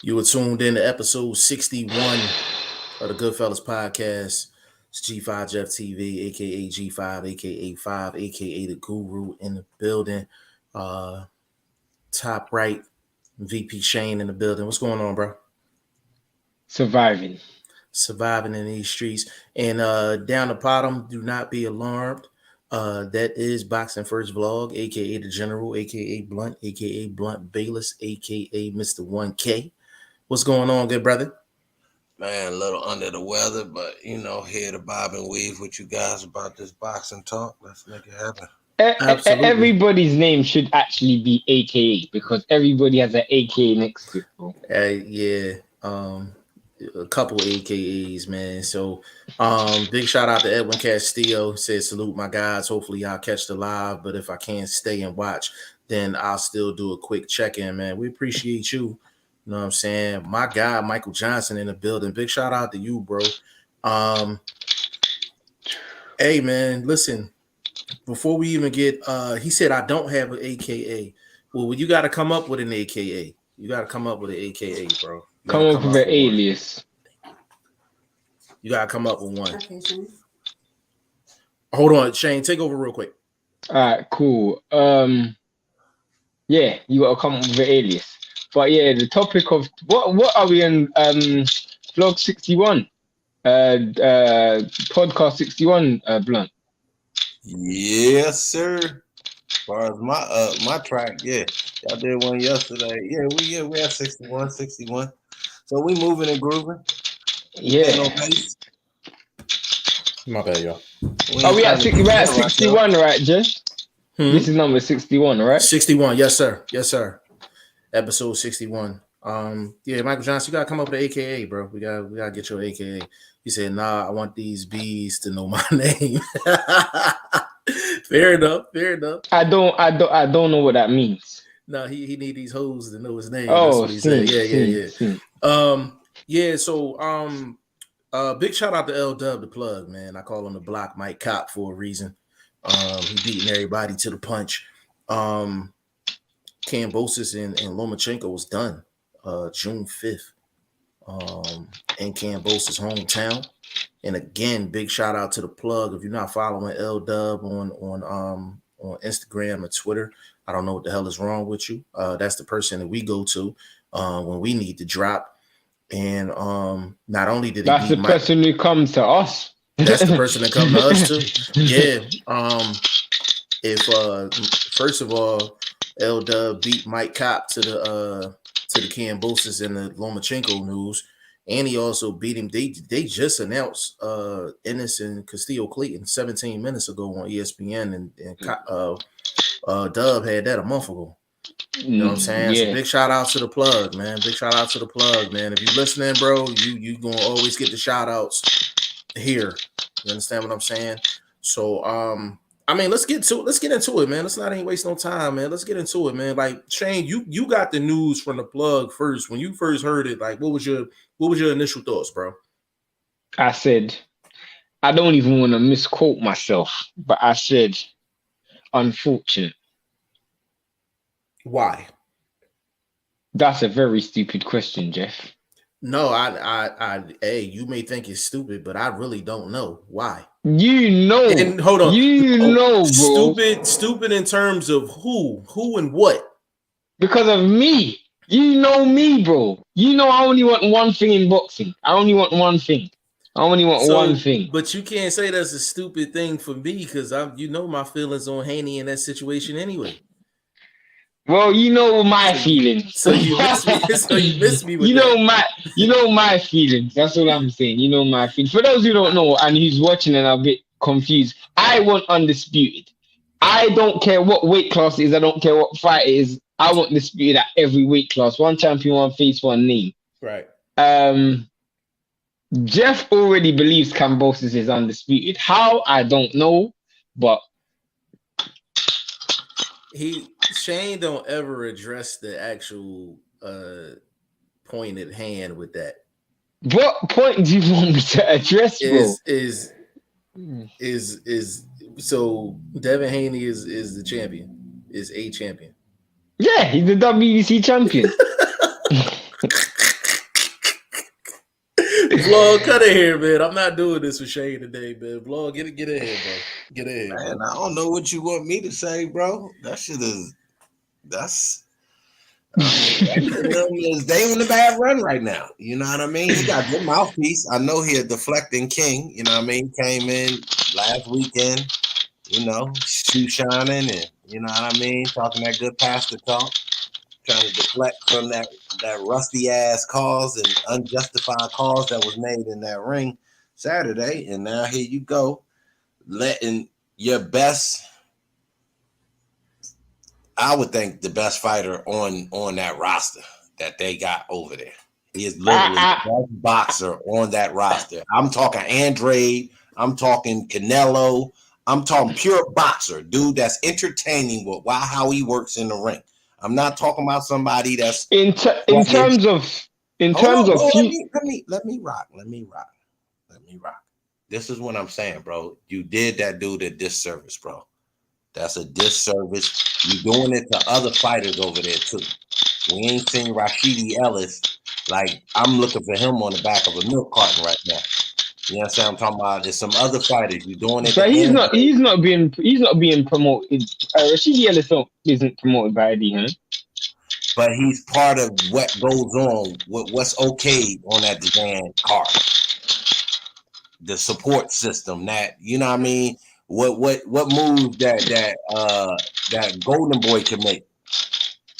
You were tuned in to episode 61 of the Goodfellas podcast. It's G5 Jeff TV, aka G5, aka 5, aka the Guru in the building. Top right, VP Shane in the building. What's going on, bro? Surviving in these streets. And down the bottom, do not be alarmed. That is BoxingFirstVlog, aka the General, aka Blunt Bayless, aka Mr. 1K. What's going on, good brother? Man, a little under the weather, but here to bob and weave with you guys about this boxing talk. Let's make it happen. Absolutely. Everybody's name should actually be AKA because everybody has an AKA next to it, bro. Yeah. A couple AKAs, man. So big shout out to Edwin Castillo. Said salute my guys. Hopefully y'all catch the live, but if I can't stay and watch, then I'll still do a quick check-in, man. We appreciate you. You know what I'm saying? My guy, Michael Johnson in the building. Big shout out to you, bro. Hey, man, listen. Before we even get, he said, I don't have an AKA. Well, you got to come up with an AKA. You got to come up with an AKA, bro. Come up with an alias. You got to come up with one. Okay, Shane. Hold on, Shane. Take over real quick. All right, cool. Yeah, you got to come up with an alias. But yeah, the topic of what are we in vlog 61, podcast 61, Blunt. Yes, sir. As far as my track, yeah, y'all did one yesterday. Yeah, we have 61. So we moving and grooving. Yeah. My bad, y'all. We at 61, right, Jeff? This is number 61, right? 61, yes, sir. Episode 61. Yeah, Michael Johnson, you gotta come up with an AKA, bro. We gotta get your AKA. He said, nah, I want these bees to know my name. Fair enough. I don't know what that means. No, he need these hoes to know his name. Oh, that's what he said. Yeah. Yeah, so big shout out to L Dub the plug, man. I call him the Block Mike Cop for a reason. He beating everybody to the punch. Kambosos and Lomachenko was done June 5th in Kambosos' hometown. And again, big shout out to the plug. If you're not following L Dub on Instagram or Twitter, I don't know what the hell is wrong with you. That's the person that we go to when we need to drop. And not only did that's the person who comes to us. That's the person that comes to us too. Yeah. If first of all, L Dub beat Mike Cop to the Kambosos and the Lomachenko news, and he also beat him. They just announced Ennis and Castillo Clayton 17 minutes ago on ESPN, and Dub had that a month ago. You know what I'm saying? Yeah. So big shout out to the plug, man. If you're listening, bro, you gonna always get the shout outs here. You understand what I'm saying? So I mean, let's get into it, man. Let's not even waste no time, man. Let's get into it, man. Like Shane, you got the news from the plug first. When you first heard it, like what was your initial thoughts, bro? I said, I don't even want to misquote myself, but I said, unfortunate. Why? That's a very stupid question, Jeff. No, hey, you may think it's stupid, but I really don't know why. You know, and hold on, bro. Stupid in terms of who and what? Because of me. You know me, bro. You know I only want one thing in boxing. I only want one thing. But you can't say that's a stupid thing for me because my feelings on Haney in that situation anyway. Well, you know my feelings. So you miss me with you know my feelings. That's what I'm saying. You know my feelings. For those who don't know and who's watching and are a bit confused, I want undisputed. I don't care what weight class it is. I don't care what fight it is. I want disputed at every weight class. One champion, one face, one name. Right. Jeff already believes Kambosos is undisputed. How? I don't know, but Shane don't ever address the actual point at hand with that. What point do you want me to address, bro? So Devin Haney is the champion, is a champion. Yeah, he's the WBC champion. Vlog, cut it here, man. I'm not doing this with Shane today, man. Vlog, get ahead, bro. Get ahead, Man, bro. I don't know what you want me to say, bro. That shit is. That's. They on the bad run right now. You know what I mean? He got good mouthpiece. I know he a deflecting king. You know what I mean? Came in last weekend, you know, shoe shining and you know what I mean, talking that good pastor talk, trying to deflect from that rusty ass calls and unjustified calls that was made in that ring Saturday. And now here you go, letting your best. I would think the best fighter on that roster that they got over there. He is literally the best boxer on that roster. I'm talking Andrade. I'm talking Canelo. I'm talking pure boxer, dude. That's entertaining with how he works in the ring. I'm not talking about somebody that's in terms of let me rock. This is what I'm saying, bro. You did that dude a disservice, bro. That's a disservice. You're doing it to other fighters over there too. We ain't seen Rashidi Ellis. Like, I'm looking for him on the back of a milk carton right now. You know what I'm talking about? There's some other fighters. You're doing it. But he's not being promoted. Rashidi Ellis isn't promoted by Eddie Hearn. But he's part of what goes on, what's okay on that Divan card. The support system that, you know what I mean? What moves that Golden Boy can make?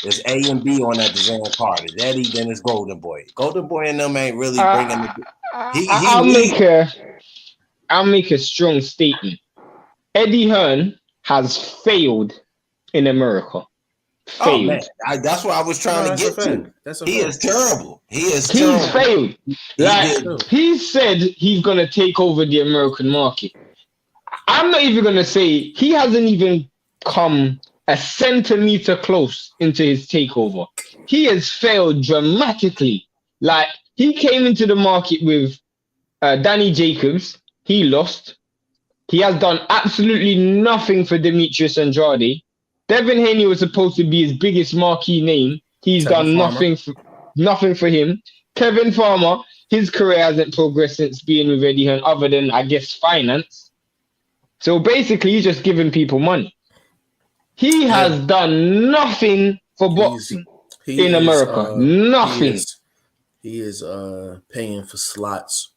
There's A and B on that design card. It's Eddie, then it's Golden Boy. Golden Boy and them ain't really bringing it. I'll make a strong statement. Eddie Hearn has failed in America. Oh man, that's what I was trying to get to. He is terrible. He's failed. He said he's gonna take over the American market. I'm not even gonna say he hasn't even come a centimeter close into his takeover. He has failed dramatically. Like, he came into the market with Danny Jacobs. He lost. He has done absolutely nothing for Demetrius Andrade. Devin Haney was supposed to be his biggest marquee name. He's done nothing for him. Kevin Farmer, his career hasn't progressed since being with Eddie Hearn, other than, I guess, finance. So basically, he's just giving people money. He has done nothing for boxing in America. Nothing. He is paying for slots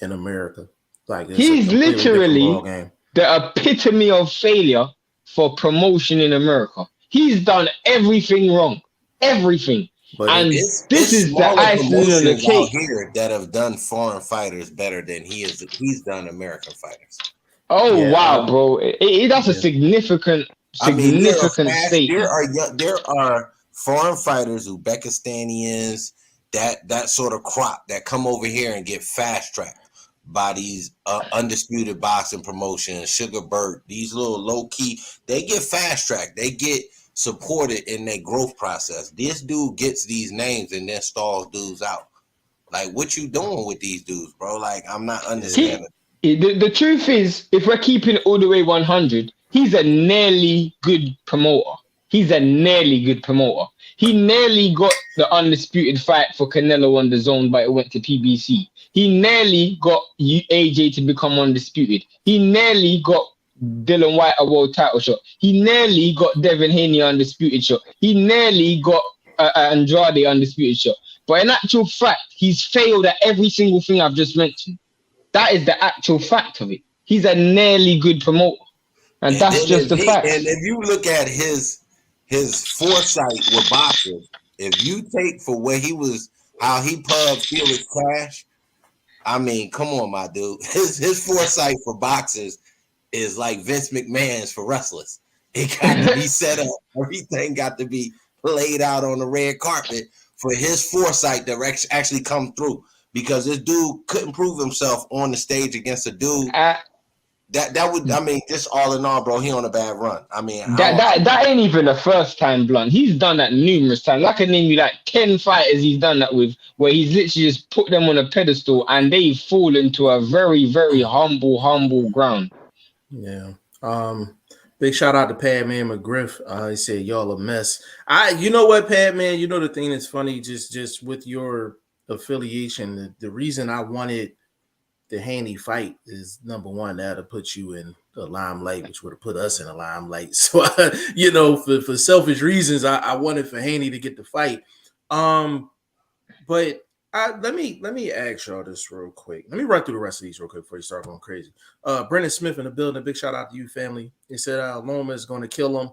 in America. Like, he's literally the epitome of failure for promotion in America. He's done everything wrong. Everything. But and this is the icing on the cake here that have done foreign fighters better than he's done American fighters. Oh yeah, wow, bro! That's a significant statement. There are foreign fighters, Uzbekistanians, that sort of crop that come over here and get fast tracked by these undisputed boxing promotions, Sugar Burt, these little low key. They get fast tracked. They get supported in their growth process. This dude gets these names and then stalls dudes out. Like, what you doing with these dudes, bro? Like, I'm not understanding. The truth is, if we're keeping it all the way 100, he's a nearly good promoter. He nearly got the undisputed fight for Canelo on the zone, but it went to PBC. He nearly got AJ to become undisputed. He nearly got Dylan White a world title shot. He nearly got Devin Haney undisputed shot. He nearly got Andrade undisputed shot. But in actual fact, he's failed at every single thing I've just mentioned. That is the actual fact of it. He's a nearly good promoter. And that's just the fact. And if you look at his foresight with boxers, if you take for where he was, how he pubbed Felix Cash, I mean, come on, my dude. His foresight for boxers is like Vince McMahon's for wrestlers. It got to be set up. Everything got to be laid out on the red carpet for his foresight to actually come through. Because this dude couldn't prove himself on the stage against a dude. That would, I mean, just all in all, bro, he on a bad run. I mean, that ain't even the first time, Blunt. He's done that numerous times. I can name you like 10 fighters he's done that with, where he's literally just put them on a pedestal and they've fallen to a very, very humble ground. Yeah. Big shout out to Padman McGriff. He said y'all a mess. You know what, Padman? You know the thing that's funny, just with your affiliation, the reason I wanted the Haney fight is number one, that'll put you in the limelight, which would have put us in the limelight. So, for selfish reasons, I wanted for Haney to get the fight. But let me ask y'all this real quick. Let me run through the rest of these real quick before you start going crazy. Brendan Smith in the building. Big shout out to you, family. He said Loma is going to kill him.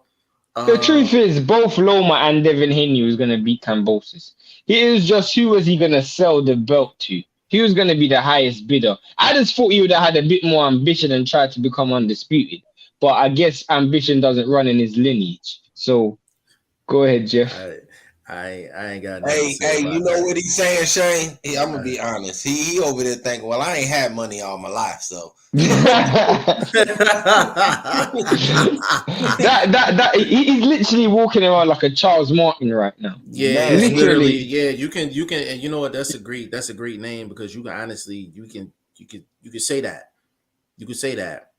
The truth is, both Loma and Devin Haney was going to beat Kambosos. It is just who was he going to sell the belt to? He was going to be the highest bidder. I just thought he would have had a bit more ambition and tried to become undisputed. But I guess ambition doesn't run in his lineage. So, go ahead, Jeff. I ain't got. Hey, you know what he's saying, Shane? I'm gonna be honest. He over there thinking, well, I ain't had money all my life, so. He's literally walking around like a Charles Martin right now. Yeah, literally. Yeah, you can, and you know what? That's a great name because you can honestly, you can say that. You can say that.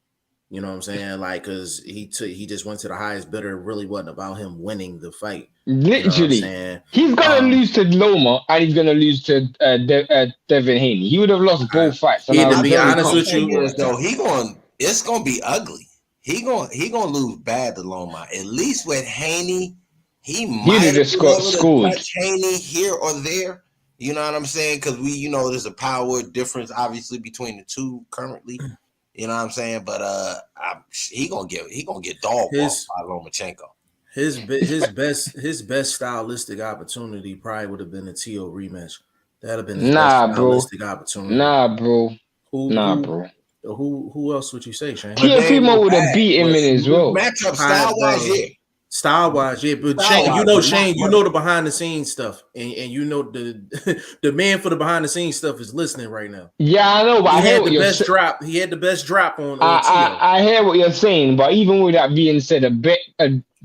You know what I'm saying? Like, cause he just went to the highest bidder. It really wasn't about him winning the fight. Literally, he's gonna lose to Loma and he's gonna lose to Devin Haney. He would have lost both fights. And to be honest with you, though, it's gonna be ugly. He gonna lose bad to Loma. At least with Haney, he might have just got schooled. Touch Haney here or there. You know what I'm saying? Because there's a power difference obviously between the two currently. You know what I'm saying? But he gonna get dogged off by Lomachenko. His best stylistic opportunity probably would have been a T.O. rematch. That'd have been his best stylistic opportunity. Bro. Who else would you say, Shane? Teofimo would have beat him in as well. Matchup style-wise, yeah. Style-wise, yeah. But Shane, you know the behind-the-scenes stuff. And you know the man for the behind-the-scenes stuff is listening right now. Yeah, I know, but he had the best drop. He had the best drop on I hear what you're saying, but even with that being said,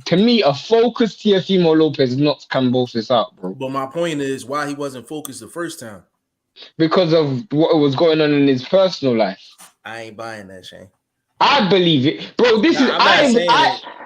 to me, a focused Teofimo Lopez knocks Kambosos out, bro. But my point is why he wasn't focused the first time. Because of what was going on in his personal life. I ain't buying that, Shane. I believe it, bro.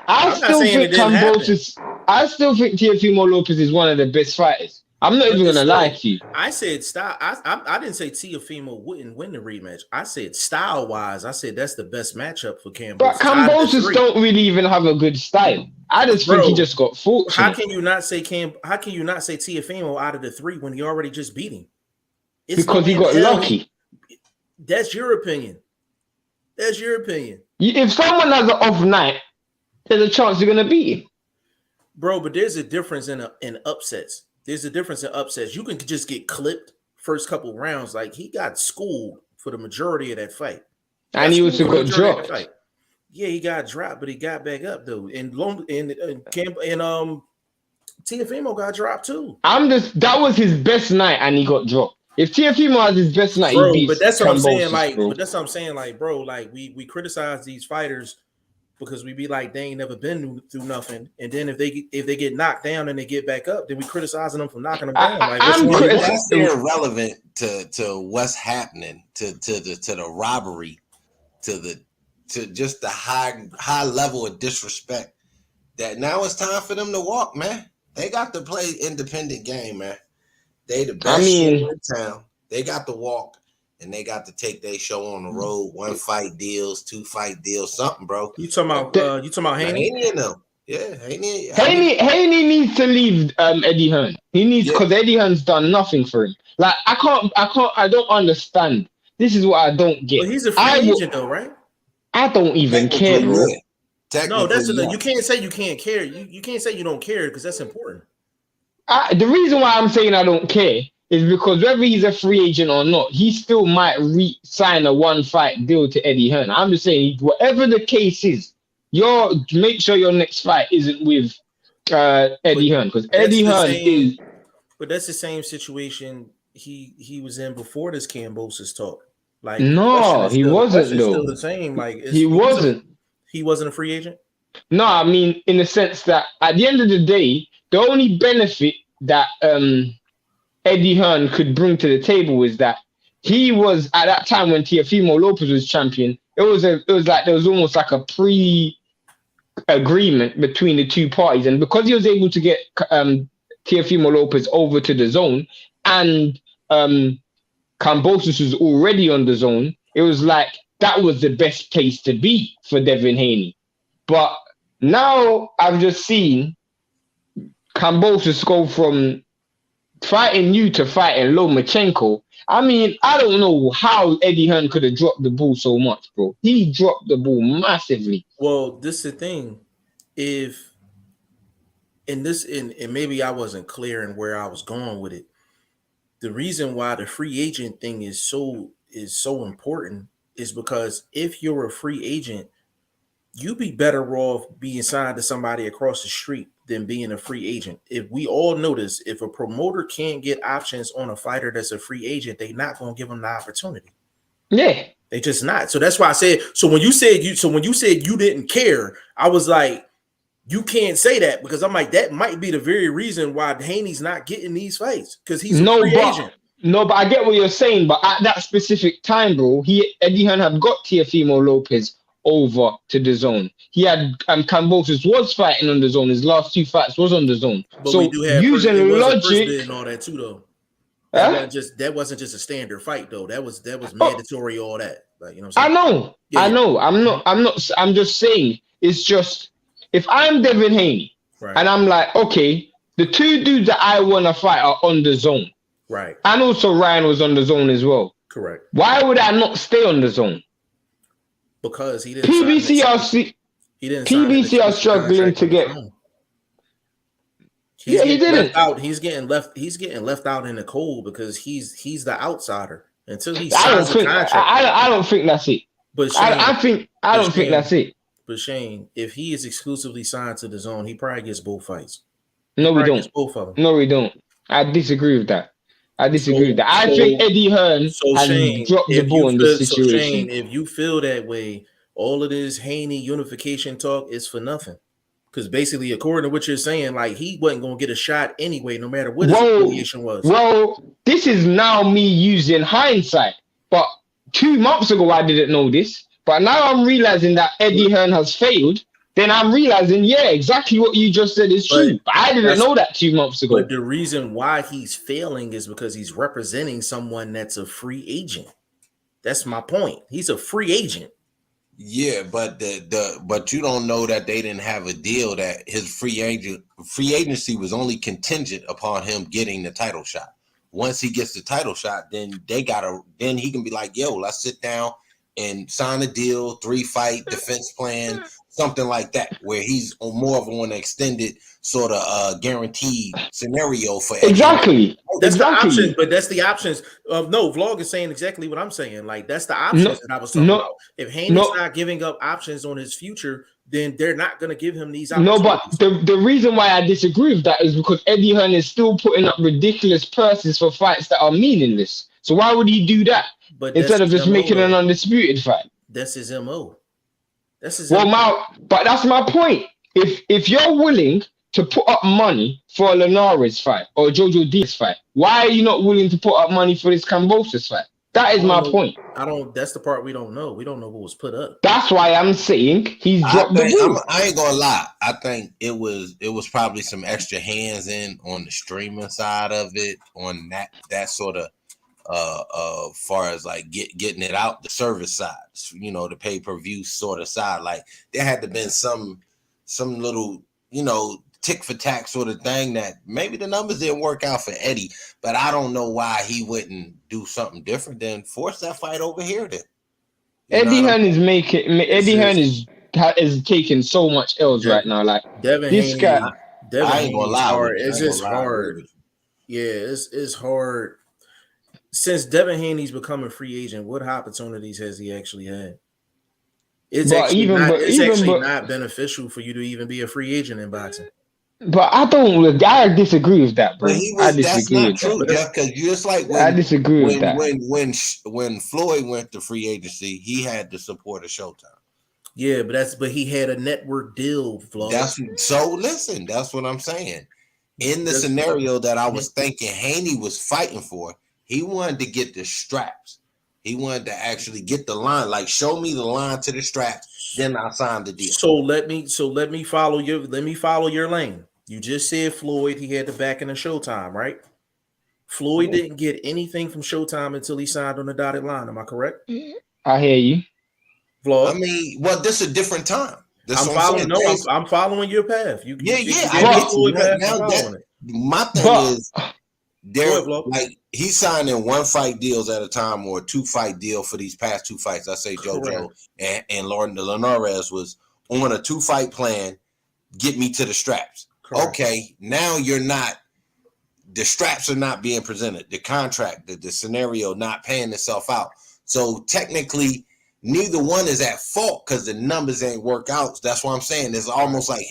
I still think Kambosos. I still think Teofimo Lopez is one of the best fighters. I'm not even gonna lie to you. I said style. I didn't say Teofimo wouldn't win the rematch. I said style wise. I said that's the best matchup for Kambosos. But Kambosos don't really even have a good style. I just think he just got fortunate. How can you not say Teofimo out of the three when he already just beat him? Because he got lucky. That's your opinion. That's your opinion. If someone has an off night, there's a chance you're gonna beat him, bro. But there's a difference in upsets. There's a difference in upsets. You can just get clipped first couple rounds. Like he got schooled for the majority of that fight, and he also got dropped. Yeah, he got dropped, but he got back up though. And Teofimo got dropped too. That was his best night, and he got dropped. If Teofimo has his best night, bro, he beats but that's what I'm saying. But that's what I'm saying. Like, bro, like we criticize these fighters because we be like they ain't never been through nothing, and then if they get knocked down and they get back up, then we criticizing them for knocking them down. That's irrelevant to what's happening, to the robbery, to just the high level of disrespect. That now it's time for them to walk, man. They got to play independent game, man. They the best shit in town. They got to walk, and they got to take their show on the road. 1 fight deals, 2 fight deals, something, bro. You talking about Haney? Haney and them. Yeah, Haney. Haney needs to leave Eddie Hearn. He needs, because Eddie Hearn's done nothing for him. Like I don't understand. This is what I don't get. Well, he's a free agent though, right? I don't even care, bro. No, you can't say you can't care. You can't say you don't care because that's important. The reason why I'm saying I don't care is because whether he's a free agent or not, he still might sign a 1 fight deal to Eddie Hearn. I'm just saying, whatever the case is, make sure your next fight isn't with Eddie Hearn, because Eddie Hearn is. But that's the same situation he was in before this Kambosos talk. Like no, he wasn't though. Still the same. Like he wasn't. He wasn't a free agent. No, I mean in the sense that at the end of the day, the only benefit that Eddie Hearn could bring to the table is that he was at that time when Teofimo Lopez was champion. It was like there was almost like a agreement between the two parties, and because he was able to get Teofimo Lopez over to the zone, and Kambosos was already on the zone, it was like that was the best place to be for Devin Haney. But now I've just seen Kambosos go from fighting you to fighting Lomachenko. I mean, I don't know how Eddie Hearn could have dropped the ball so much, bro. He dropped the ball massively. Well, this is the thing. If and maybe I wasn't clear in where I was going with it. The reason why the free agent thing is so important is because if you're a free agent, you'd be better off being signed to somebody across the street than being a free agent. If we all notice, if a promoter can't get options on a fighter that's a free agent, they're not going to give them the opportunity. Yeah, they just not. So that's why I said. So when you said you didn't care, I was like, you can't say that, because I'm like, that might be the very reason why Haney's not getting these fights, because he's a free agent. No, but I get what you're saying. But at that specific time, bro, Eddie Hearn had got Teofimo Lopez over to the zone. He had Kambosos was fighting on the zone. His last 2 fights was on the zone. But so we do have using logic and all that too, though. That wasn't just a standard fight, though. That was mandatory, all that. Like, you know what I'm saying? I know. I'm just saying, it's just, if I'm Devin Haney, right, and I'm like, okay, the 2 dudes that I want to fight are on the zone. Right. And also Ryan was on the zone as well. Correct. Why would I not stay on the zone? Because he didn't. PBC are struggling to get. He didn't. He's getting left out in the cold because he's the outsider until he signs a contract. I don't think that's it. But Shane, I don't think that's it. But Shane, if he is exclusively signed to the zone, he probably gets both fights. No, we don't. Both of them. No, we don't. I disagree with that. I think Eddie Hearn has dropped the ball in this situation. So Shane, if you feel that way, all of this Haney unification talk is for nothing. Because basically, according to what you're saying, like, he wasn't going to get a shot anyway, no matter what his affiliation was. Well, this is now me using hindsight. But 2 months ago, I didn't know this. But now I'm realizing that Eddie Hearn has failed. Then I'm realizing, yeah, exactly what you just said is true. But I didn't know that 2 months ago. But the reason why he's failing is because he's representing someone that's a free agent. That's my point. He's a free agent. Yeah, but but you don't know that they didn't have a deal, that his free agency was only contingent upon him getting the title shot. Once he gets the title shot, then then he can be like, yo, let's sit down and sign a deal, 3-fight defense plan, something like that, where he's more of an extended sort of guaranteed scenario for exactly. That's the option, but that's the options. No, Vlog is saying exactly what I'm saying. Like, that's the options that I was talking about. If Haney's not giving up options on his future, then they're not going to give him these opportunities. No, but the reason why I disagree with that is because Eddie Hearn is still putting up ridiculous purses for fights that are meaningless. So why would he do that? But instead of just making an undisputed fight? That's his MO. But that's my point. If you're willing to put up money for a Linares fight or a Jojo Diaz fight, why are you not willing to put up money for this Kambosos fight? That is my point. That's the part we don't know. We don't know who was put up. That's why I'm saying he's dropped the ball. I ain't gonna lie. I think it was probably some extra hands in on the streaming side of it, on that sort of far as like getting it out the service side, you know, the pay-per-view sort of side. Like, there had to been some little, you know, tick for tack sort of thing that maybe the numbers didn't work out for Eddie, but I don't know why he wouldn't do something different than force that fight over here then. Eddie Hearn is taking so much L's right now. Like, Devin this Haney, guy, I ain't gonna lie. It's just hard. Yeah, it's hard. Since Devin Haney's become a free agent, what opportunities has he actually had? It's actually not beneficial for you to even be a free agent in boxing. But I disagree with that, bro. That's not true, Jeff, because just like I disagree with that. When Floyd went to free agency, he had the support of Showtime. Yeah, but he had a network deal, Flo. Listen, that's what I'm saying. In the scenario that I was thinking Haney was fighting for, he wanted to get the straps. He wanted to actually get the line, like show me the line to the strap, then I'll sign the deal. So let me follow your lane. You just said Floyd, he had the back in the Showtime, right? Floyd didn't get anything from Showtime until he signed on the dotted line. Am I correct? I hear you. Vlog. I mean, well, this is a different time. I'm following. No, I'm following your path. I get it. My thing is, they're like he's signing 1 fight deals at a time or a 2 fight deal for these past 2 fights. I say JoJo and Linares was on a 2 fight plan. Get me to the straps. Correct. Okay, now you're not. The straps are not being presented. The contract, the scenario not paying itself out. So technically, neither one is at fault because the numbers ain't work out. That's what I'm saying. It's almost like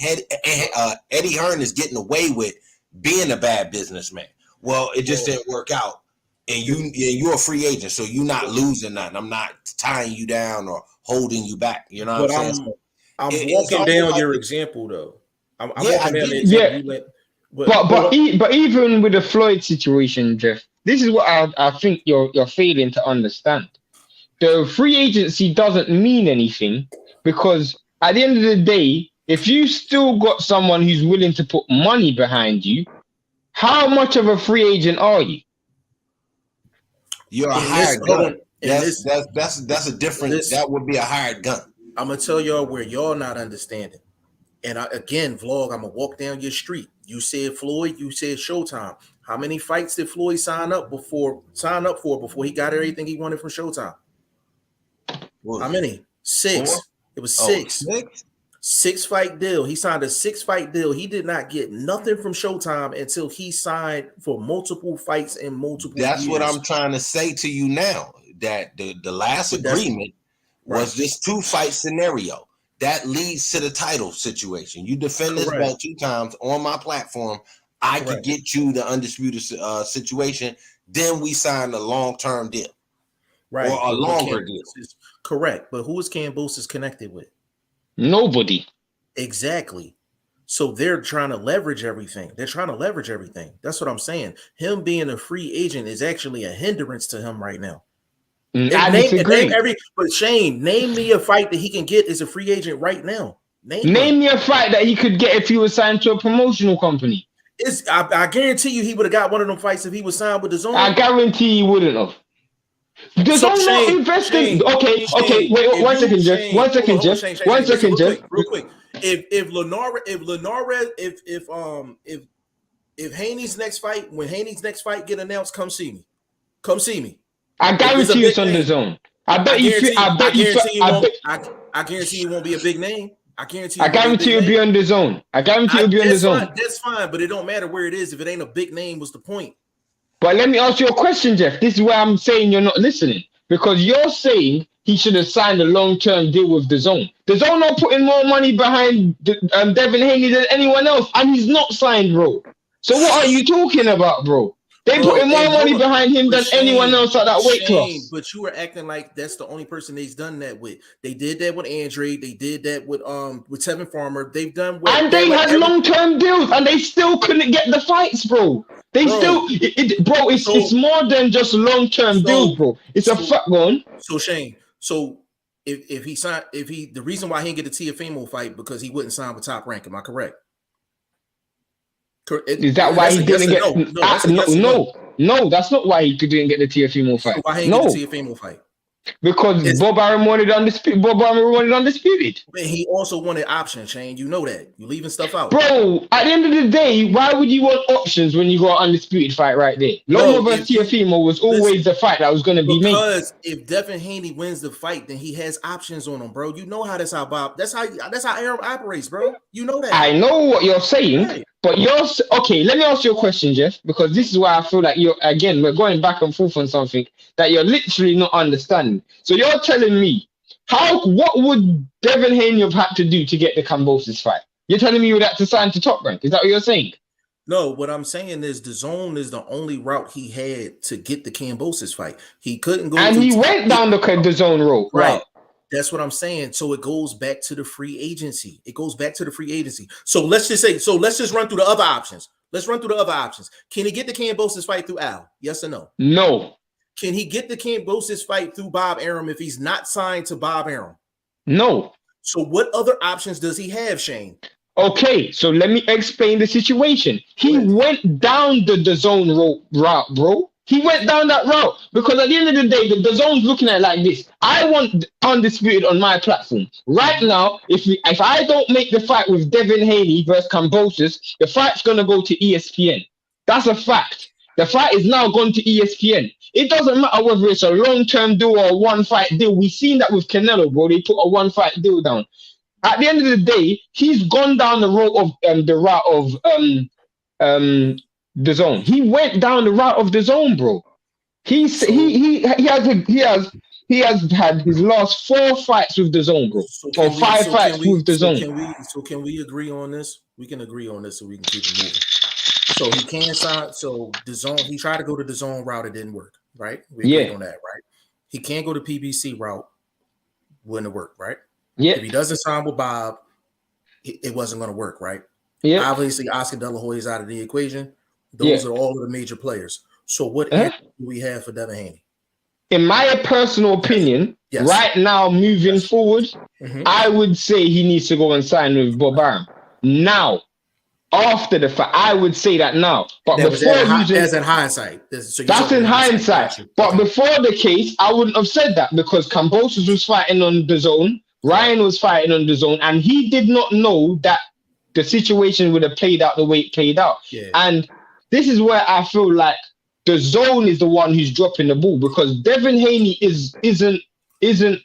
Eddie Hearn is getting away with being a bad businessman. Well, it just didn't work out, and you're a free agent, so you're not losing nothing. I'm not tying you down or holding you back. You know what I'm saying? I'm walking down your example though. I'm walking down the example. But even with the Floyd situation, Jeff, this is what I think you're failing to understand. The free agency doesn't mean anything because at the end of the day, if you still got someone who's willing to put money behind you, how much of a free agent are you? You're a hired gun. That's a different. That would be a hired gun. I'm gonna tell y'all where y'all not understanding. And again, Vlog, I'm gonna walk down your street. You said Floyd, you said Showtime. How many fights did Floyd sign up for before he got everything he wanted from Showtime? How many? 6. 4? It was 6. 6 fight deal. He signed a 6 fight deal. He did not get nothing from Showtime until he signed for multiple fights and multiple years. What I'm trying to say to you now. That the last agreement was this 2 fight scenario. That leads to the title situation. You defend this belt 2 times on my platform. I could get you the undisputed situation. Then we sign a long-term deal. Right. Or a longer deal. Correct. But who is Kambosos connected with? Nobody. Exactly. So they're trying to leverage everything. That's what I'm saying. Him being a free agent is actually a hindrance to him right now. But Shane, name me a fight that he can get as a free agent right now. Name me a fight that he could get if he was signed to a promotional company. I guarantee you he would have got one of them fights if he was signed with the Zone. I guarantee he wouldn't have. The Zone not invested. Okay. Wait, one second, Jeff. One second, Jeff. Real quick. If Haney's next fight, when Haney's next fight get announced, come see me. I guarantee you it's on the Zone. I guarantee it won't be a big name. I guarantee it'll be on the Zone. That's fine, but it don't matter where it is. If it ain't a big name, what's the point? But let me ask you a question, Jeff. This is where I'm saying you're not listening. Because you're saying he should have signed a long-term deal with the Zone. The Zone are putting more money behind Devin Haney than anyone else, and he's not signed, bro. So what are you talking about, bro? They putting more money behind him than anyone else at that weight class. But you were acting like that's the only person they've done that with. They did that with Andre. They did that with Tevin Farmer. They've done and they had long-term deals, and they still couldn't get the fights, bro. It's more than just long-term deals, bro. It's a fact one. So Shane, the reason why he didn't get the Teofimo fight because he wouldn't sign with Top Rank. Am I correct? Is that why he didn't get? No, that's not why he didn't get the Teofimo fight. So why he didn't get the Teofimo fight? Because Bob Arum wanted undisputed. But he also wanted options, Shane. You know that. You're leaving stuff out. Bro, at the end of the day, why would you want options when you got an undisputed fight right there? Loma versus Teofimo was always the fight that was going to be made. Because if Devin Haney wins the fight, then he has options on him, bro. You know how that's how Bob. That's how Arum operates, bro. You know that. I know what you're saying. Right. But let me ask you a question, Jeff, because this is why I feel like we're going back and forth on something that you're literally not understanding. So you're telling me what would Devin Haney have had to do to get the Kambosos fight? You're telling me you would have to sign to Top Rank. Is that what you're saying? No, what I'm saying is the Zone is the only route he had to get the Kambosos fight. He couldn't go. And he went down the Zone road. Right. That's what I'm saying. So it goes back to the free agency. So let's just run through the other options. Can he get the Kambosos fight through Al? Yes or no? No. Can he get the Kambosos fight through Bob Arum if he's not signed to Bob Arum? No. So what other options does he have, Shane? Okay, so let me explain the situation. He went down the zone route, bro. He went down that route because at the end of the day, the zone's looking at it like this. I want undisputed on my platform right now. If I don't make the fight with Devin Haney versus Kambosos, the fight's gonna go to ESPN. That's a fact. The fight is now gone to ESPN. It doesn't matter whether it's a long-term deal or a one-fight deal. We've seen that with Canelo, bro. They put a one-fight deal down. At the end of the day, he's gone down the road of the route of the zone. He went down the route of the zone, bro. He has had his last 4 fights with the zone, bro, or 5 fights with the zone. Can we agree on this? We can agree on this so we can keep it moving. So he can sign. So the zone. He tried to go to the zone route. It didn't work, right? We agreed on that, right? He can't go to PBC route. Wouldn't work, right? Yeah. If he doesn't sign with Bob, it wasn't going to work, right? Yeah. Obviously, Oscar De La Hoya is out of the equation. Those are all of the major players. So what answer do we have for Devin Haney? In my personal opinion, right now, moving forward, I would say he needs to go and sign with Bob Arum. Now, after the fact, I would say that now. But that before that's in hindsight. That's in hindsight. But before the case, I wouldn't have said that because Kambosos was fighting on the zone. Ryan was fighting on the zone, and he did not know that the situation would have played out the way it played out. Yeah. And this is where I feel like the zone is the one who's dropping the ball because Devin Haney isn't an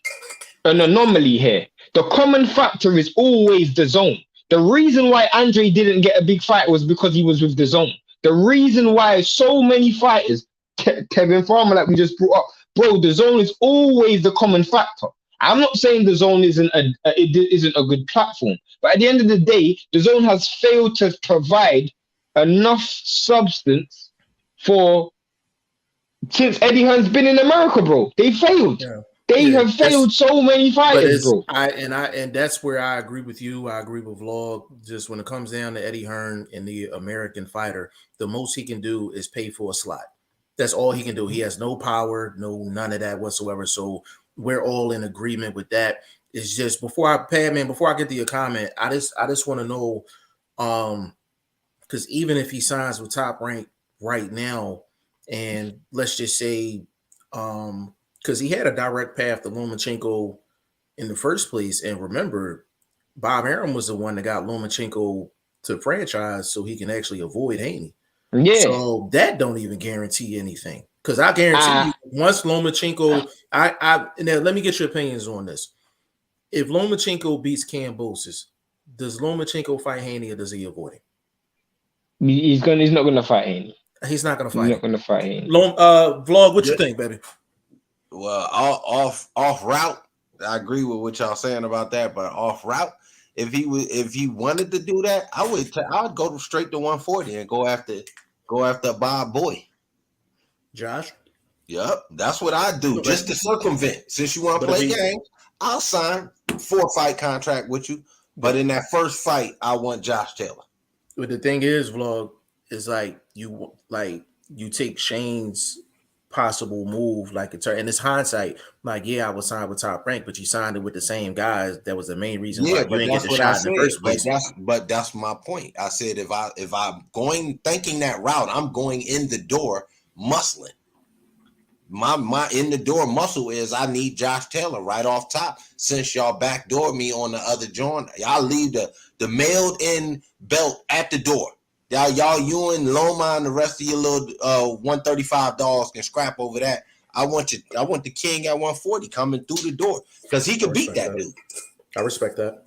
anomaly here. The common factor is always the zone. The reason why Andre didn't get a big fight was because he was with the zone. The reason why so many fighters, Kevin Farmer, like we just brought up, bro, the zone is always the common factor. I'm not saying the zone isn't a good platform, but at the end of the day, the zone has failed to provide enough substance since Eddie Hearn's been in America, bro. They failed. Yeah. They have failed so many fighters, bro. And that's where I agree with you. I agree with Vlog. Just when it comes down to Eddie Hearn and the American fighter, the most he can do is pay for a slot. That's all he can do. He has no power, none of that whatsoever. So we're all in agreement with that. It's just before I get to your comment, I just want to know, because even if he signs with Top Rank right now, and let's just say, because he had a direct path to Lomachenko in the first place, and remember, Bob Arum was the one that got Lomachenko to franchise so he can actually avoid Haney. Yeah. So that don't even guarantee anything. Because I guarantee you, once Lomachenko, now let me get your opinions on this. If Lomachenko beats Kambosos, does Lomachenko fight Haney or does he avoid him? He's not gonna fight Haney. He's not gonna fight. He's not gonna fight Haney. Vlog, what you think, baby? Well, off route, I agree with what y'all saying about that. But off route, if he wanted to do that, I would go straight to 140 and go after Bob Boy. Josh? Yep, that's what I do, just to circumvent. Since you want to play games, I'll sign 4-fight contract with you. But in that first fight, I want Josh Taylor. But the thing is, Vlog, is you take Shane's possible move, and it's hindsight. I would sign with Top Rank, but you signed it with the same guys. That was the main reason why you didn't get the shot in the first place. But that's my point. I said if I'm going thinking that route, I'm going in the door muscling. My in the door muscle is I need Josh Taylor right off top. Since y'all backdoor me on the other joint, y'all leave the mailed in belt at the door. Y'all, you and Loma and the rest of your little 135 dogs can scrap over that. I want the king at 140 coming through the door because he can beat that dude. I respect that.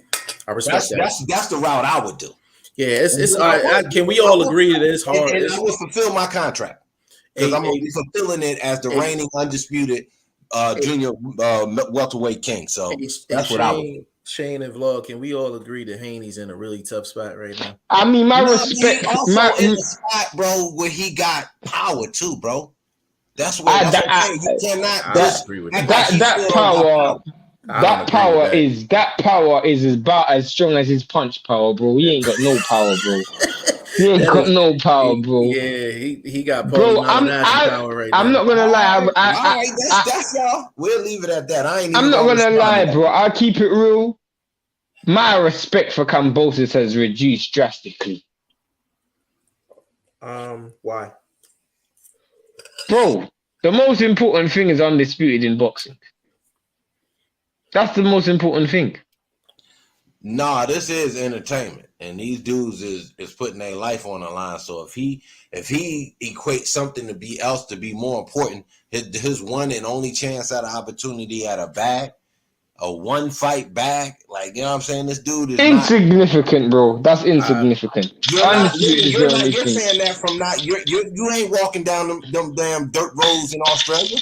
That's the route I would do. Yeah, it's can we all agree that it's hard? And I will fulfill my contract because I'm gonna be fulfilling it as the reigning undisputed junior welterweight king. So that's what I would do. Shane and Vlog, can we all agree that Haney's in a really tough spot right now? I mean, my respect. Also in the spot, bro, where he got power too, bro. That's where you cannot disagree with that power. That power is about as strong as his punch power, bro. He ain't got no power, bro. He ain't got no power, bro. Yeah, he got Bro, Malignaggi power right I'm now. not gonna lie. All right, that's y'all. We'll leave it at that. I ain't even I'm not gonna lie, respond to bro. that. I'll keep it real. My respect for Kambosos has reduced drastically. Why? Bro, the most important thing is undisputed in boxing. That's the most important thing. Nah, this is entertainment, and these dudes is putting their life on the line. So if he equates something to be more important, his one and only chance at an opportunity at a bag, a one fight bag, like, you know what I'm saying? This dude is insignificant, bro. That's insignificant. You're Undisputed saying that from not you ain't walking down them damn dirt roads in Australia.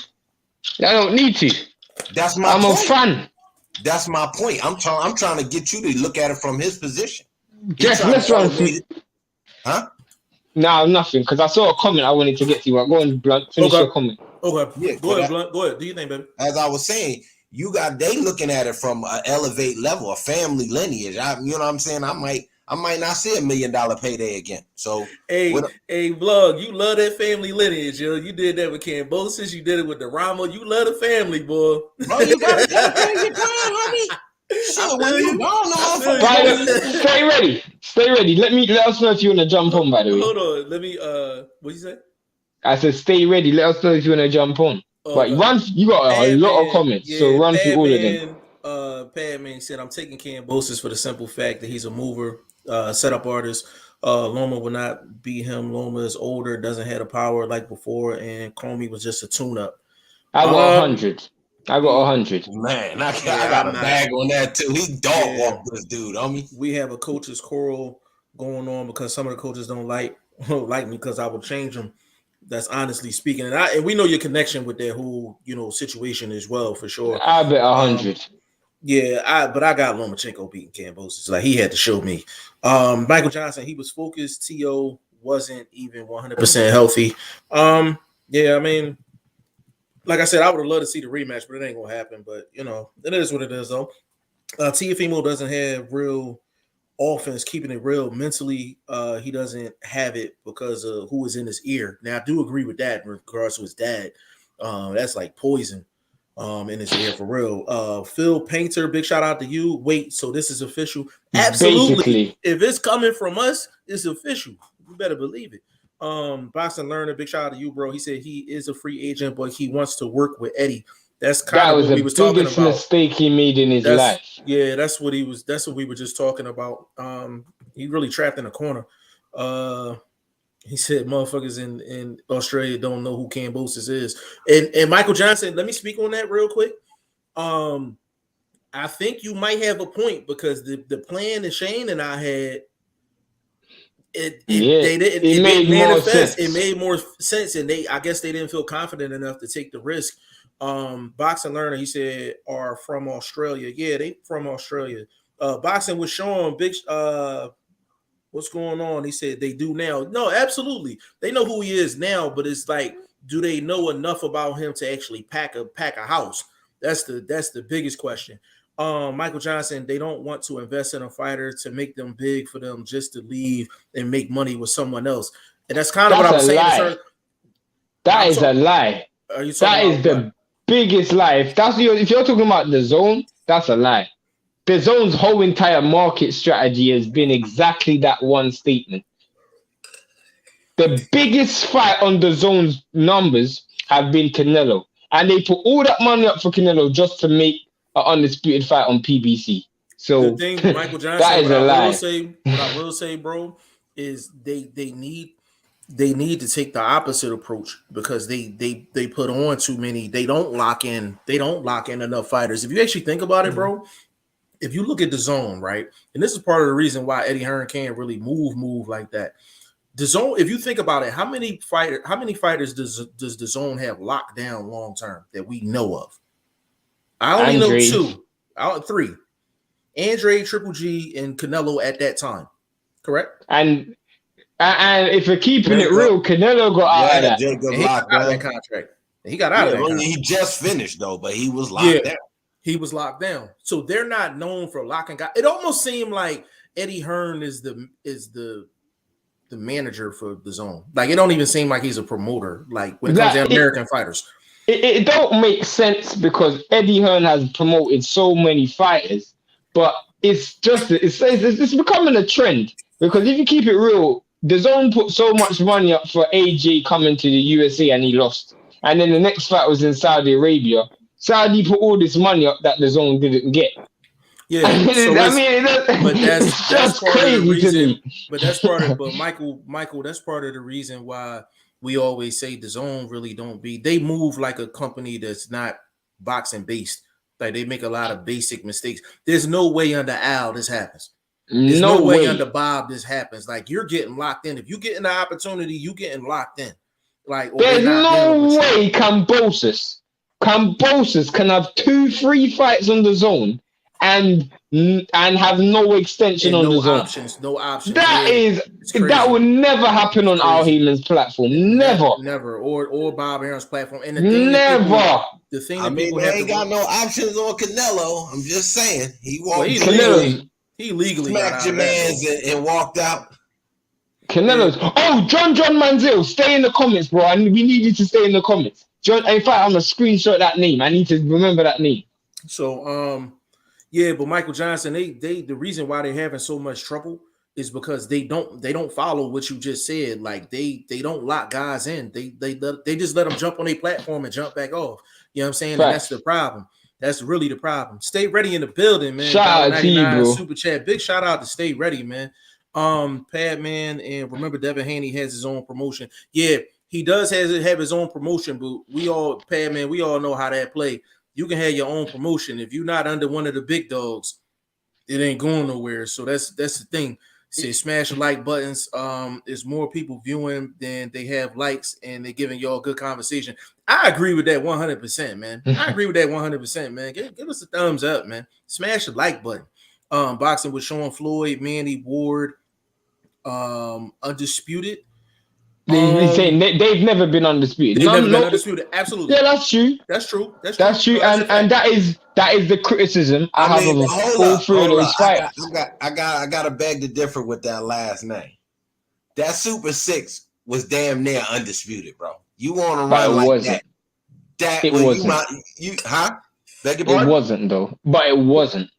I don't need to. That's my I'm point. a fan. That's my point. I'm trying to get you to look at it from his position. Jeff, let's run through. Huh? No, nothing. Because I saw a comment I wanted to get to. Go on, Blunt. Finish your comment. Okay. Yeah, go ahead, Blunt. Go ahead. Do you think, baby? As I was saying, they looking at it from an elevate level, a family lineage. You know what I'm saying? I might not see $1 million payday again. So hey, Vlog, you love that family lineage, yo. You did that with Kambosos, you did it with the Rama. You love the family, boy. Bro, you gotta dedicate your time, homie. Shit, when you gone, Stay ready. Let us know if you want to jump on, by the way. Hold on. Let me what you say? I said stay ready. Let us know if you want to jump on. But once you got a lot of comments, so run through all of them. Padman said, I'm taking Kambosos for the simple fact that he's a mover, setup artist. Loma will not beat him. Loma is older, doesn't have the power like before, and Comey was just a tune-up. I got 100. I got 100. Man, I got a bag on that too. He dog walked this dude, homie. We have a coach's quarrel going on because some of the coaches don't like me because I will change them. That's honestly speaking, and we know your connection with that whole situation as well, for sure. I bet 100. But I got Lomachenko beating Kambosos. Like, he had to show me. Michael Johnson, he was focused. T.O. wasn't even 100% healthy. I mean, like I said, I would have loved to see the rematch, but it ain't gonna happen. But it is what it is, though. Teofimo doesn't have real offense, keeping it real mentally. He doesn't have it because of who is in his ear. Now, I do agree with that in regards to his dad. That's like poison in his ear for real. Phil Painter, big shout out to you. Wait, so this is official? Absolutely. Basically. If it's coming from us, it's official. You better believe it. Boxing Learner, big shout out to you, bro. He said he is a free agent, but he wants to work with Eddie. That's kind of what we was talking about. That was the biggest mistake he made in his life. Yeah, that's what we were just talking about. He really trapped in a corner. He said motherfuckers in Australia don't know who Kambosos is. And Michael Johnson, let me speak on that real quick. I think you might have a point because the plan that Shane and I had, it made more sense. It made more sense, and I guess they didn't feel confident enough to take the risk. Boxing Learner, he said, are from Australia. Yeah, they from Australia. Boxing with Sean, big what's going on? He said they do now. No, absolutely. They know who he is now, but it's like, do they know enough about him to actually pack a house? That's the biggest question. Michael Johnson, they don't want to invest in a fighter to make them big for them just to leave and make money with someone else. And that's kind of what I was saying. That is a lie. That is the biggest lie. If you're talking about the zone, that's a lie. The zone's whole entire market strategy has been exactly that one statement. The biggest fight on the zone's numbers have been Canelo. And they put all that money up for Canelo just to make an undisputed fight on PBC. So the thing, Michael Johnson, that is a lie. What I will say, bro, is they need to take the opposite approach because they put on too many. They don't lock in enough fighters. If you actually think about it, bro, if you look at the zone, right, and this is part of the reason why Eddie Hearn can't really move like that. The zone, if you think about it, how many fighters does the zone have locked down long term that we know of? I only know 3. Andre, Triple G, and Canelo at that time. Correct? And if we're keeping it real, Canelo got out of that. He got out of that contract. He got out of that contract. He just finished though, but he was locked down. He was locked down. So they're not known for locking guys. It almost seemed like Eddie Hearn is the the manager for the Zone. Like, it don't even seem like he's a promoter. Like, when it comes to American fighters, it don't make sense because Eddie Hearn has promoted so many fighters, but it's becoming a trend because if you keep it real, the Zone put so much money up for AJ coming to the USA and he lost, and then the next fight was in Saudi Arabia. Saudi put all this money up that the Zone didn't get. Yeah, so but that's part of the reason. But that's part of. But Michael, that's part of the reason why we always say the Zone really don't be. They move like a company that's not boxing based. Like, they make a lot of basic mistakes. There's no way under Al this happens. There's no way under Bob this happens. Like, you're getting locked in. If you get an opportunity, you getting locked in. Like, there's no way Kambosos can have 2-3 fights on the Zone and have no extension on the Zone. No options. That would never happen on Al Heyman's platform. Never. Or Bob Arum's platform. And the thing that people ain't got no options on Canelo. I'm just saying. He legally smacked your mans and walked out. Canelo's. Oh, John Manziel, stay in the comments, bro. And we need you to stay in the comments. John, in fact, I'm gonna screenshot that name. I need to remember that name. So, yeah, but Michael Johnson, they the reason why they're having so much trouble is because they don't follow what you just said. Like, they don't lock guys in. They just let them jump on their platform and jump back off. You know what I'm saying? And that's the problem. That's really the problem. Stay ready in the building, man. Shout out to you, bro. Super chat. Big shout out to Stay Ready, man. Padman, and remember Devin Haney has his own promotion. Yeah, he does have his own promotion, but we all know how that play. You can have your own promotion. If you're not under one of the big dogs, it ain't going nowhere. So that's the thing. Say smash the like buttons. There's more people viewing than they have likes, and they're giving y'all good conversation. I agree with that 100%, man. I agree with that 100%, man. Give us a thumbs up, man. Smash the like button. Boxing with Sean Floyd, Manny Ward, Undisputed. He's saying they've never been undisputed. They've never been undisputed. Absolutely. Yeah, that's true. That's true. And that is the criticism I have of all three of those fights. I gotta beg to differ with that last name. That Super 6 was damn near undisputed, bro. You want to run like that? It wasn't. Beg your pardon? It wasn't though. But it wasn't.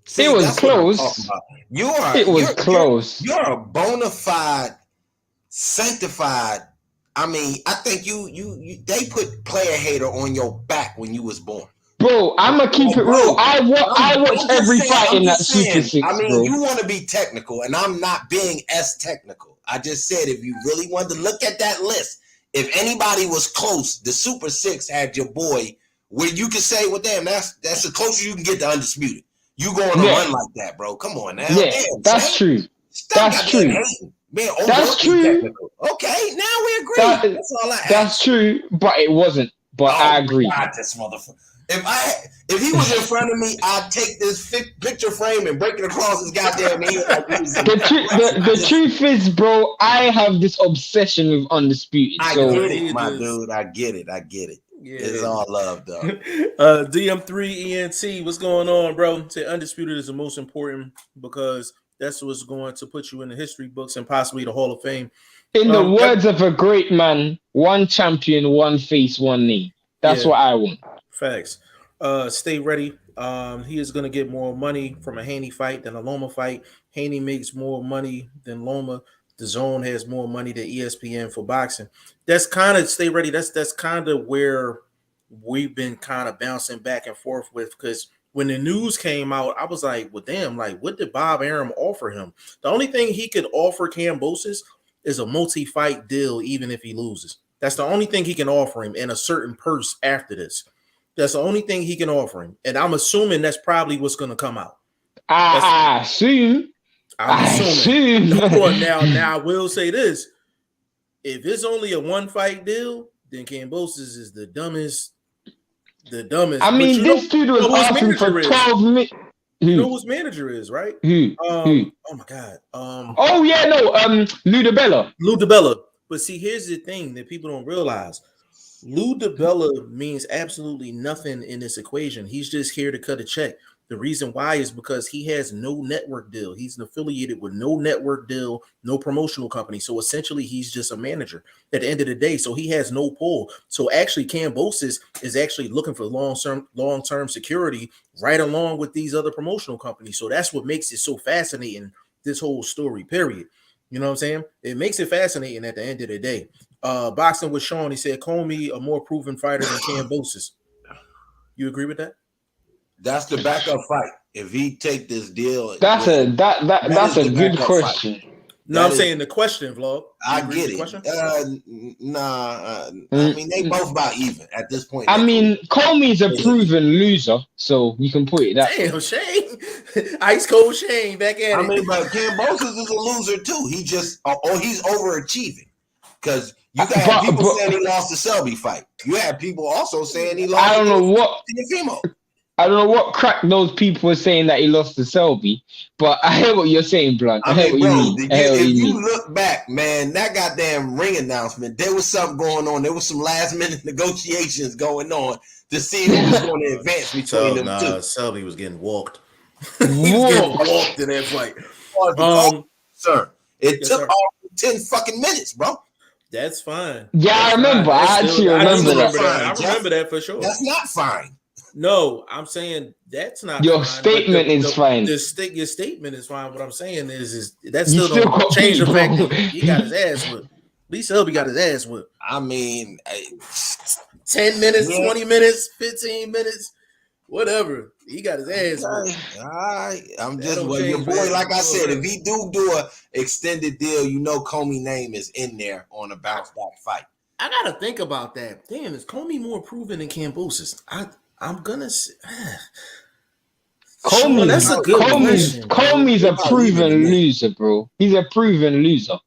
See, it was close. Close. You're a bona fide, sanctified. I mean, I think you they put player hater on your back when you was born. Bro, I'm gonna keep it real. I watch every fight in that Super 6. I mean, bro. You want to be technical, and I'm not being as technical. I just said if you really wanted to look at that list, if anybody was close, the Super 6 had your boy where you could say, well, damn, that's the closest you can get to undisputed. You going to run like that, bro? Come on now. Yeah, damn, that's true. That's true. Man, that's true. Technical. Okay, now we agree. That's all I ask. That's true, but it wasn't. But I agree. God, this motherfucker. If he was in front of me, I'd take this picture frame and break it across his goddamn head. The truth is, bro, I have this obsession with undisputed. I get it, my dude. I get it. Yeah. It's all love, though. DM3 ENT, what's going on, bro? Say undisputed is the most important because that's what's going to put you in the history books and possibly the Hall of Fame. In the words of a great man, one champion, one face, one name. That's what I want. Facts. Stay ready. He is going to get more money from a Haney fight than a Loma fight. Haney makes more money than Loma. The Zone has more money than ESPN for boxing. That's kind of stay ready. That's kind of where we've been kind of bouncing back and forth with, because when the news came out, I was like, well, damn, like, what did Bob Arum offer him? The only thing he could offer Kambosos is a multi-fight deal, even if he loses. That's the only thing he can offer him, and a certain purse after this. That's the only thing he can offer him. And I'm assuming that's probably what's going to come out. I assume. Now I will say this. If it's only a one-fight deal, then Kambosos is the dumbest. I mean, this dude was asking for 12 minutes. You know who his manager is, right? Who? Oh my God. Lou DiBella. But see, here's the thing that people don't realize. Lou DiBella means absolutely nothing in this equation. He's just here to cut a check. The reason why is because he has no network deal. He's affiliated with no network deal, no promotional company. So essentially, he's just a manager at the end of the day. So he has no pull. So actually, Kambosos is actually looking for long-term security right along with these other promotional companies. So that's what makes it so fascinating, this whole story, period. You know what I'm saying? It makes it fascinating at the end of the day. Boxing with Sean, he said, Comey a more proven fighter than Kambosos. You agree with that? That's the backup fight. If he take this deal, That's a good question. Fight. No, I'm saying the question, Vlog. I get it. I mean, they both about even at this point. I mean, Comey's a proven loser, so you can put it that. Damn, Shane, ice cold Shane back at it. I mean, but Kambosos is a loser too. He just, or he's overachieving, because you got people saying he lost the Selby fight. You have people also saying he lost. I don't know what. Teofimo. I don't know what crack those people were saying that he lost to Selby, but I hear what you're saying, Blunt. I hear what you mean. If you look back, man, that goddamn ring announcement, there was something going on. There was some last minute negotiations going on to see who was going to advance between them two. Selby was getting walked. He was getting walked in that fight. Sir, it took all 10 fucking minutes, bro. That's fine. Yeah, I remember. I actually remember that. I remember that for sure. That's not fine. No, I'm saying that's not. Your fine, statement is fine. Your statement is fine. What I'm saying is that still don't change the fact that he got his ass whipped. Lee Selby got his ass whipped. I mean, 10 minutes, 20 minutes, 15 minutes, whatever. He got his ass whipped. All right, I'm just your boy. Like I said, if he do a extended deal, you know, Comey name is in there on a bounce back fight. I gotta think about that. Damn, is Comey more proven than Kambosos? I'm gonna say that's a good question. Comey's a proven loser, bro. He's a proven loser.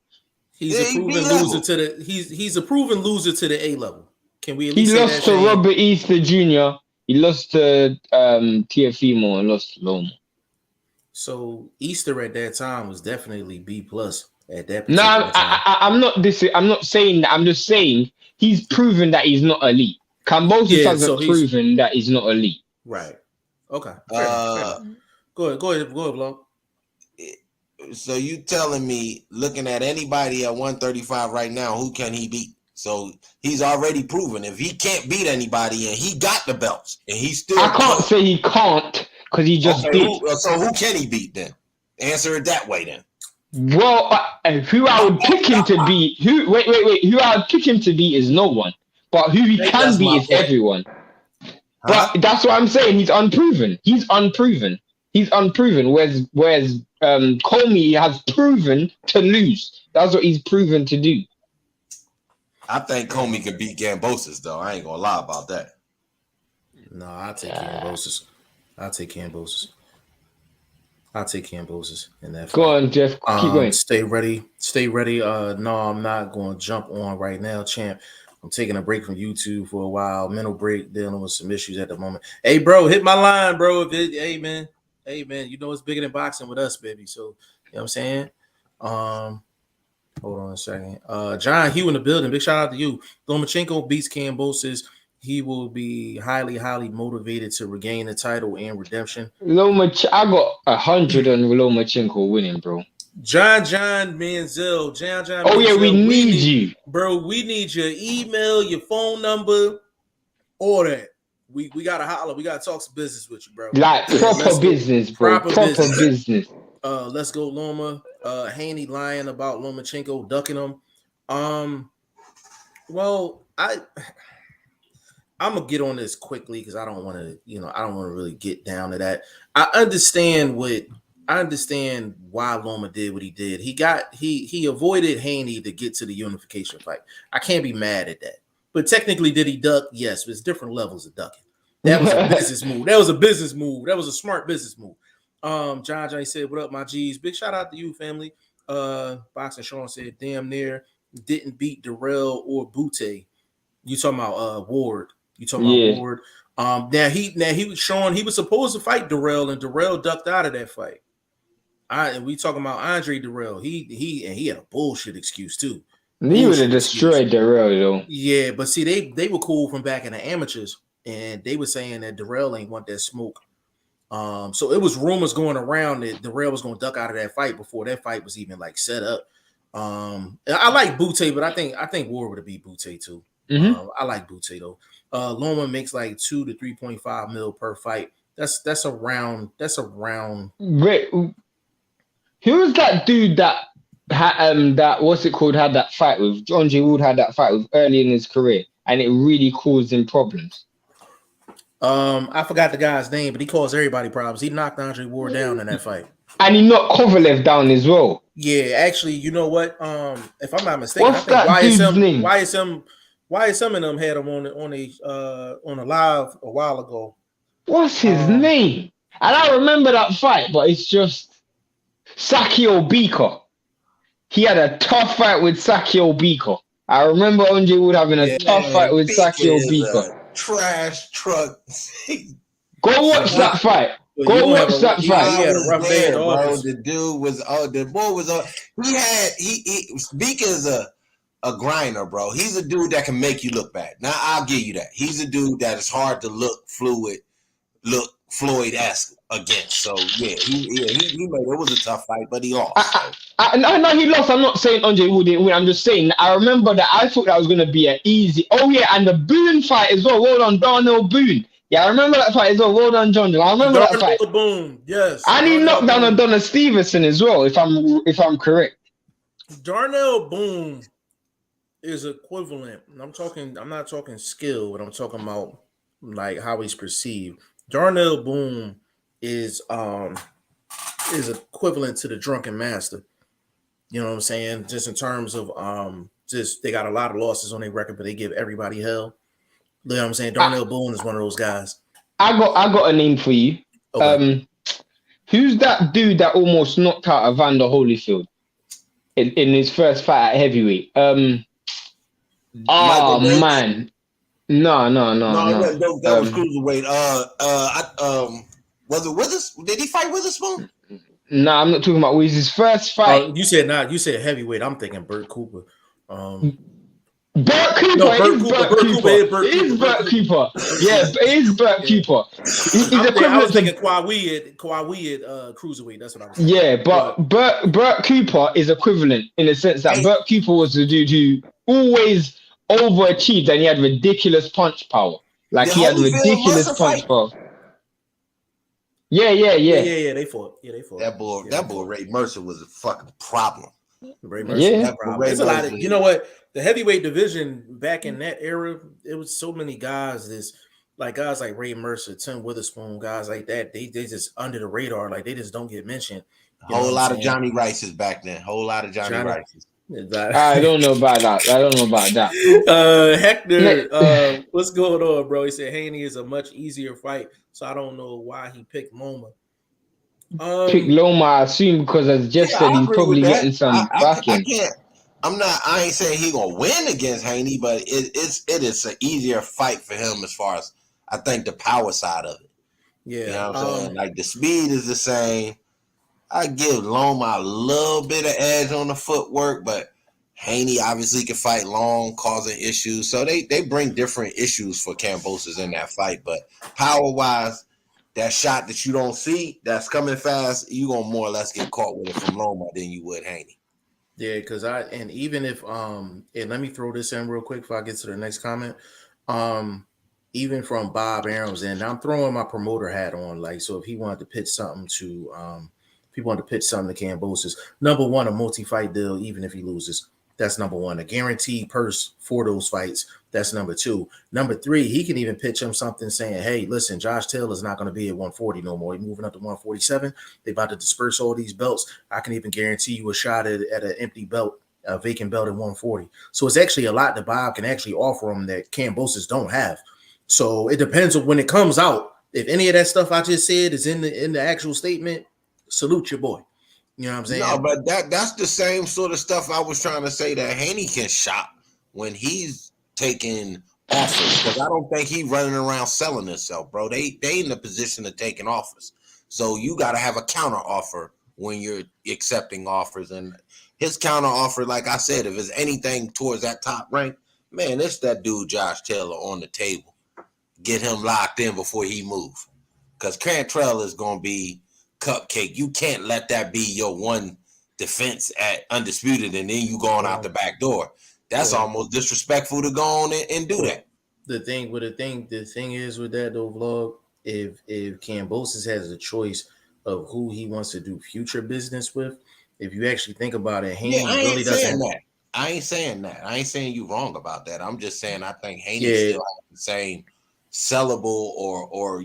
He's a proven loser to the he's a proven loser to the A level. Can we at least he say lost to Robert Easter Jr., he lost to Teofimo and lost to Loma. So Easter at that time was definitely B plus at that No, time. I'm not saying that. I'm just saying he's proven that he's not elite. Kambosos hasn't proven that he's not elite. Right. Okay. Fair enough. Go ahead, Vlog. So you telling me, looking at anybody at 135 right now, who can he beat? So he's already proven if he can't beat anybody and he got the belts and he still. I can't say he can't because he just beat. So who can he beat then? Answer it that way then. Well, who I would pick him to beat? Who I would pick him to beat is no one. But who he can beat is everyone. But that's what I'm saying. He's unproven. Whereas Comey has proven to lose. That's what he's proven to do. I think Comey could beat Kambosos, though. I ain't gonna lie about that. No, I'll take Kambosos. I'll take Kambosos in that fight. Go on, Jeff. Keep going. Stay ready. No, I'm not going to jump on right now, champ. I'm taking a break from YouTube for a while. Mental break, dealing with some issues at the moment. Hey, bro, hit my line, bro. Hey, man. You know it's bigger than boxing with us, baby. So, you know what I'm saying? Hold on a second. John Hugh in the building. Big shout out to you. Lomachenko beats Kambosos. He will be highly, highly motivated to regain the title and redemption. I got 100 on Lomachenko winning, bro. John Manziel. John Oh, Manziel, yeah, we need you. Bro, we need your email, your phone number, all that. We got to holler. We got to talk some business with you, bro. Like proper business, bro. Proper business. Let's go, Loma. Haney lying about Lomachenko ducking him. Well, I'm gonna get on this quickly because I don't want to really get down to that. I understand why Loma did what he did. He avoided Haney to get to the unification fight. I can't be mad at that. But technically, did he duck? Yes, but it's different levels of ducking. That was a business move. That was a smart business move. John said, "What up, my G's? Big shout out to you, family." Boxing Sean said, "Damn near didn't beat Darrell or Butte." You talking about Ward? You talking about Ward? Now he was Sean. He was supposed to fight Darrell, and Darrell ducked out of that fight. And we talking about Andre Darrell. He had a bullshit excuse too. He would have destroyed Darrell though. Yeah, but see, they were cool from back in the amateurs, and they were saying that Darrell ain't want that smoke. So it was rumors going around that Darrell was going to duck out of that fight before that fight was even like set up. I like Butte, but I think Ward would have beat Butte too. I like Butte though. Loma makes like 2 to 3.5 mil per fight. That's around. Wait, who was that dude that that what's it called had that fight with Andre Ward had that fight with early in his career and it really caused him problems? I forgot the guy's name, but he caused everybody problems. He knocked Andre Ward down in that fight. And he knocked Kovalev down as well. Yeah, actually, you know what? If I'm not mistaken, What's that dude's name? YSM and them had him on a live a while ago. What's his name? And I remember that fight, but it's just Sakio Bika. He had a tough fight with Sakio Bika. I remember Andre Wood having a tough fight with Sakio Bika. Trash truck. Go watch that fight. Go watch that fight. He had a rough day, bro. The dude was the boy was Bika is a grinder, bro. He's a dude that can make you look bad. Now I'll give you that. He's a dude that is hard to look Floyd-esque against. So yeah, he made it was a tough fight, but he lost. No, he lost. I'm not saying Andre Wood didn't win. I'm just saying I remember that I thought that was gonna be an easy. Oh yeah, and the Boone fight as well. Well done, Darnell Boone. Yeah, I remember that fight as well. Well done, John. I remember that fight. Boone, yes. And he knocked down Adonis Stevenson as well, if I'm correct. Darnell Boone is equivalent. I'm not talking skill, but I'm talking about like how he's perceived. Darnell Boone is equivalent to the Drunken Master. You know what I'm saying? Just in terms of just they got a lot of losses on their record, but they give everybody hell. You know what I'm saying? Darnell Boone is one of those guys. I got a name for you. Okay. Who's that dude that almost knocked out Evander Holyfield in his first fight at heavyweight? Man. No. That was cruiserweight. Was it Witherspoon? Did he fight Witherspoon? No, I'm not talking about. Was his first fight? You said not. You said heavyweight. I'm thinking Burt Cooper. Burt Cooper. No, Burt Cooper. It is Burt Cooper. Yeah, it is Burt Cooper. I was thinking Kawhi at cruiserweight. That's what I was saying. Yeah, but Burt Cooper is equivalent in the sense that Burt Cooper was the dude who always overachieved and he had ridiculous punch power. Like he had ridiculous punch power. Yeah. They fought. That boy Ray Mercer was a fucking problem. Ray Mercer, It's a lot of, you know what? The heavyweight division back in that era, it was so many guys. Guys like Ray Mercer, Tim Witherspoon, guys like that. They just under the radar, like they just don't get mentioned. A whole lot of Johnny Rices back then. Whole lot of Johnny Rices. I don't know about that. Hector, what's going on, bro? He said Haney is a much easier fight, so I don't know why he picked Loma. Pick Loma, I assume because as Jeff said, he's probably getting some backing. I ain't saying he gonna win against Haney, but it is an easier fight for him as far as I think the power side of it. Yeah, you know what I'm saying? Like the speed is the same. I give Loma a little bit of edge on the footwork, but Haney obviously can fight long, causing issues. So they bring different issues for Kambosos in that fight. But power-wise, that shot that you don't see that's coming fast, you're going to more or less get caught with it from Loma than you would Haney. Yeah, because even if and let me throw this in real quick before I get to the next comment. Even from Bob Arams, and I'm throwing my promoter hat on, like, so if he wanted to pitch something to Kambosos, number one, a multi-fight deal, even if he loses. That's number one. A guaranteed purse for those fights. That's number two. Number three, he can even pitch him something saying, hey, listen, Josh Taylor's not going to be at 140 no more. He's moving up to 147. They're about to disperse all these belts. I can even guarantee you a shot at an empty belt, a vacant belt at 140. So it's actually a lot that Bob can actually offer him that Kambosos don't have. So it depends on when it comes out. If any of that stuff I just said is in the actual statement, salute your boy. You know what I'm saying? No, but that's the same sort of stuff I was trying to say that Haney can shop when he's taking offers, because I don't think he's running around selling himself, bro. They in the position of taking offers. So you got to have a counter offer when you're accepting offers. And his counter offer, like I said, if it's anything towards that top rank, man, it's that dude Josh Taylor on the table. Get him locked in before he moves. because Cantrell is gonna be cupcake. You can't let that be your one defense at undisputed, and then you going out the back door. That's almost disrespectful to go on and do that. The thing is with that though, Vlog, if Kambosos has a choice of who he wants to do future business with, if you actually think about it, Haney really doesn't. I ain't saying that. I ain't saying you wrong about that. I'm just saying I think Haney still has the same sellable or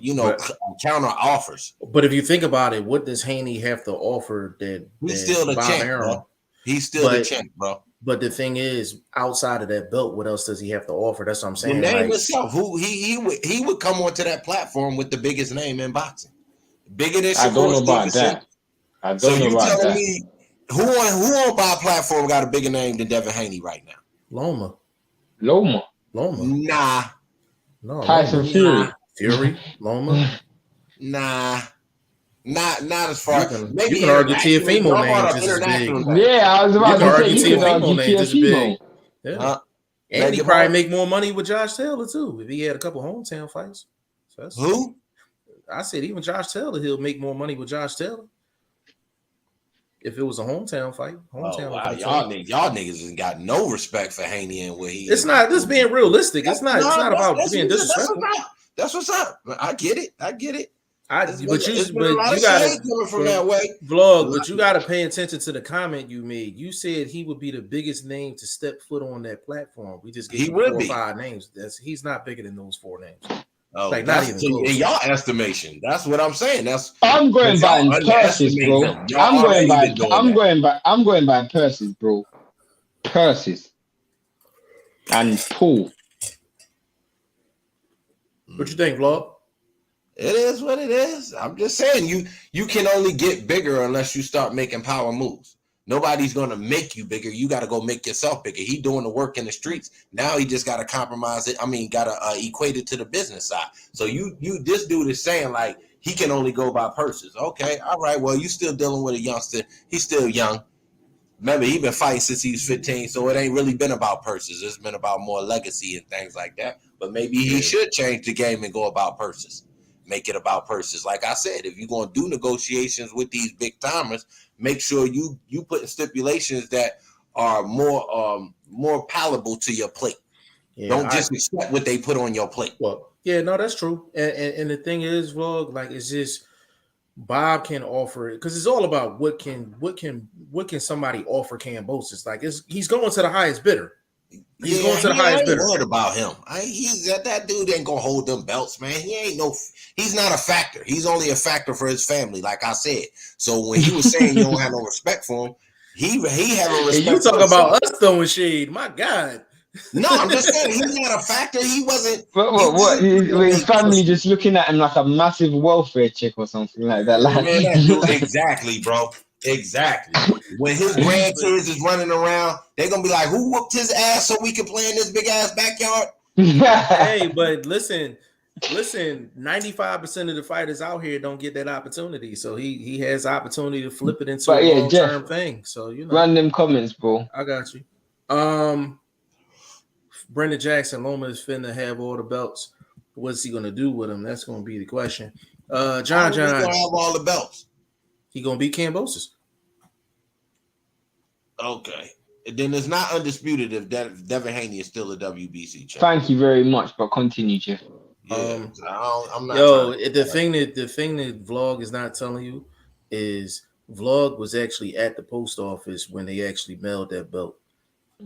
counter offers. But if you think about it, what does Haney have to offer that he's still the champ, bro? He's still the champ, bro. But the thing is, outside of that belt, what else does he have to offer? That's what I'm saying. The name itself, who he would come onto that platform with the biggest name in boxing, bigger than Shakur. I don't know about that. I don't know about that. Me, who on my platform got a bigger name than Devin Haney right now? Loma. Nah. No. Tyson Fury. Loma. Nah. Not as far. You can argue Teofimo names just as big. Yeah, I was about to say you can argue names just as big. Yeah. And he probably make more money with Josh Taylor too if he had a couple hometown fights. So who? I said even Josh Taylor, he'll make more money with Josh Taylor if it was a hometown fight. Y'all niggas has got no respect for Haney and what he. It's not just being realistic. It's not about being disrespectful. That's what's up. I get it. But you gotta coming from that way. Vlog, but you gotta pay attention to the comment you made. You said he would be the biggest name to step foot on that platform. We just gave 4 or 5 names. He's not bigger than those 4 names. Oh, like not even close. In y'all estimation. That's what I'm saying. I'm going by purses, bro. I'm going by purses, bro. Purses and pool. What you think, Vlog? It is what it is. I'm just saying you can only get bigger unless you start making power moves. Nobody's gonna make you bigger. You got to go make yourself bigger. He doing the work in the streets. Now he just got to compromise it. I mean, got to equate it to the business side. So this dude is saying like he can only go by purses. Okay, all right. Well, you still dealing with a youngster. He's still young. Remember, he been fighting since he was 15, so it ain't really been about purses. It's been about more legacy and things like that. But maybe he should change the game and go about purses. Make it about purses. Like I said, if you're going to do negotiations with these big timers, make sure you put in stipulations that are more palatable to your plate. Yeah, don't just accept what they put on your plate. Well, yeah, no, that's true. And the thing is, Vlog, like it's just Bob can offer it because it's all about what can somebody offer Kambosos. Like he's going to the highest bidder. He's going to the highest bidder. Worried about him. That dude ain't gonna hold them belts, man. He's not a factor. He's only a factor for his family, like I said. So when he was saying you don't have no respect for him, he have a respect. And you talk about us throwing shade, my God. No, I'm just saying he's not a factor. He wasn't. What? His family just looking at him like a massive welfare check or something like that. Exactly, bro. Exactly. When his grandkids is running around, they're gonna be like, "Who whooped his ass so we can play in this big ass backyard?" Hey, but listen, 95% of the fighters out here don't get that opportunity. So he has opportunity to flip it into a long-term thing. So random comments, bro. I got you. Brendan Jackson, Loma is finna have all the belts. What's he gonna do with them? That's gonna be the question. John, he's gonna have all the belts. He gonna beat Kambosos. Okay. Then it's not undisputed if Devin Haney is still a WBC champ. Thank you very much, but continue, Jeff. Yeah, I'm not. The thing that Vlog is not telling you is Vlog was actually at the post office when they actually mailed that belt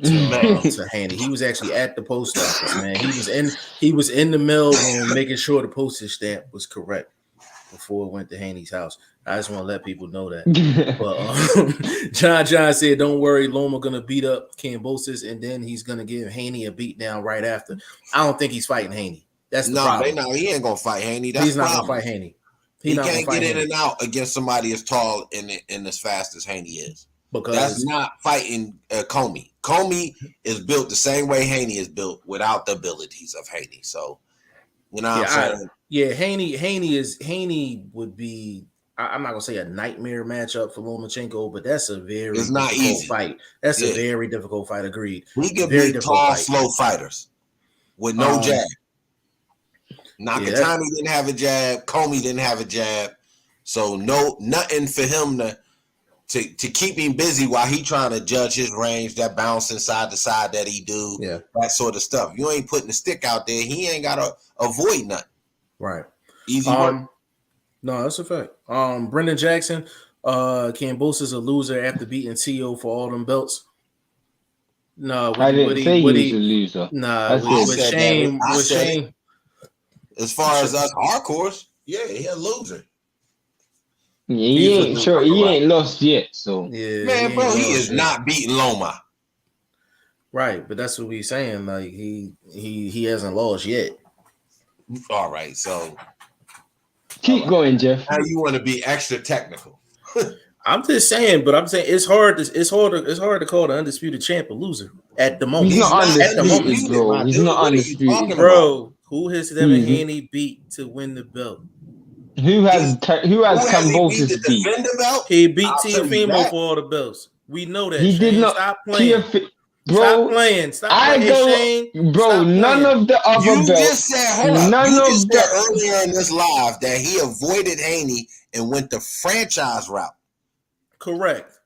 to Haney. He was actually at the post office, man. He was in the mail room making sure the postage stamp was correct before it went to Haney's house. I just want to let people know that. But John said, "Don't worry, Loma gonna beat up Kambosos, and then he's gonna give Haney a beat down right after." I don't think he's fighting Haney. That's the problem. He ain't gonna fight Haney. He's not gonna fight Haney. He can't get in and out against somebody as tall and as fast as Haney is. Because that's not fighting Comey. Comey is built the same way Haney is built without the abilities of Haney. So, you know what I'm saying? Haney would be. I'm not gonna say a nightmare matchup for Lomachenko, but that's a very difficult fight. That's a very difficult fight. Agreed. We can be tall, slow fighters with no jab. Nakatani didn't have a jab. Comey didn't have a jab. So nothing for him to keep him busy while he trying to judge his range, that bouncing side to side that he do, that sort of stuff. You ain't putting the stick out there. He ain't got to avoid nothing. Right. Easy one. No, that's a fact. Brendan Jackson, Kambosos is a loser after beating T.O. for all them belts. No, I didn't say he was a loser. Nah, with Shane. As far as us hardcores, yeah, he a loser. Yeah, he ain't lost yet. So man, bro, he is not beating Loma. Right, but that's what we saying. Like he hasn't lost yet. All right, so keep going, Jeff. Now you want to be extra technical. I'm just saying, but I'm saying it's hard to call the undisputed champ a loser at the moment. He's not undisputed, bro. He's not undisputed, bro. Who has Devin Haney beat to win the belt? Who has Kambosos beat? He beat Teofimo for all the belts. We know that. He did not. Stop playing. Bro, stop playing. Shane. Bro, none of the other belts. You just said earlier in this live that he avoided Haney and went the franchise route. Correct.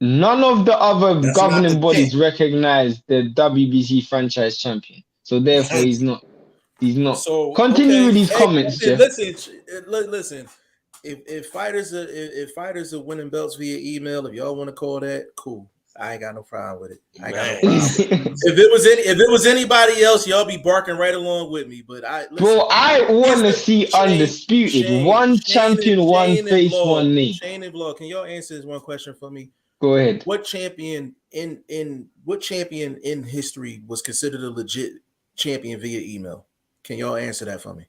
None of the other governing bodies recognize the WBC franchise champion. So therefore, he's not. He's not. So continue with these comments, Jeff. Listen. If fighters are winning belts via email, if y'all want to call that, cool. I ain't got no problem with it. If it was anybody else, y'all be barking right along with me. But I want to see undisputed. One champion, one face, one name. Shane and Vlog, can y'all answer this one question for me? Go ahead. What champion in history was considered a legit champion via email? Can y'all answer that for me?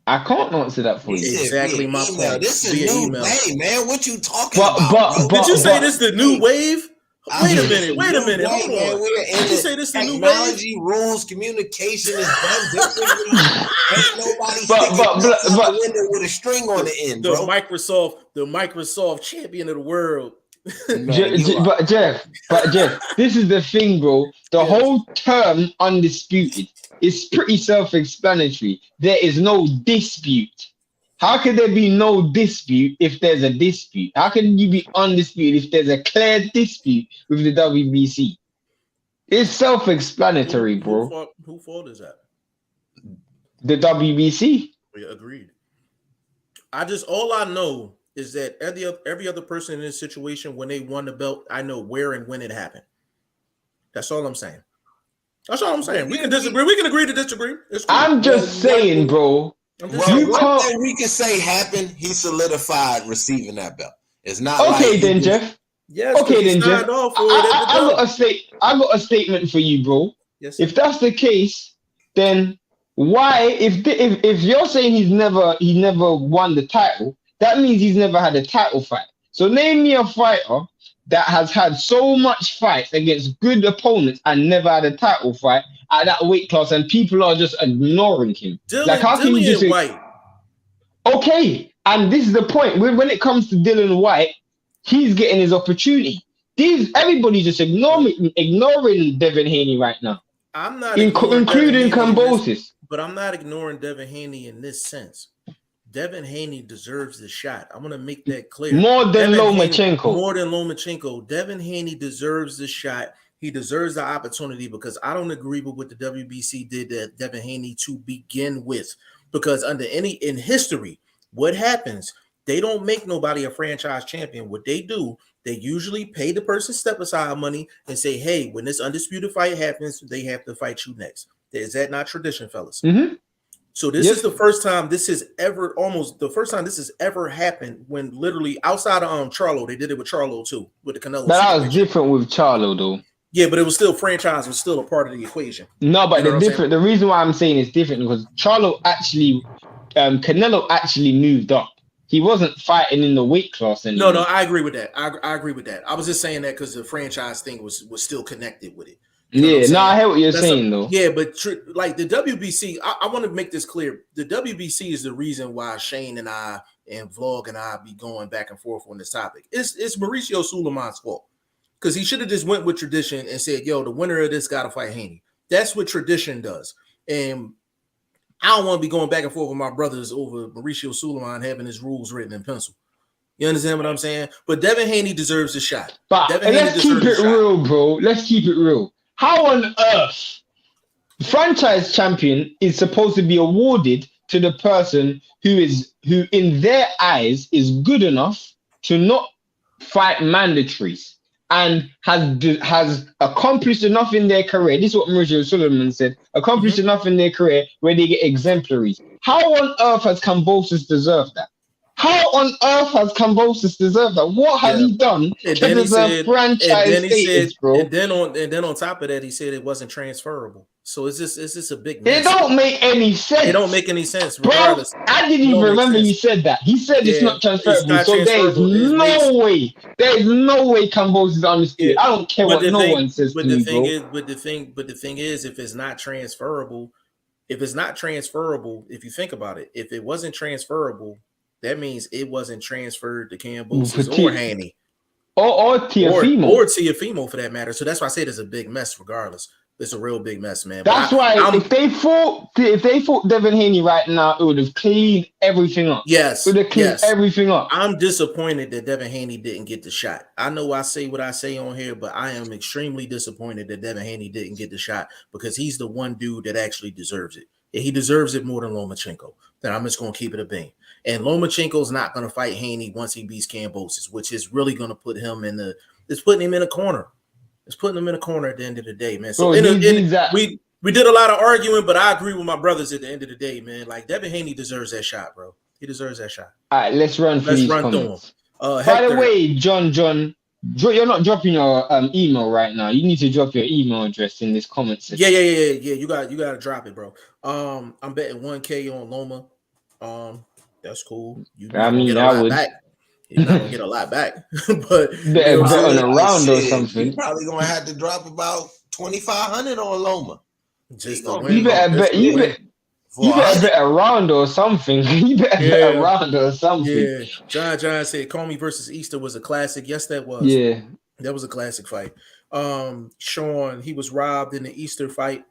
I can't answer that for you. Exactly my point. This is a new wave, man. What you talking about? Did you say this is the new wave? Wait a minute. Hold on. Did you say this is the new wave? Technology, rules, communication is done differently. Ain't nobody sticking out the window with a string on the end, bro. The Microsoft champion of the world. But Jeff, this is the thing, bro. The whole term undisputed is pretty self-explanatory. There is no dispute. How can there be no dispute if there's a dispute? How can you be undisputed if there's a clear dispute with the WBC? It's self-explanatory, bro. Who fault is that? The WBC. We agreed. All I know is that every other person in this situation, when they won the belt, I know where and when it happened. That's all I'm saying. We can disagree. We can agree to disagree. It's cool. I'm just saying, bro. One thing we can say happened. He solidified receiving that belt. It's not okay, then, Jeff. Yes. Okay, then, Jeff. I got a statement for you, bro. Yes. If that's the case, then why? If you're saying he never won the title, that means he's never had a title fight. So name me a fighter that has had so much fights against good opponents and never had a title fight at that weight class, and people are just ignoring him. How can you just White? Okay, and this is the point. When it comes to Dylan White, he's getting his opportunity. Everybody's just ignoring Devin Haney right now. I'm not including Kambosos. But I'm not ignoring Devin Haney in this sense. Devin Haney deserves the shot. I'm going to make that clear. More than Lomachenko. Devin Haney deserves the shot. He deserves the opportunity because I don't agree with what the WBC did to Devin Haney to begin with. Because in history, what happens? They don't make nobody a franchise champion. What they do, they usually pay the person step aside money and say, hey, when this undisputed fight happens, they have to fight you next. Is that not tradition, fellas? Mm-hmm. So this is the first time this has ever happened when literally outside of Charlo, they did it with Charlo too, with the Canelo. That was different with Charlo though. Yeah, but it was still franchise was still a part of the equation. No, but the reason why I'm saying it's different because Charlo actually, Canelo actually moved up. He wasn't fighting in the weight class anymore. No, I agree with that. I agree with that. I was just saying that because the franchise thing was still connected with it. I hear what you're saying, though. Yeah, but like the WBC, I want to make this clear. The WBC is the reason why Shane and I and Vlog and I be going back and forth on this topic. It's Mauricio Sulaiman's fault because he should have just went with tradition and said, yo, the winner of this got to fight Haney. That's what tradition does. And I don't want to be going back and forth with my brothers over Mauricio Suleiman having his rules written in pencil. You understand what I'm saying? But Devin Haney deserves a shot. But let's keep it real, bro. Let's keep it real. How on earth franchise champion is supposed to be awarded to the person who in their eyes is good enough to not fight mandatories and has accomplished enough in their career? This is what Mauricio Suleiman said. Accomplished enough in their career where they get exemplaries. How on earth has Kambosos deserved that? How on earth has Kambosos deserved that? What has he done to deserve franchise status, bro? And then on top of that, he said it wasn't transferable. So it's just a big mess. It don't make any sense. It don't make any sense, regardless. Bro, I didn't even remember you said that. He said it's not transferable. So there's no way. There's no way Kambosos is undisputed. I don't care what no one says to me, bro. But the thing is, if it's not transferable, if you think about it, if it wasn't transferable, that means it wasn't transferred to Kambosos or Haney. Or Teofimo. Or Teofimo for that matter. So that's why I said it's a big mess regardless. It's a real big mess, man. That's why if they fought Devin Haney right now, it would have cleaned everything up. Yes. It would have cleaned everything up. I'm disappointed that Devin Haney didn't get the shot. I know I say what I say on here, but I am extremely disappointed that Devin Haney didn't get the shot because he's the one dude that actually deserves it. He deserves it more than Lomachenko. Then I'm just going to keep it a bean. And Lomachenko's not going to fight Haney once he beats Kambosos, which is really going to put him it's putting him in a corner. It's putting him in a corner at the end of the day, man. So we did a lot of arguing, but I agree with my brothers at the end of the day, man. Like Devin Haney deserves that shot, bro. He deserves that shot. All right, let's run through him. By the way, John, you're not dropping your email right now. You need to drop your email address in this comment section. Yeah. You got to drop it, bro. I'm betting 1K on Loma. That's cool. You're not gonna get a lot back, but bet on a round or something. You're probably gonna have to drop about 2,500 on Loma. You better bet a round or something. You better bet a round or something. Yeah. John said Comey versus Easter was a classic. Yes, that was. Yeah, that was a classic fight. Sean, he was robbed in the Easter fight.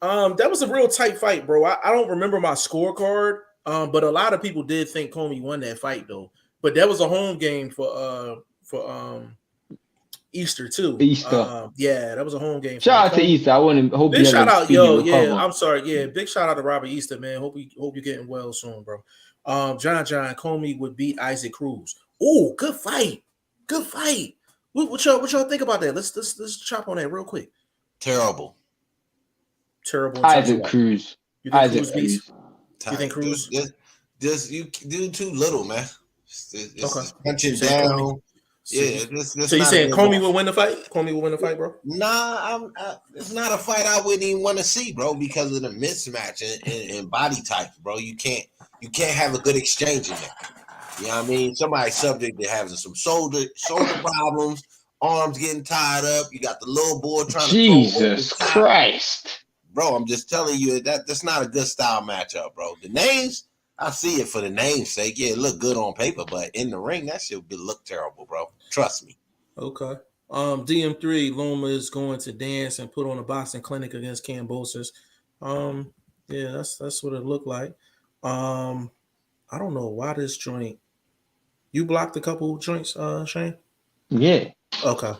That was a real tight fight, bro. I don't remember my scorecard. But a lot of people did think Comey won that fight though. But that was a home game for Easter too. Yeah, that was a home game. Shout out to Easter. I want to hope big shout out, I'm sorry. Yeah, big shout out to Robert Easter, man. Hope you're getting well soon, bro. John Comey would beat Isaac Cruz. Oh, good fight. Good fight. What y'all think about that? Let's chop on that real quick. Terrible. Isaac Cruz. You think Cruz beats? You think Cruz? Just you do too little, man. It's punching down. So you saying Comey will win the fight? Comey will win the fight, bro? Nah, it's not a fight I wouldn't even want to see, bro, because of the mismatch in body types, bro. You can't have a good exchange in there. You know what I mean? Somebody's subject to having some shoulder problems, arms getting tied up. You got the little boy trying to Jesus Christ. Bro, I'm just telling you that's not a good style matchup, bro. The names, I see it for the name's sake. Yeah, it look good on paper, but in the ring, that shit look terrible, bro. Trust me. Okay. DM3, Loma is going to dance and put on a boxing clinic against Kambosos. Yeah, that's what it looked like. I don't know why this joint. You blocked a couple joints, Shane? Yeah. Okay.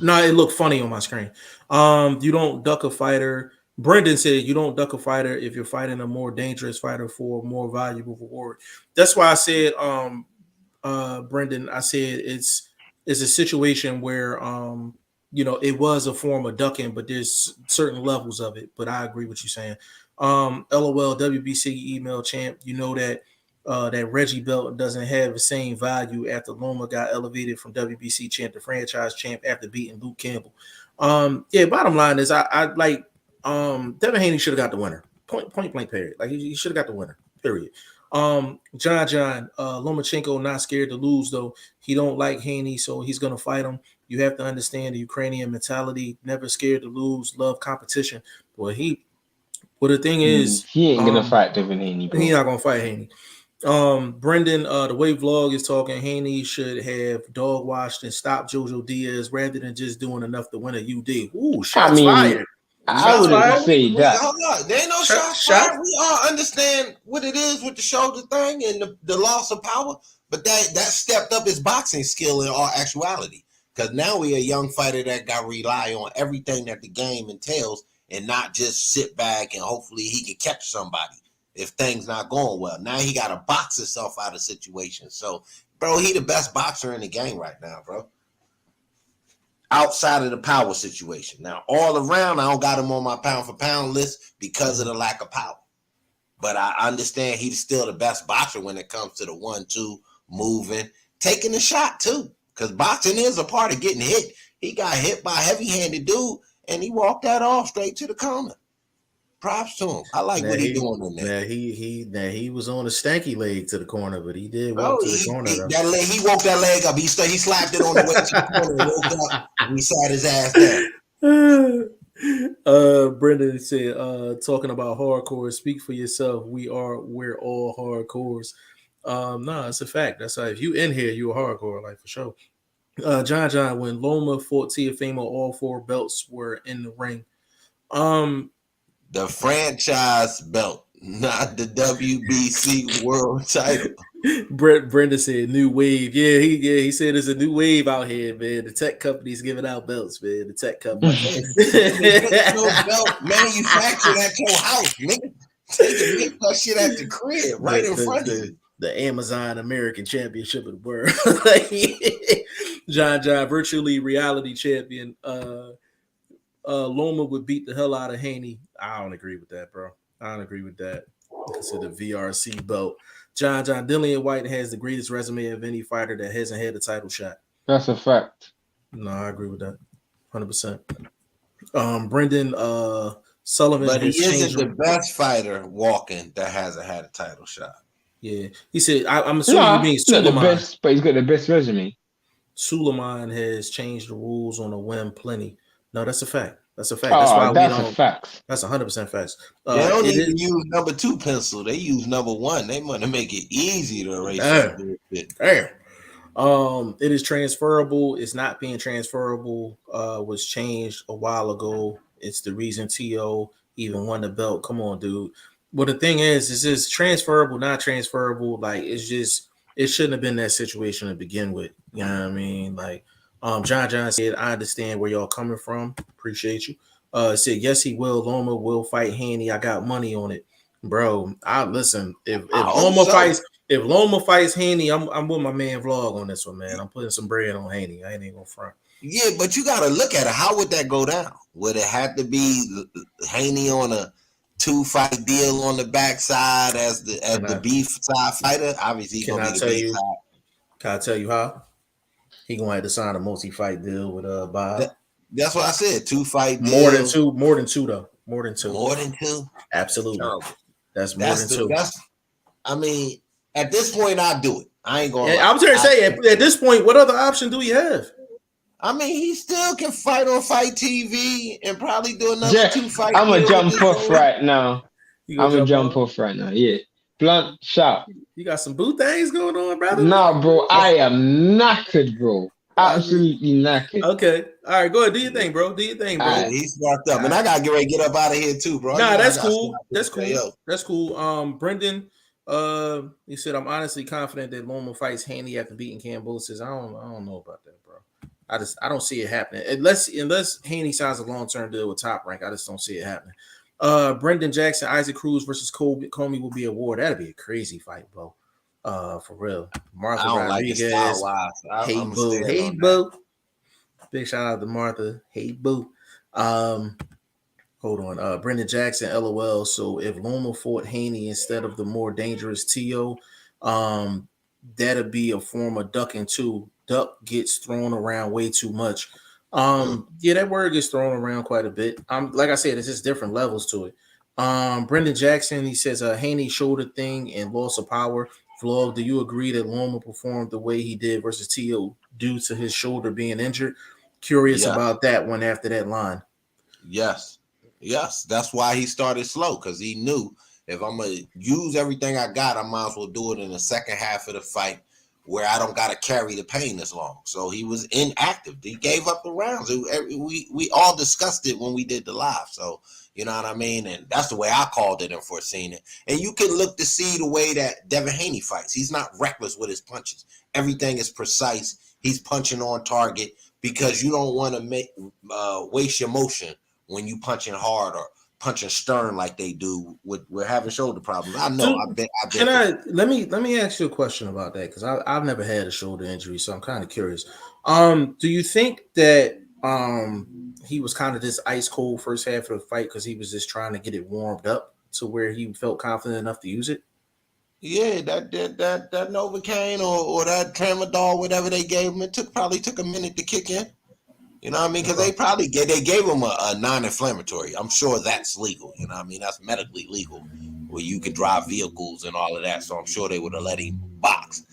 No, it looked funny on my screen. You don't duck a fighter. Brendan said you don't duck a fighter if you're fighting a more dangerous fighter for a more valuable reward. That's why I said, Brendan, I said it's a situation where it was a form of ducking, but there's certain levels of it. But I agree with you saying. LOL WBC email champ, you know that that Reggie belt doesn't have the same value after Loma got elevated from WBC champ to franchise champ after beating Luke Campbell. Bottom line is I like Devin Haney should have got the winner. Point blank period. Like he should have got the winner. Period. John, Lomachenko not scared to lose though. He don't like Haney, so he's gonna fight him. You have to understand the Ukrainian mentality, never scared to lose, love competition. Well, the thing is he ain't gonna fight Devin Haney, bro. He's not gonna fight Haney. Brendan, the way Vlog is talking, Haney should have dog washed and stopped Jojo Diaz rather than just doing enough to win a UD. Ooh, shots fired. I Shots wouldn't fired. say that. Hold on. There ain't no shots Shot. fired. We all understand what it is with the shoulder thing and the loss of power. But that stepped up his boxing skill in all actuality. Because now we a young fighter that got to rely on everything that the game entails and not just sit back and hopefully he can catch somebody if things not going well. Now he got to box himself out of situations. So, bro, he the best boxer in the game right now, bro. Outside of the power situation. Now, all around, I don't got him on my pound for pound list because of the lack of power. But I understand he's still the best boxer when it comes to the 1-2, moving, taking the shot too. Because boxing is a part of getting hit. He got hit by a heavy-handed dude, and he walked that off straight to the corner. Props to him. I like what he's doing in there. He was on a stanky leg to the corner, but he did walk to the corner. He woke that leg up. He slapped it on the way to the corner and woke up and he sat his ass down. Brendan said, talking about hardcore, speak for yourself. We're all hardcores. No, it's a fact. That's how if you in here, you're a hardcore, like for sure. John, when Loma fought Teofimo, all 4 belts were in the ring. The franchise belt, not the WBC world title. Brenda said new wave. Yeah, he said there's a new wave out here, man. The tech companies giving out belts, man. The tech companies. No belt manufactured at your house, nigga. Take that shit at the crib, right in front of you. The Amazon American Championship of the world. John, virtually reality champion. Loma would beat the hell out of Haney. I don't agree with that, bro. I don't agree with that. Consider VRC belt. John, Dillian White has the greatest resume of any fighter that hasn't had a title shot. That's a fact. No, I agree with that. 100%. Brendan Sullivan. But he isn't the best fighter walking that hasn't had a title shot. Yeah. He said, I'm assuming you mean Suleiman. Not the best, but he's got the best resume. Suleiman has changed the rules on a whim plenty. No, that's a fact. That's a fact. That's why we don't. Fact. That's 100% facts. They don't even use number 2 pencil. They use number 1. They want to make it easy to erase it. It is transferable. It's not being transferable. Was changed a while ago. It's the reason T.O. even won the belt. Come on, dude. Well, the thing is this transferable, not transferable. Like it's just it shouldn't have been that situation to begin with. You know what I mean? Like. John said, I understand where y'all coming from. Appreciate you. Said, yes, he will. Loma will fight Haney. I got money on it. Bro, listen. If Loma fights Haney, I'm with my man Vlog on this one, man. I'm putting some bread on Haney. I ain't even gonna front. Yeah, but you gotta look at it. How would that go down? Would it have to be Haney on a 2-fight deal on the backside as the beef side fighter? Obviously, he's gonna be the big side. Can I tell you how? He gonna have to sign a multi-fight deal with Bob. That's what I said. 2-fight deal. More than two though. More than two. Absolutely. That's more than 2. I mean, at this point, I'll do it. I ain't gonna. I was going to say at this point, what other option do we have? I mean, he still can fight on Fight TV and probably do another 2 fights. I'm gonna jump off right now. Yeah. Blunt shot. You got some boo things going on, brother? Nah, bro. I am knackered, bro. Absolutely knackered. Okay. All right, go ahead. Do your thing, bro. Do your thing, bro. Right, he's sparked up. And I gotta get ready to get up out of here too, bro. Nah, that's cool. That's cool. Brendan, he said, I'm honestly confident that Loma fights Haney after beating Kambosos. I don't know about that, bro. I don't see it happening. Unless Haney signs a long-term deal with Top Rank, I just don't see it happening. Brendan Jackson, Isaac Cruz versus Comey will be a war. That'd be a crazy fight, bro. For real. Martha Rodriguez. Hey boo. Big shout out to Martha. Hey boo. Hold on. Brendan Jackson, LOL. So if Loma fought Haney instead of the more dangerous T.O., that'd be a form of ducking too. Duck gets thrown around way too much. Yeah, that word gets thrown around quite a bit. Like I said, it's just different levels to it. Brendan Jackson, he says Haney shoulder thing and loss of power. Vlog, do you agree that Loma performed the way he did versus T.O. due to his shoulder being injured? Curious about that one after that line. Yes. That's why he started slow, because he knew if I'm gonna use everything I got, I might as well do it in the second half of the fight where I don't got to carry the pain as long. So he was inactive. He gave up the rounds. We all discussed it when we did the live. So, you know what I mean? And that's the way I called it and foreseen it. And you can look to see the way that Devin Haney fights. He's not reckless with his punches. Everything is precise. He's punching on target because you don't want to waste your motion when you punching hard or punching stern like they do with having shoulder problems. I know. Let me ask you a question about that, because I've never had a shoulder injury, so I'm kind of curious. Do you think that he was kind of this ice cold first half of the fight because he was just trying to get it warmed up to where he felt confident enough to use it? Yeah, that Novocaine or that Tramadol, whatever they gave him, probably took a minute to kick in. You know what I mean? Because they gave him a non-inflammatory. I'm sure that's legal. You know what I mean? That's medically legal, where you could drive vehicles and all of that. So I'm sure they would have let him box.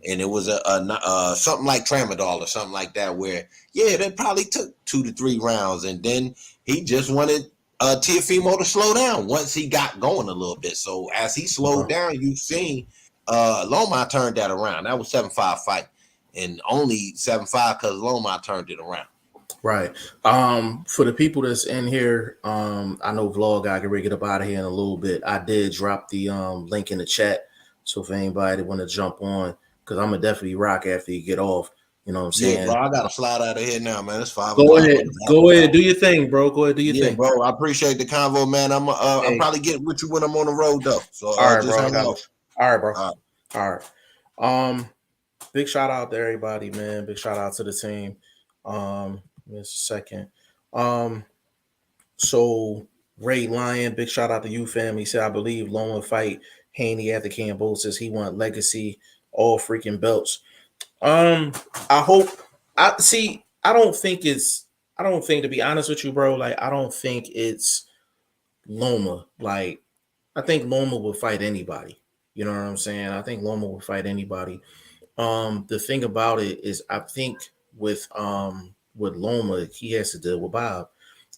And it was a something like Tramadol or something like that, where that probably took 2 to 3 rounds, and then he just wanted Teofimo to slow down once he got going a little bit. So as he slowed down, you've seen Loma turned that around. That was 7-5 fight, and only 7-5 because Loma turned it around. Right. For the people that's in here, I know Vlog I can rig it up out of here in a little bit. I did drop the link in the chat, so if anybody want to jump on, because I'm gonna definitely rock after you get off. You know what I'm saying? Yeah, bro, I gotta slide out of here now, man. It's 5 Go o'clock. ahead, do your thing, bro. Go ahead, do your thing. Bro. I appreciate the convo, man. I'm probably getting with you when I'm on the road, though. So all right, just bro. hang out. All right, bro. All right. Big shout out to everybody, man. Big shout out to the team. Just a second. So Ray Lyon, big shout out to you, fam. He said, I believe Loma fight Haney at the Kambosos. He want legacy, all freaking belts. I hope. I don't think, to be honest with you, bro, like I don't think it's Loma. Like I think Loma will fight anybody. You know what I'm saying? I think Loma will fight anybody. The thing about it is, I think with Loma, he has to deal with Bob,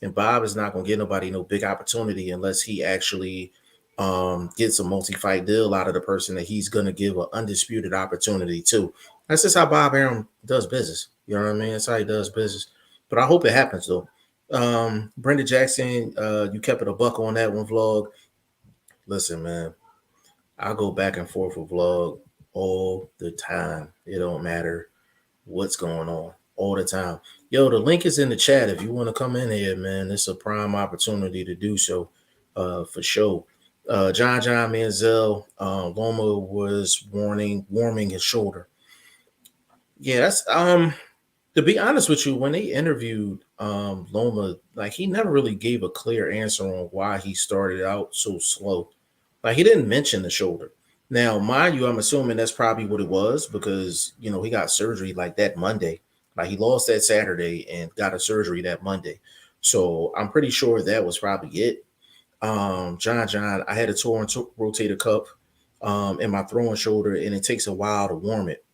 and Bob is not going to get nobody no big opportunity unless he actually gets a multi-fight deal out of the person that he's going to give an undisputed opportunity to. That's just how Bob Arum does business. You know what I mean? That's how he does business. But I hope it happens though. Brenda Jackson, you kept it a buck on that one, Vlog. Listen, man, I go back and forth with Vlog all the time. It don't matter what's going on, all the time. Yo, the link is in the chat. If you want to come in here, man, it's a prime opportunity to do so, for sure. John Manziel, Loma was warming his shoulder. Yeah, that's to be honest with you, when they interviewed Loma, like he never really gave a clear answer on why he started out so slow. Like he didn't mention the shoulder. Now, mind you, I'm assuming that's probably what it was because he got surgery like that Monday. Like he lost that Saturday and got a surgery that Monday. So I'm pretty sure that was probably it. John, I had a torn rotator cuff in my throwing shoulder, and it takes a while to warm it.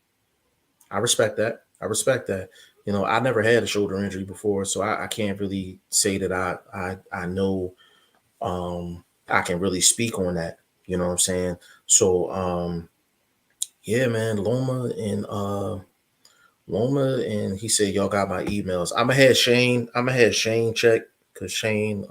I respect that. I never had a shoulder injury before, so I can't really say that I know I can really speak on that. You know what I'm saying? So yeah, man, Loma and he said y'all got my emails. I'm gonna have Shane check because Shane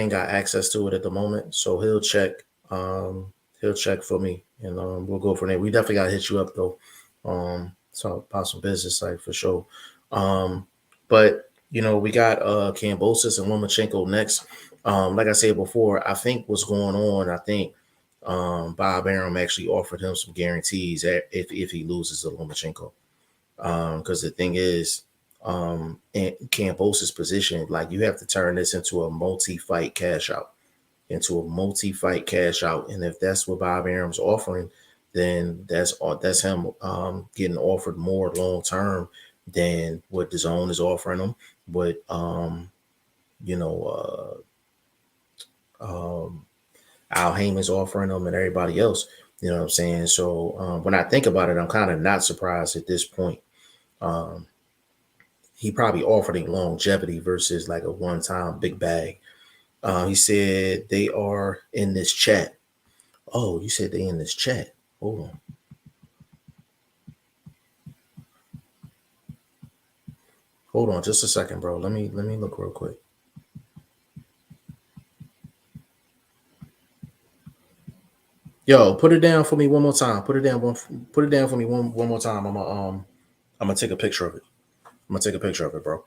got access to it at the moment, so he'll check for me, and we'll go from there. We definitely gotta hit you up though. So about some business, like for sure. But we got Kambosos and Lomachenko next. Like I said before, I think what's going on, I think Bob Arum actually offered him some guarantees if he loses to Lomachenko. Because the thing is, in Kambosos' position, like you have to turn this into a multi-fight cash out. And if that's what Bob Arum's offering, then that's him getting offered more long term than what the zone is offering him. But Al Heyman's offering him and everybody else. You know what I'm saying? So when I think about it, I'm kind of not surprised at this point. He probably offered him longevity versus like a one-time big bag. He said they are in this chat. Oh, you said they in this chat. Hold on. Hold on just a second, bro. Let me look real quick. Yo, put it down for me one more time. Put it down for me one more time. I'm gonna take a picture of it. I'm gonna take a picture of it, bro.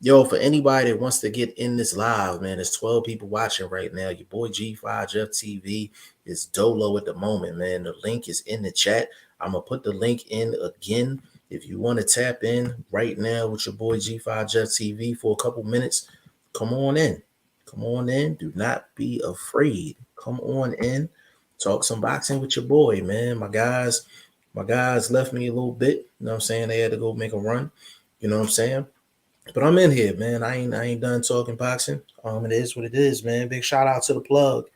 Yo, for anybody that wants to get in this live, man, there's 12 people watching right now. Your boy G5 Jeff TV is dolo at the moment, man. The link is in the chat. I'm gonna put the link in again. If you want to tap in right now with your boy G5 Jeff TV for a couple minutes, come on in. Come on in. Do not be afraid. Come on in. Talk some boxing with your boy, man. My guys left me a little bit. You know what I'm saying? They had to go make a run. You know what I'm saying? But I'm in here, man. I ain't done talking boxing. It is what it is, man. Big shout out to the plug.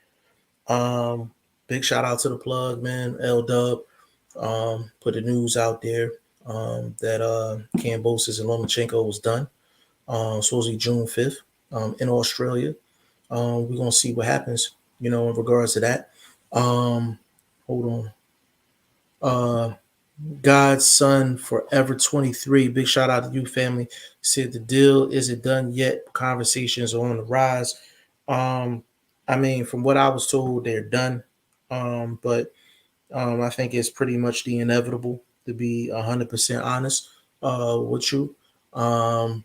Um, Big shout out to the plug, man. L Dub. Put the news out there. That Kambosos and Lomachenko was done. Supposedly June 5th. In Australia. We're gonna see what happens, in regards to that. Um, Hold on. Uh God's Son Forever 23. Big shout out to you, family. Said the deal isn't done yet. Conversations are on the rise. Um, I mean, from what I was told, they're done. But I think it's pretty much the inevitable, to be 100% honest with you. Um,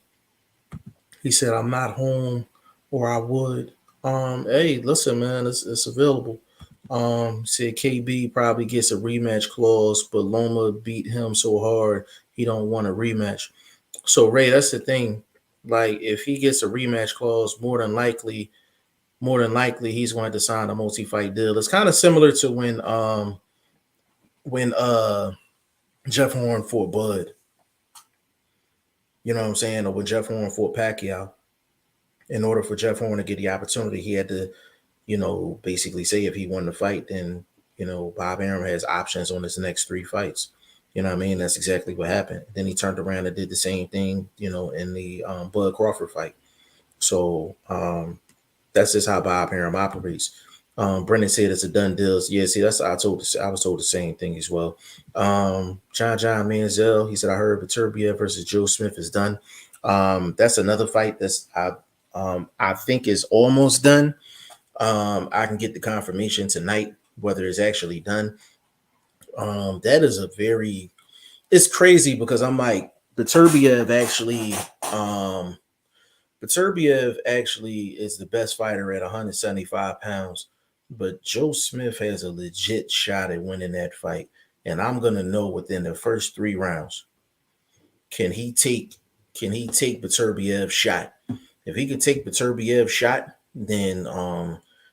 he said, I'm not home or I would. Hey, listen, man, it's available. Said KB probably gets a rematch clause, but Loma beat him so hard he don't want a rematch. So Ray, that's the thing. Like if he gets a rematch clause, more than likely he's going to sign a multi-fight deal. It's kind of similar to when Jeff Horn fought Bud. You know what I'm saying? Or when Jeff Horn fought Pacquiao. In order for Jeff Horn to get the opportunity, he had to basically say if he won the fight, then, Bob Arum has options on his next three fights. You know what I mean? That's exactly what happened. Then he turned around and did the same thing, in the Bud Crawford fight. So that's just how Bob Arum operates. Brendan said it's a done deal. Yeah, see, I was told the same thing as well. John Manziel, he said I heard Viterbia versus Joe Smith is done. That's another fight I think is almost done. I can get the confirmation tonight whether it's actually done. That is a very it's crazy because I'm like um Beterbiev actually is the best fighter at 175 pounds, but Joe Smith has a legit shot at winning that fight. And I'm gonna know within the first 3 rounds, can he take Beterbiev's shot? If he can take Beterbiev's shot, then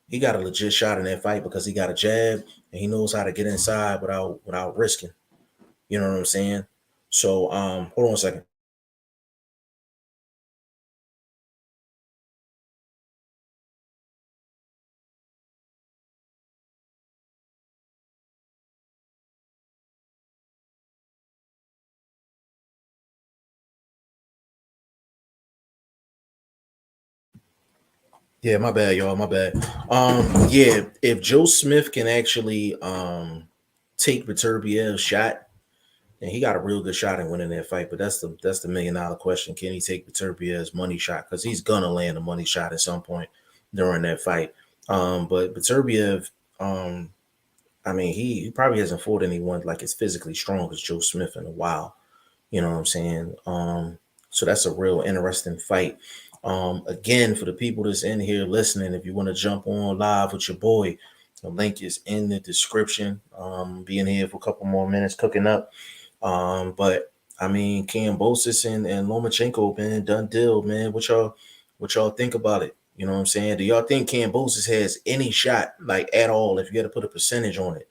he got a legit shot in that fight because he got a jab and he knows how to get inside without risking. You know what I'm saying? So hold on a second. Yeah, my bad, y'all. My bad. Yeah, if Joe Smith can actually take Beterbiev's shot, then he got a real good shot in winning that fight. But that's the $1 million question. Can he take Beterbiev's money shot? Because he's gonna land a money shot at some point during that fight. But Beterbiev, I mean, he probably hasn't fought anyone like as physically strong as Joe Smith in a while. You know what I'm saying? So that's a real interesting fight. Again, for the people that's in here listening, if you want to jump on live with your boy, the link is in the description. Being here for a couple more minutes, cooking up. But I mean, Kambosos and Lomachenko, man, done deal, man. What y'all think about it? You know what I'm saying? Do y'all think Kambosos has any shot, like at all, if you had to put a percentage on it?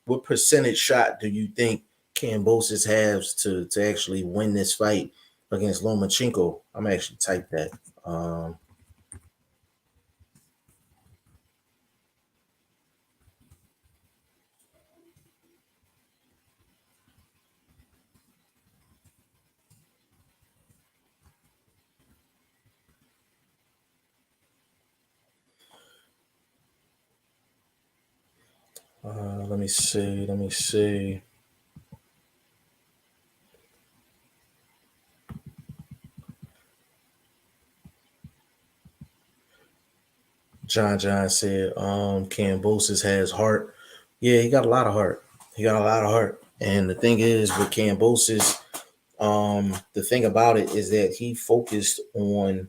What percentage shot do you think Kambosos has to actually win this fight against Lomachenko? I'm actually type that. Um, Let me see. Let me see. John said, Kambosos has heart. Yeah, he got a lot of heart. He got a lot of heart. And the thing is with Kambosos, the thing about it is that he focused on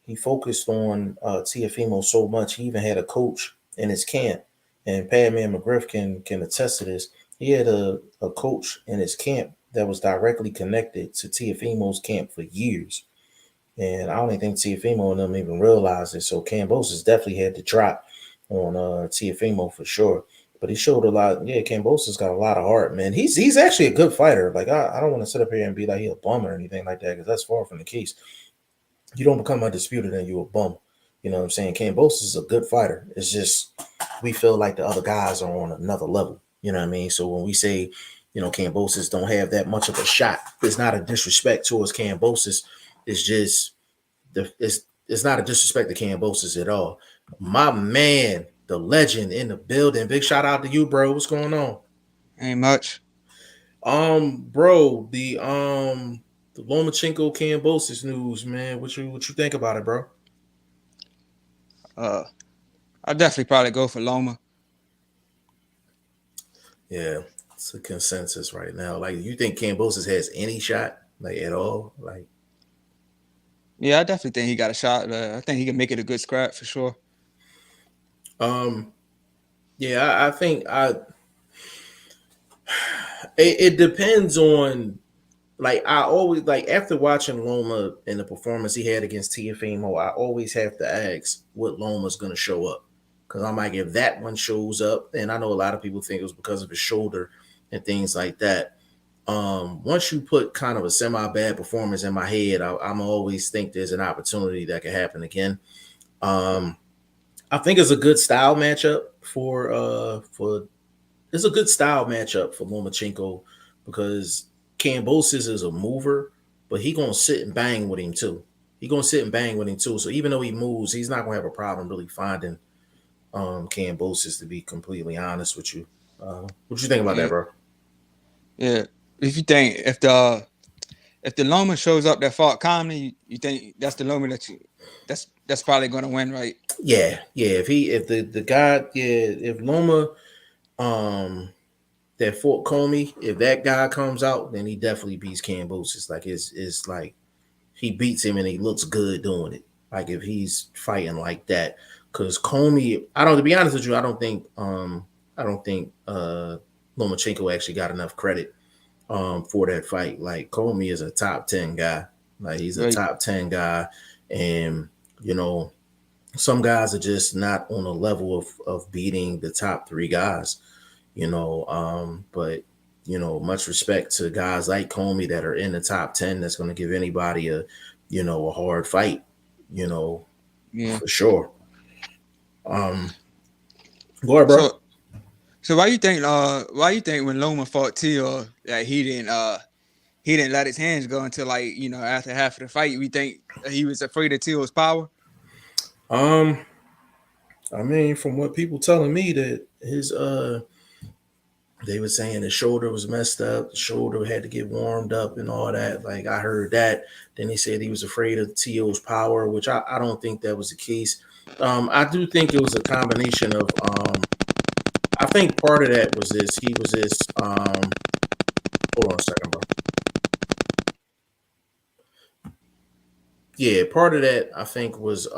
Tiafimo so much. He even had a coach in his camp, and Padman McGriff can attest to this. He had a coach in his camp that was directly connected to Tiafimo's camp for years. And I don't even think Tiafimo and them even realized it. So Kambosos definitely had to drop on Tiafimo for sure. But he showed a lot. Yeah, Kambosos got a lot of heart, man. He's actually a good fighter. Like I don't want to sit up here and be like he a bum or anything like that, because that's far from the case. You don't become undisputed and you a bum. You know what I'm saying? Kambosos is a good fighter. It's just we feel like the other guys are on another level. You know what I mean? So when we say, Kambosos don't have that much of a shot, it's not a disrespect towards Kambosos. It's just it's not a disrespect to Kambosos at all. My man, the legend in the building. Big shout out to you, bro. What's going on? Ain't much. Bro, the Lomachenko Kambosos news, man. What you think about it, bro? I'll definitely probably go for Loma. Yeah, it's a consensus right now. Like, you think Kambosos has any shot, like at all? Like, Yeah, I definitely think he got a shot. I think he can make it a good scrap for sure. yeah, I think it depends on. Like, I always, like, after watching Loma and the performance he had against Tiafimo, I always have to ask what Loma's gonna show up. Because I'm like, if that one shows up, and I know a lot of people think it was because of his shoulder and things like that. Once you put kind of a semi bad performance in my head, I'm always think there's an opportunity that could happen again. Um, I think it's a good style matchup for it's a good style matchup for Lomachenko, because Kambosos is a mover, but he gonna sit and bang with him too. He gonna sit and bang with him too. So even though he moves, he's not gonna have a problem really finding Kambosos, to be completely honest with you. What you think about that, Yeah, bro? yeah. If you think if the Loma shows up that fought calmly, you think that's the Loma that's probably gonna win, right? Yeah. If the guy, if Loma um that Fort Comey, if that guy comes out, then he definitely beats Kambosos. Like, it's like he beats him and he looks good doing it. Like, if he's fighting like that, because Comey, to be honest with you, I don't think Lomachenko actually got enough credit for that fight. Like, Comey is a top 10 guy. Like, he's a Right. top 10 guy, and you know some guys are just not on a level of beating the top three guys. But much respect to guys like Comey that are in the top 10, that's going to give anybody a hard fight, you know, Yeah. for sure. Go ahead, bro. So so why you think when Loma fought Tio that he didn't let his hands go until after half of the fight? We think he was afraid of Tio's power. Um, I mean, from what people telling me, that they were saying his shoulder was messed up, the shoulder had to get warmed up and all that. Like, I heard that. Then he said he was afraid of Tio's power, which I don't think that was the case. I do think it was a combination of I think part of that was this. He was this. Hold on a second, bro. Yeah, part of that I think was.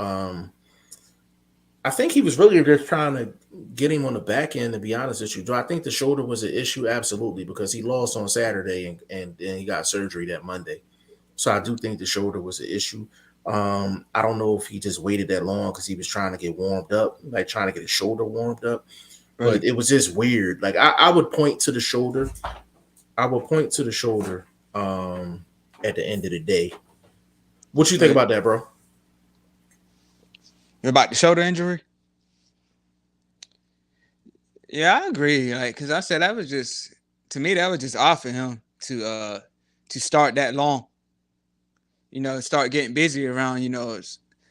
I think he was really just trying to get him on the back end. To be honest with you, do I think the shoulder was an issue? Absolutely, because he lost on Saturday and then he got surgery that Monday. So I do think the shoulder was an issue. I don't know if he just waited that long because he was trying to get warmed up, like trying to get his shoulder warmed up. Right. But it was just weird. Like, I would point to the shoulder. I would point to the shoulder at the end of the day. What you think Right. about that, bro? About the shoulder injury? Yeah, I agree. Like, cause I said that was just to me that was just off for him to start that long. Start getting busy around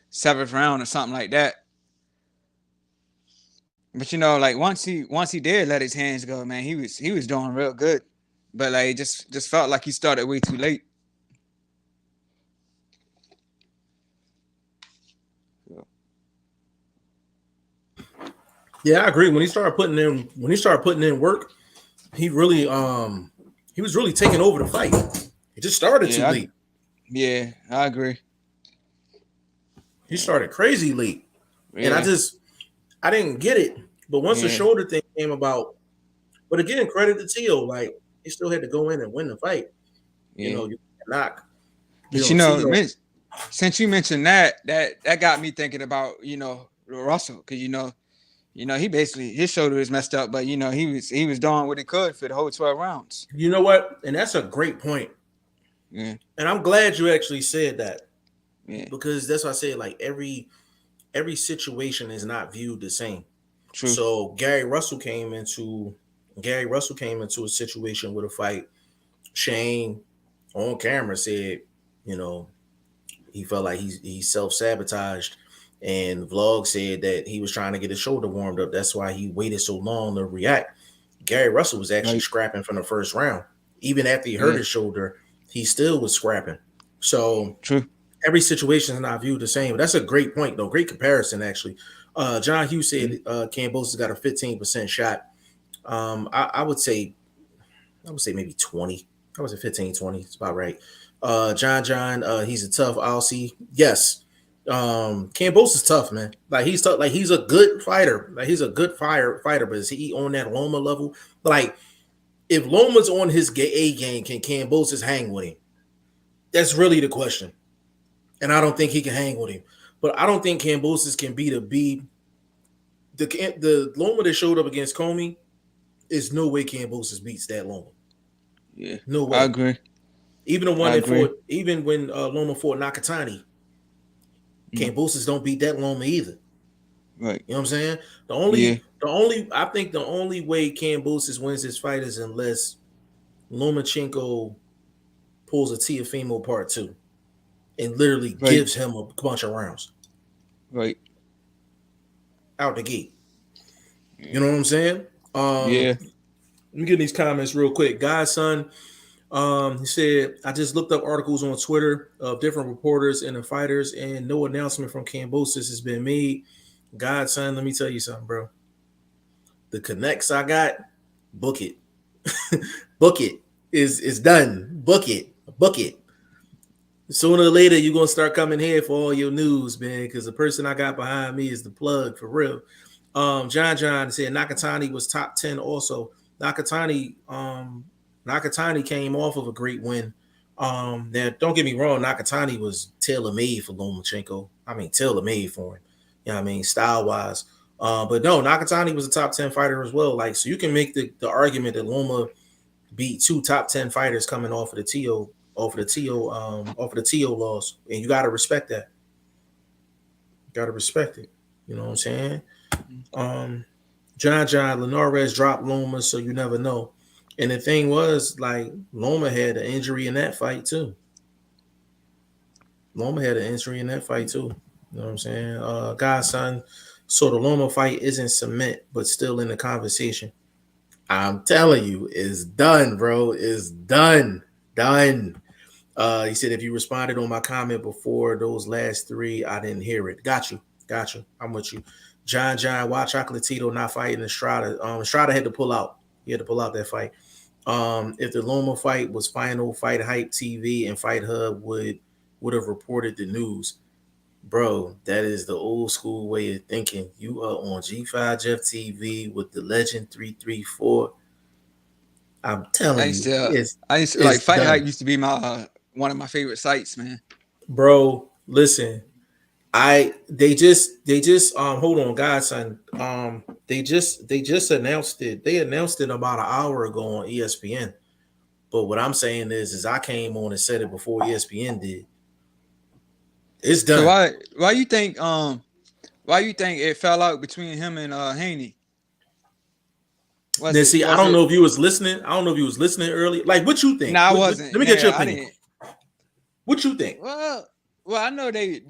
seventh round or something like that. But like once he did let his hands go, man, he was doing real good. But like it just felt like he started way too late. Yeah, I agree. When he started putting in work, he was really taking over the fight. He just started too late. I agree. He started crazy late. And Yeah, I didn't get it. But once the yeah, shoulder thing came about, but again, credit to Tio, like he still had to go in and win the fight. You yeah. know, you knock, But Tio. since you mentioned that got me thinking about Russell, because he basically his shoulder is messed up, but he was doing what he could for the whole 12 rounds. You know what? And that's a great point. Yeah, And I'm glad you actually said that yeah, because that's why I say like every situation is not viewed the same. true. So Gary Russell came into a situation with a fight. Shane on camera said, you know, he felt like he self sabotaged, and Vlog said that he was trying to get his shoulder warmed up. That's why he waited so long to react. Gary Russell was actually Right. scrapping from the first round. Even after he hurt Yeah, his shoulder, he still was scrapping. So true. every situation is not viewed the same. But that's a great point, though. Great comparison, actually. John Hughes Mm. said Kambosos got a 15% shot. I would say maybe 20. I would say 15, 20. It's about right. John, he's a tough Aussie. Yes. Campos is tough, man. Like he's tough. Like he's a good fighter. Like he's a good fighter, but is he on that Loma level? Like if Loma's on his A game, can Campos hang with him? That's really the question. And I don't think he can hang with him. But I don't think Cambosos can beat a B. The Loma that showed up against Comey is no way Cambosos beats that Loma. Yeah, No I way. agree. Even the one I that agree. fought, even when Loma fought Nakatani, Mm. Kambosos don't beat that Loma either. Right. You know what I'm saying? Yeah. I think the only way Kambosos wins this fight is unless Lomachenko pulls a Tiafimo part two and literally Right. gives him a bunch of rounds Right. out the gate. Yeah. You know what I'm saying? Yeah. Let me get these comments real quick. Godson, he said, I just looked up articles on Twitter of different reporters and the fighters, and no announcement from Kambosos has been made. Godson, let me tell you something, bro. The connects I got, book it. Book it. Is done. Book it. Book it. Sooner or later, you're gonna start coming here for all your news, man. Because the person I got behind me is the plug for real. John said Nakatani was top 10 also. Nakatani, Nakatani came off of a great win. Now don't get me wrong, Nakatani was tailor made for Lomachenko. I mean, tailor made for him. You know what I mean, style wise. But no, Nakatani was a top 10 fighter as well. Like, so you can make the argument that Loma beat two top 10 fighters coming off of the TO loss, and you gotta respect that. You gotta respect it. You know what I'm saying? Um, John Linares dropped Loma, so you never know. And the thing was, like, Loma had an injury in that fight too. Loma had an injury in that fight too. You know what I'm saying? Godson, so the Loma fight isn't cement, but still in the conversation. I'm telling you, it's done, bro. It's done. Done. He said, if you responded on my comment before those last three, I didn't hear it. Got you. Got you. I'm with you. John, why Chocolatito not fighting Estrada? Estrada had to pull out. He had to pull out that fight. If the Loma fight was final, Fight Hype TV and Fight Hub would have reported the news. Bro, that is the old school way of thinking. You are on G5 Jeff TV with the Legend 334. I'm I telling used you, to, like it's Fight done. Hype used to be my one of my favorite sites, man. Bro, listen. They just hold on, godson. They just announced it. They announced it about an hour ago on ESPN. But what I'm saying is I came on and said it before ESPN did. It's So done. why you think it fell out between him and Haney? Was Then it see, I was don't it? know if you was listening. I don't know if you was listening earlier. Like, what you think? No, I Let wasn't. me get your Yeah, I opinion. didn't. What you think? Well, I know they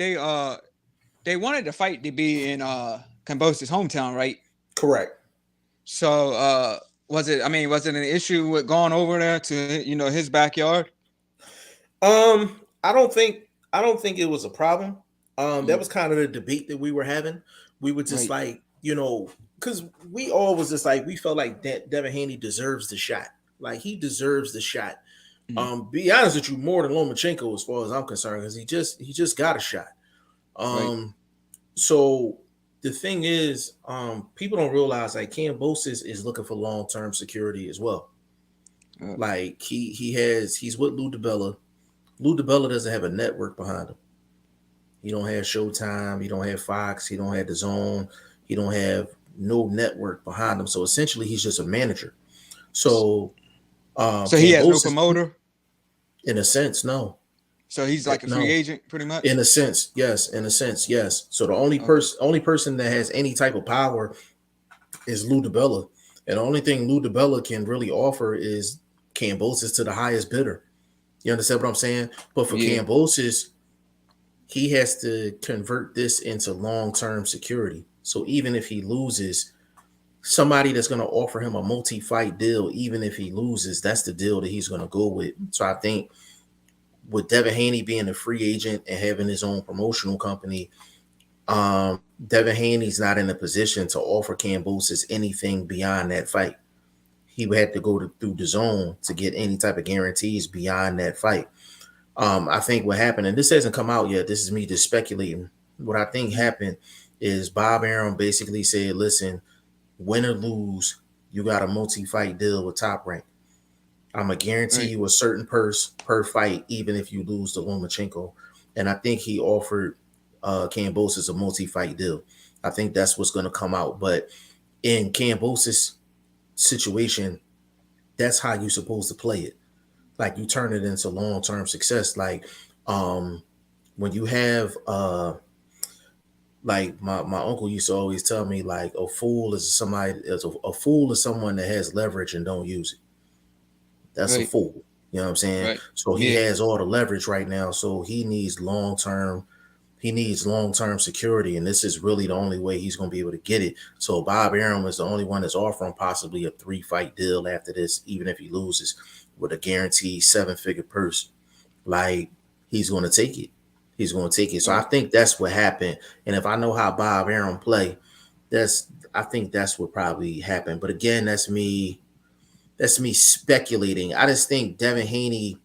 wanted the fight to be in Kambosos' hometown, right? Correct. So was it? I mean, was it an issue with going over there to his backyard? Um, I don't think it was a problem. That Mm, was kind of the debate that we were having. We were just right. like, because we all was just like we felt like that Devin Haney deserves the shot. Like he deserves the shot. Be honest with you, more than Lomachenko as far as I'm concerned, because he just got a shot. Right. So the thing is, people don't realize like Kambosos is looking for long term security as well. Like he's with Lou DiBella. Lou DiBella doesn't have a network behind him. He don't have Showtime. He don't have Fox. He don't have the Zone. He don't have no network behind him. So essentially, he's just a manager. So So he has no Kambosos, promoter. in a sense, no. So he's like a free No. agent, pretty much. In a sense, yes. In a sense, yes. So the only person that has any type of power is Lou DiBella, and the only thing Lou DiBella can really offer is Kambosos to the highest bidder. You understand what I'm saying? But for Yeah. Kambosos, he has to convert this into long-term security. So even if he loses, somebody that's going to offer him a multi-fight deal, even if he loses, that's the deal that he's going to go with. So I think with Devin Haney being a free agent and having his own promotional company, Devin Haney's not in a position to offer Kambosos anything beyond that fight. He would have to go through the Zone to get any type of guarantees beyond that fight. I think what happened, and this hasn't come out yet, this is me just speculating. What I think happened is Bob Arum basically said, listen, win or lose, you got a multi-fight deal with Top Rank. I'm going to guarantee you a certain purse per fight, even if you lose to Lomachenko. And I think he offered Kambosos a multi-fight deal. I think that's what's going to come out. But in Kambosos' situation, that's how you're supposed to play it. Like you turn it into long-term success. Like when you have like my uncle used to always tell me, like a fool is a fool is someone that has leverage and don't use it. That's a fool. You know what I'm saying? Right. So he has all the leverage right now. So he needs long-term security, and this is really the only way he's going to be able to get it. So Bob Arum is the only one that's offering possibly a 3-fight deal after this, even if he loses, with a guaranteed 7-figure purse. Like he's going to take it. He's going to take it. So I think that's what happened. And if I know how Bob Arum play, I think that's what probably happened. But again, that's me speculating. I just think Devin Haney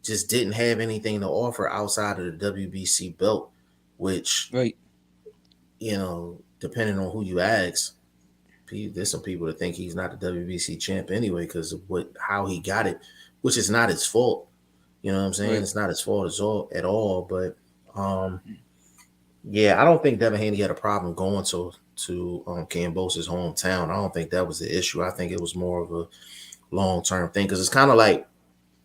just didn't have anything to offer outside of the WBC belt, which, you know, depending on who you ask, there's some people that think he's not the WBC champ anyway because of how he got it, which is not his fault. You know what I'm saying? It's not his fault at all. But yeah, I don't think Devin Haney had a problem going to Kambosos' hometown. I don't think that was the issue. I think it was more of a long-term thing because it's kind of like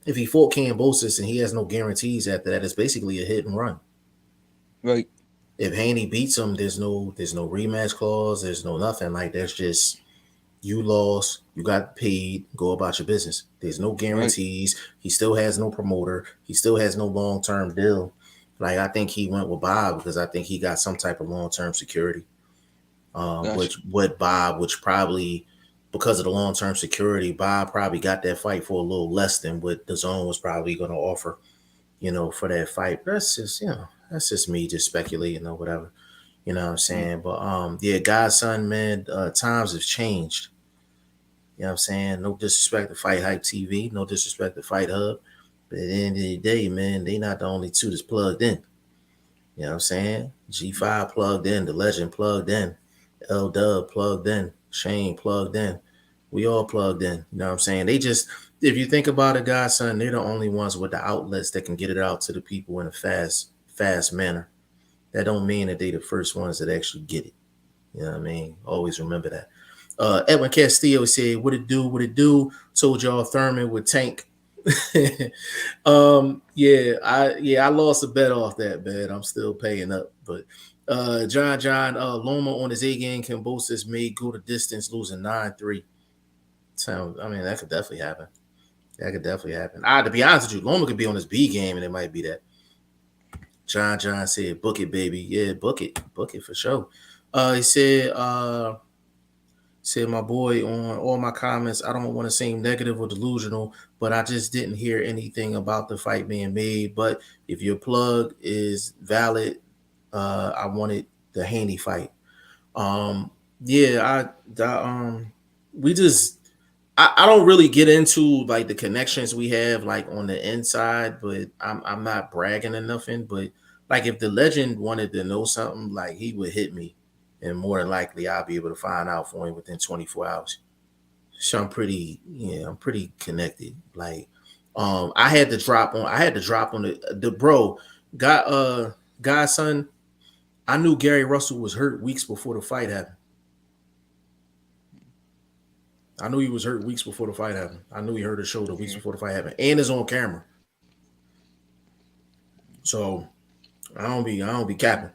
if he fought Kambosos and he has no guarantees after that, it's basically a hit and run. Right. If Haney beats him, there's no rematch clause. There's no nothing. Like that's just you lost, you got paid, go about your business. There's no guarantees. He still has no promoter. He still has no long-term deal. Like I think he went with Bob because I think he got some type of long-term security. Which probably because of the long-term security, Bob probably got that fight for a little less than what the Zone was probably going to offer, you know, for that fight. That's just me just speculating or whatever. You know what I'm saying? But yeah, Godson, man, times have changed. You know what I'm saying? No disrespect to Fight Hype TV, no disrespect to Fight Hub. But at the end of the day, man, they not the only two that's plugged in. You know what I'm saying? G5 plugged in, the legend plugged in, L Dub plugged in, Shane plugged in. We all plugged in. You know what I'm saying? They just, if you think about it, Godson, they're the only ones with the outlets that can get it out to the people in a fast manner. That don't mean that they the first ones that actually get it. You know what I mean? Always remember that. Edwin Castillo said, what it do? Told y'all Thurman would tank. I lost a bet off that, man. I'm still paying up. But John, Loma on his A game, Kambosos made go the distance, losing 9-3. I mean, that could definitely happen. To be honest with you, Loma could be on his B game, and it might be that. John said, book it, baby. Yeah, book it for sure. He said, my boy on all my comments, I don't want to seem negative or delusional, but I just didn't hear anything about the fight being made. But if your plug is valid, I wanted the Haney fight. Yeah, we just I don't really get into like the connections we have like on the inside, but I'm not bragging or nothing. But like if the legend wanted to know something, like he would hit me, and more than likely I'll be able to find out for him within 24 hours. So I'm pretty connected. Like, I had to drop on the bro, got godson. I knew Gary Russell was hurt weeks before the fight happened. I knew he was hurt weeks before the fight happened. I knew he hurt his shoulder weeks Okay. before the fight happened, and it's on camera. So I don't be capping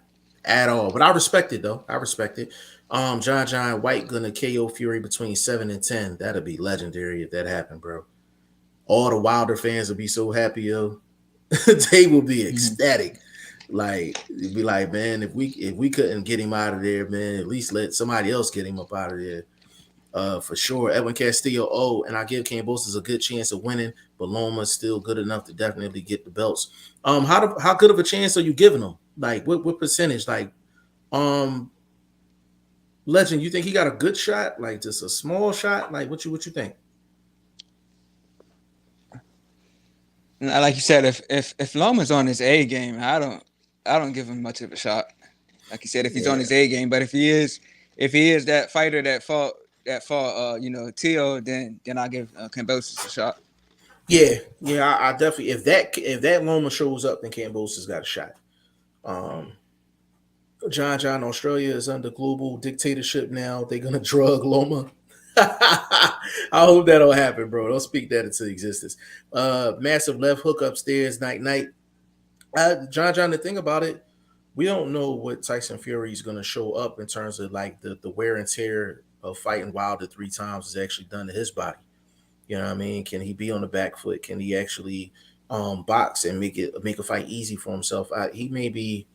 at all. But I respect it though. I respect it. John White gonna KO Fury between 7 and 10. That'd be legendary if that happened, bro. All the Wilder fans would be so happy, yo. They will be Mhm. ecstatic. Like it'd be like, man, if we couldn't get him out of there, man, at least let somebody else get him up out of there. For sure. Edwin Castillo. Oh, and I give Kambosos a good chance of winning, but Loma's still good enough to definitely get the belts. How good of a chance are you giving him? Like, what percentage? Like, um, Legend, you think he got a good shot? Like, just a small shot? Like, what you think? Like you said, if Loma's on his A game, I don't give him much of a shot. Like you said, if he's on Yeah, his A game, but if he is that fighter that fought Tio, then I'll give Kambosos a shot. yeah. I definitely if that Loma shows up, then Cambosa's got a shot. Um, John, Australia is under global dictatorship now. They're gonna drug Loma. I hope that don't happen, bro. Don't speak that into existence. Massive left hook upstairs, night. John, the thing about it, we don't know what Tyson Fury is gonna show up in terms of like the wear and tear of fighting Wilder 3 times is actually done to his body. You know what I mean? Can he be on the back foot? Can he actually box and make a fight easy for himself? He may be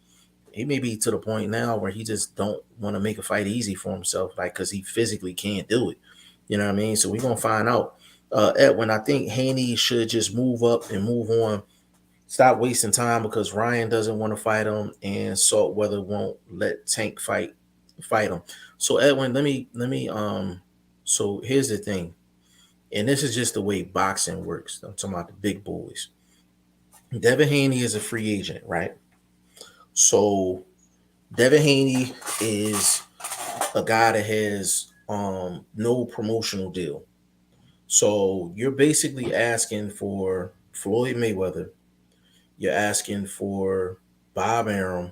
to the point now where he just don't want to make a fight easy for himself, like because he physically can't do it. You know what I mean? So we're gonna find out. Edwin, I think Haney should just move up and move on. Stop wasting time because Ryan doesn't want to fight him, and Saltweather won't let Tank fight him. So Edwin, let me. So here's the thing, and this is just the way boxing works. I'm talking about the big boys. Devin Haney is a free agent, right? So Devin Haney is a guy that has no promotional deal. So you're basically asking for Floyd Mayweather, you're asking for Bob Arum,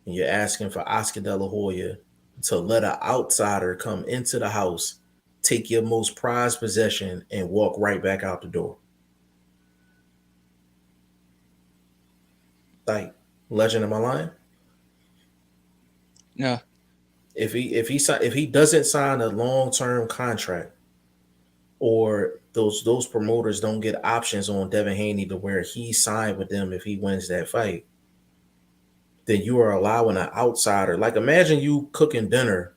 and you're asking for Oscar De La Hoya to let an outsider come into the house, take your most prized possession, and walk right back out the door. Like, legend, am I lying? No, If he doesn't sign a long term contract, or those promoters don't get options on Devin Haney to where he signed with them if he wins that fight, then you are allowing an outsider. Like imagine you cooking dinner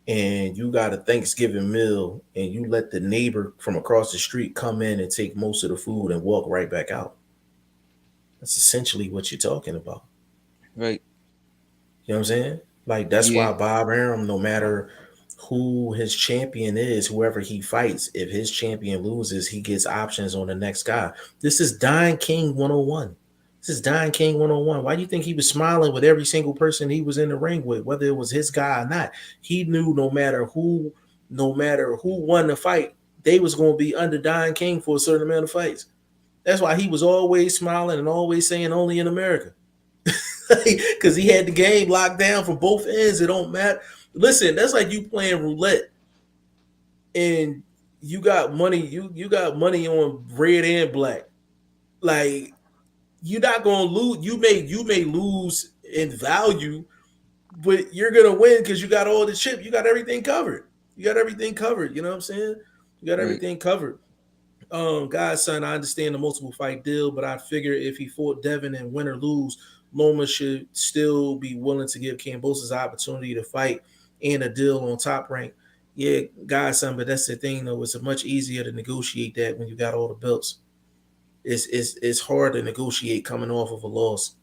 and you got a Thanksgiving meal and you let the neighbor from across the street come in and take most of the food and walk right back out. That's essentially what you're talking about. right? You know what I'm saying? Like that's Yeah, why Bob Arum, no matter who his champion is, whoever he fights, if his champion loses, he gets options on the next guy. This is Don King 101. This is Don King 101. Why do you think he was smiling with every single person he was in the ring with, whether it was his guy or not? He knew no matter who won the fight, they was going to be under Don King for a certain amount of fights. That's why he was always smiling and always saying only in America. Because he had the game locked down from both ends. It don't matter. Listen, that's like you playing roulette and you got money. You got money on red and black. Like you're not gonna lose. You may lose in value, but you're gonna win because you got all the chip. You got everything covered. You got everything covered. You know what I'm saying? You got right. everything covered. Godson, I understand the multiple fight deal, but I figure if he fought Devin and win or lose, Loma should still be willing to give Kambosos opportunity to fight and a deal on top rank. Yeah, Godson, but that's the thing though. It's much easier to negotiate that when you got all the belts. It's hard to negotiate coming off of a loss.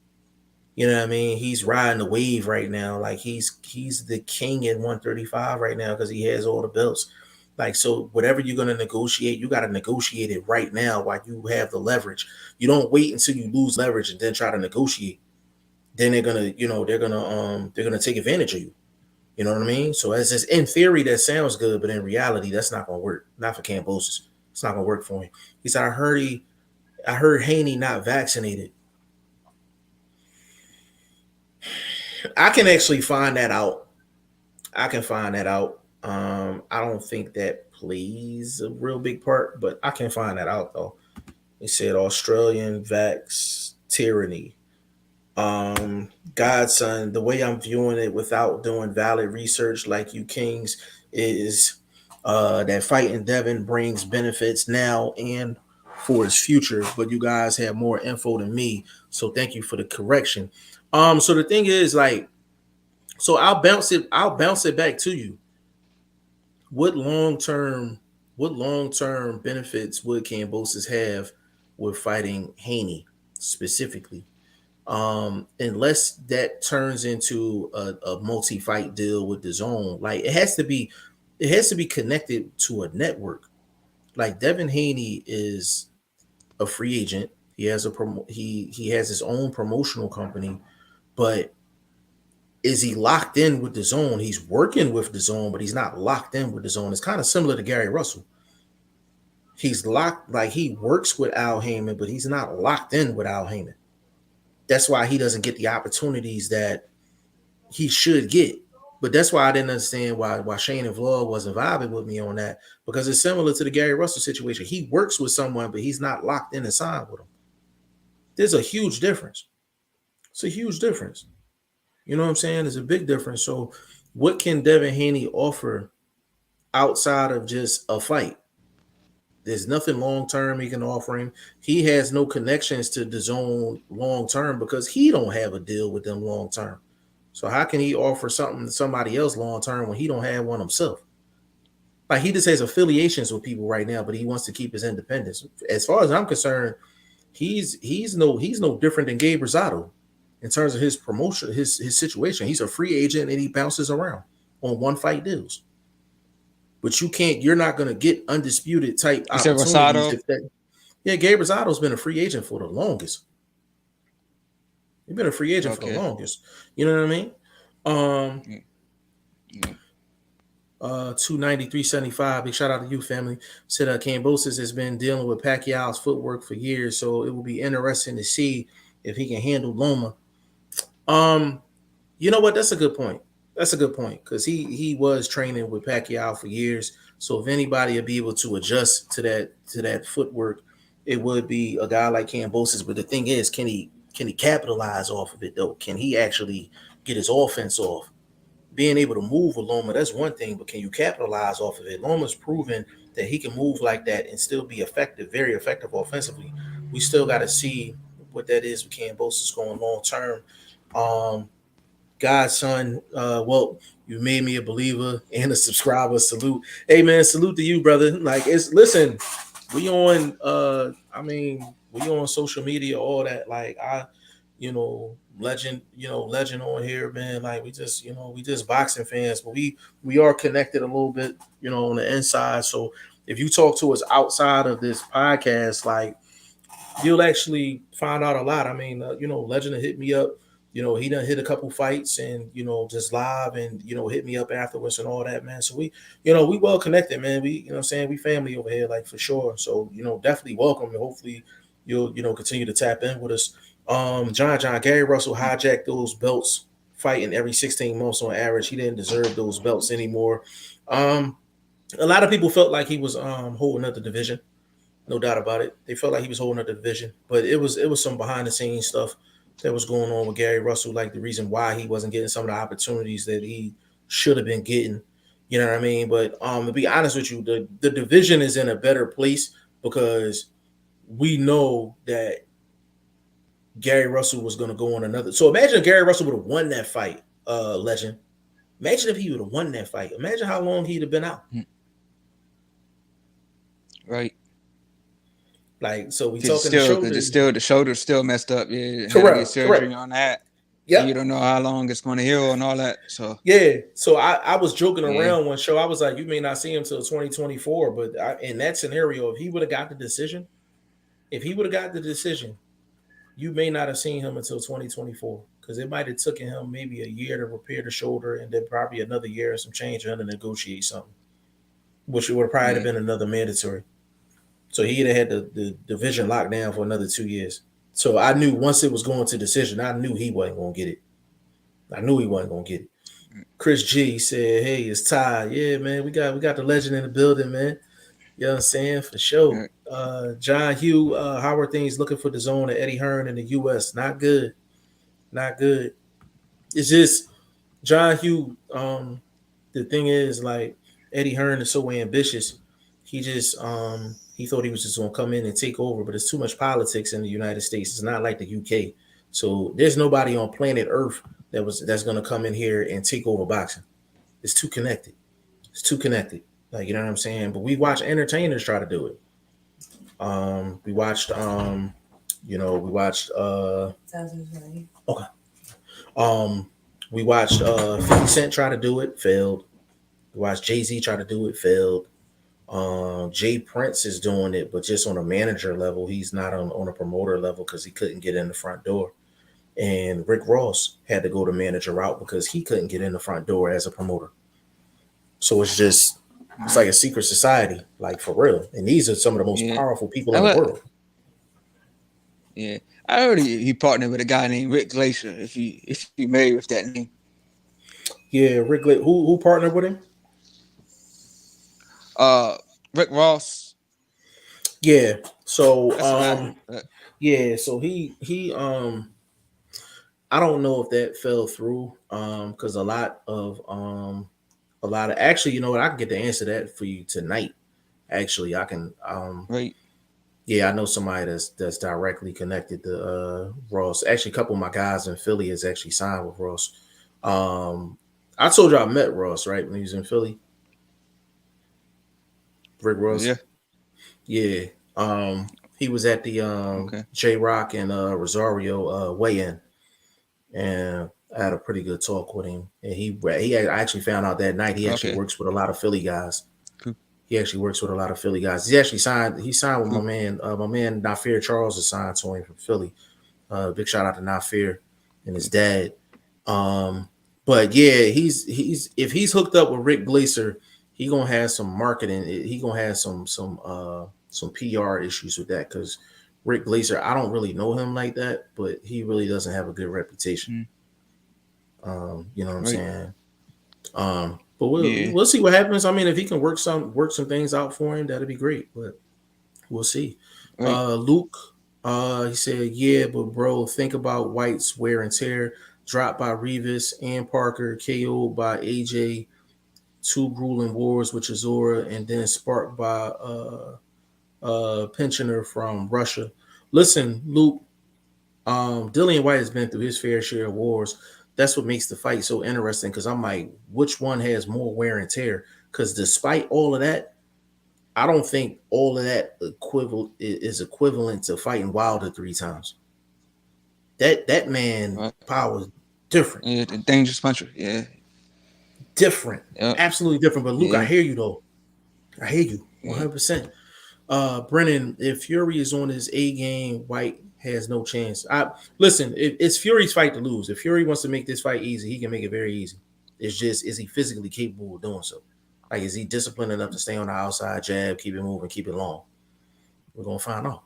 You know what I mean? He's riding the wave right now. Like he's the king at 135 right now because he has all the belts. Like so, whatever you're gonna negotiate, you got to negotiate it right now while you have the leverage. You don't wait until you lose leverage and then try to negotiate. Then they're gonna, they're gonna take advantage of you. You know what I mean? So as just in theory, that sounds good, but in reality, that's not gonna work. Not for Kambosos. It's not gonna work for him. He said, I heard Haney not vaccinated. I can actually find that out. I can find that out. I don't think that plays a real big part, but I can find that out though. He said Australian vax tyranny. Godson, the way I'm viewing it without doing valid research like you kings is that fighting Devin brings benefits now and for his future, but you guys have more info than me. So thank you for the correction. So the thing is like, so I'll bounce it back to you. What long term benefits would Kambosos have with fighting Haney specifically? Unless that turns into a multi-fight deal with the zone, like it has to be connected to a network. Like Devin Haney is a free agent. He has he has his own promotional company, but is he locked in with the zone? He's working with the zone, but he's not locked in with the zone. It's kind of similar to Gary Russell. He's locked, like he works with Al Heyman, but he's not locked in with Al Heyman. That's why he doesn't get the opportunities that he should get. But that's why I didn't understand why Shane and Vlog wasn't vibing with me on that, because it's similar to the Gary Russell situation. He works with someone, but he's not locked in and signed with them. There's a huge difference. It's a huge difference. You know what I'm saying? There's a big difference. So, what can Devin Haney offer outside of just a fight? There's nothing long term he can offer him. He has no connections to the zone long term because he don't have a deal with them long term. So how can he offer something to somebody else long term when he don't have one himself? Like he just has affiliations with people right now, but he wants to keep his independence. As far as I'm concerned, he's no different than Gabe Rosado in terms of his promotion, his situation. He's a free agent and he bounces around on one fight deals. But you're not gonna get undisputed type You said opportunities Rosado? if that. Yeah, Gabe Rosado's been a free agent for the longest. He's been a free agent for the Okay. longest. You know what I mean? Yeah. 293.75. Big shout out to you, family. Said Kambosos has been dealing with Pacquiao's footwork for years, so it will be interesting to see if he can handle Loma. You know what? That's a good point. That's a good point because he was training with Pacquiao for years. So if anybody would be able to adjust to that footwork, it would be a guy like Kambosos. But the thing is, can he capitalize off of it though? Can he actually get his offense off? Being able to move with Loma, that's one thing, but can you capitalize off of it? Loma's proven that he can move like that and still be effective, very effective offensively. We still got to see what that is with Kambosos going long term. Godson, well, you made me a believer and a subscriber. Salute. Hey man, salute to you, brother. Like listen, we on we on social media, all that. Like legend on here, man. Like we just boxing fans, but we are connected a little bit, on the inside. So if you talk to us outside of this podcast, like you'll actually find out a lot. I mean, Legend hit me up. He done hit a couple fights and, just live and, hit me up afterwards and all that, man. So we well connected, man. We, what I'm saying, we family over here, like for sure. So, definitely welcome and hopefully you'll, continue to tap in with us. Gary Russell hijacked those belts fighting every 16 months on average. He didn't deserve those belts anymore. A lot of people felt like he was holding up the division. No doubt about it. They felt like he was holding up the division, but it was some behind the scenes stuff that was going on with Gary Russell, like the reason why he wasn't getting some of the opportunities that he should have been getting. You know what I mean? But to be honest with you, the division is in a better place because we know that Gary Russell was going to go on another. So imagine if Gary Russell would have won that fight, Legend. Imagine if he would have won that fight. Imagine how long he'd have been out. Right. Like, so we Still, talking the shoulder. because the shoulder's still messed up. Yeah, Correct. surgery on that. and you Yep. don't know how long it's going to heal and all that. So Yeah. So I was joking yeah, around one show. I was like, you may not see him till 2024, but in that scenario, if he would have got the decision, you may not have seen him until 2024 because it might have taken him maybe a year to repair the shoulder and then probably another year or some change and to negotiate something, which would have probably yeah, been another mandatory. So he'd have had the division locked down for another 2 years. So I knew once it was going to decision, I knew he wasn't going to get it. I knew he wasn't going to get it. Chris G said, "Hey, it's Ty. Yeah, man, we got the legend in the building, man. You know what I'm saying? For sure. yeah, John Hugh, how are things looking for the zone of Eddie Hearn in the US? Not good. Not good. It's just John Hugh, the thing is like Eddie Hearn is so ambitious. He just he thought he was just gonna come in and take over, but there's too much politics in the United States. It's not like the UK. So there's nobody on planet Earth that's gonna come in here and take over boxing. It's too connected. It's too connected. Like you know what I'm saying? But we watch entertainers try to do it. We watched we watched okay. Um we watched 50 Cent try to do it, failed. We watched Jay-Z try to do it, failed. Jay Prince is doing it, but just on a manager level. He's not on a promoter level because he couldn't get in the front door. And Rick Ross had to go the manager route because he couldn't get in the front door as a promoter. So it's like a secret society, like for real. And these are some of the most yeah. powerful people I in the let, world. yeah. I heard he partnered with a guy named Rick Glacier. If you married with that name, Yeah, who partnered with him? uh, Rick Ross. Yeah. So That's what I heard. yeah, so he I don't know if that fell through because a lot of actually, you know what, I can get the answer to that for you tonight. Actually, I can Right. yeah, I know somebody that's directly connected to Ross. Actually, a couple of my guys in Philly has actually signed with Ross. Um I told you I met Ross, right, when he was in Philly. Rick Ross. Yeah. Yeah. He was at the Okay. J Rock and Rosario weigh-in, and I had a pretty good talk with him. And I actually found out that night he actually Okay. works with a lot of Philly guys. Cool. He actually works with a lot of Philly guys. He actually signed. He signed with Cool. my man Nafir Charles is signed to him from Philly. Big shout out to Nafir and his dad. Um, but yeah, he's if he's hooked up with Rick Glaser, he gonna have some marketing. He gonna have some PR issues with that because Rick Glaser, I don't really know him like that, but he really doesn't have a good reputation. Mm, You know what I'm right. saying? But Yeah. we'll see what happens. I mean, if he can work some things out for him, that'd be great. But we'll see. Right. Luke, he said, yeah, but bro, think about White's wear and tear. Dropped by Revis and Parker, KO'd by AJ, two grueling wars with Chisora, and then sparked by pensioner from Russia. Listen, Luke, Dillian White has been through his fair share of wars. That's what makes the fight so interesting because I'm like, which one has more wear and tear? Because despite all of that, I don't think all of that is equivalent to fighting Wilder 3 times. That man Right. power is different, Yeah. The dangerous puncher. Yeah. different, Yep. absolutely different. But Luke, I Yeah. hear you though. I hear you Yeah. 100%. Brennan, if Fury is on his A game, White has no chance. I listen. It's Fury's fight to lose. If Fury wants to make this fight easy, he can make it very easy. It's just is he physically capable of doing so? Like is he disciplined enough to stay on the outside jab, keep it moving, keep it long? We're gonna find out.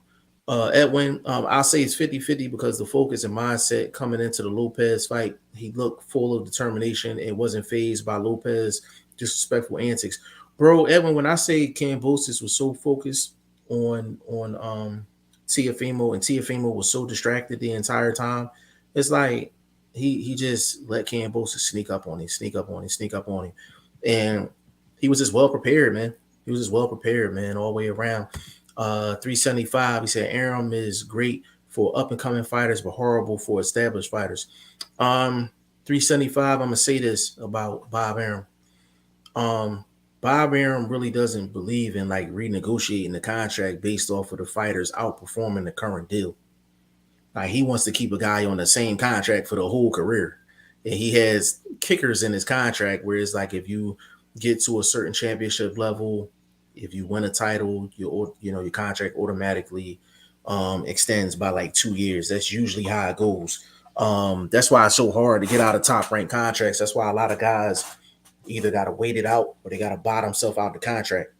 Edwin, I'll say it's 50-50 because the focus and mindset coming into the Lopez fight, he looked full of determination and wasn't phased by Lopez disrespectful antics. Bro, Edwin, when I say Kambosos was so focused on Tiafimo and Tiafimo was so distracted the entire time, it's like he just let Kambosos sneak up on him, sneak up on him, sneak up on him. And he was just well prepared, man. He was just well prepared, man, all the way around. 375. He said Aram is great for up and coming fighters, but horrible for established fighters. 375. I'm gonna say this about Bob Arum. Um, Bob Arum really doesn't believe in like renegotiating the contract based off of the fighters outperforming the current deal. Like he wants to keep a guy on the same contract for the whole career. And he has kickers in his contract where it's like if you get to a certain championship level, if you win a title, your contract automatically extends by like 2 years. That's usually how it goes. That's why it's so hard to get out of top ranked contracts. That's why a lot of guys either got to wait it out or they got to buy themselves out the contract.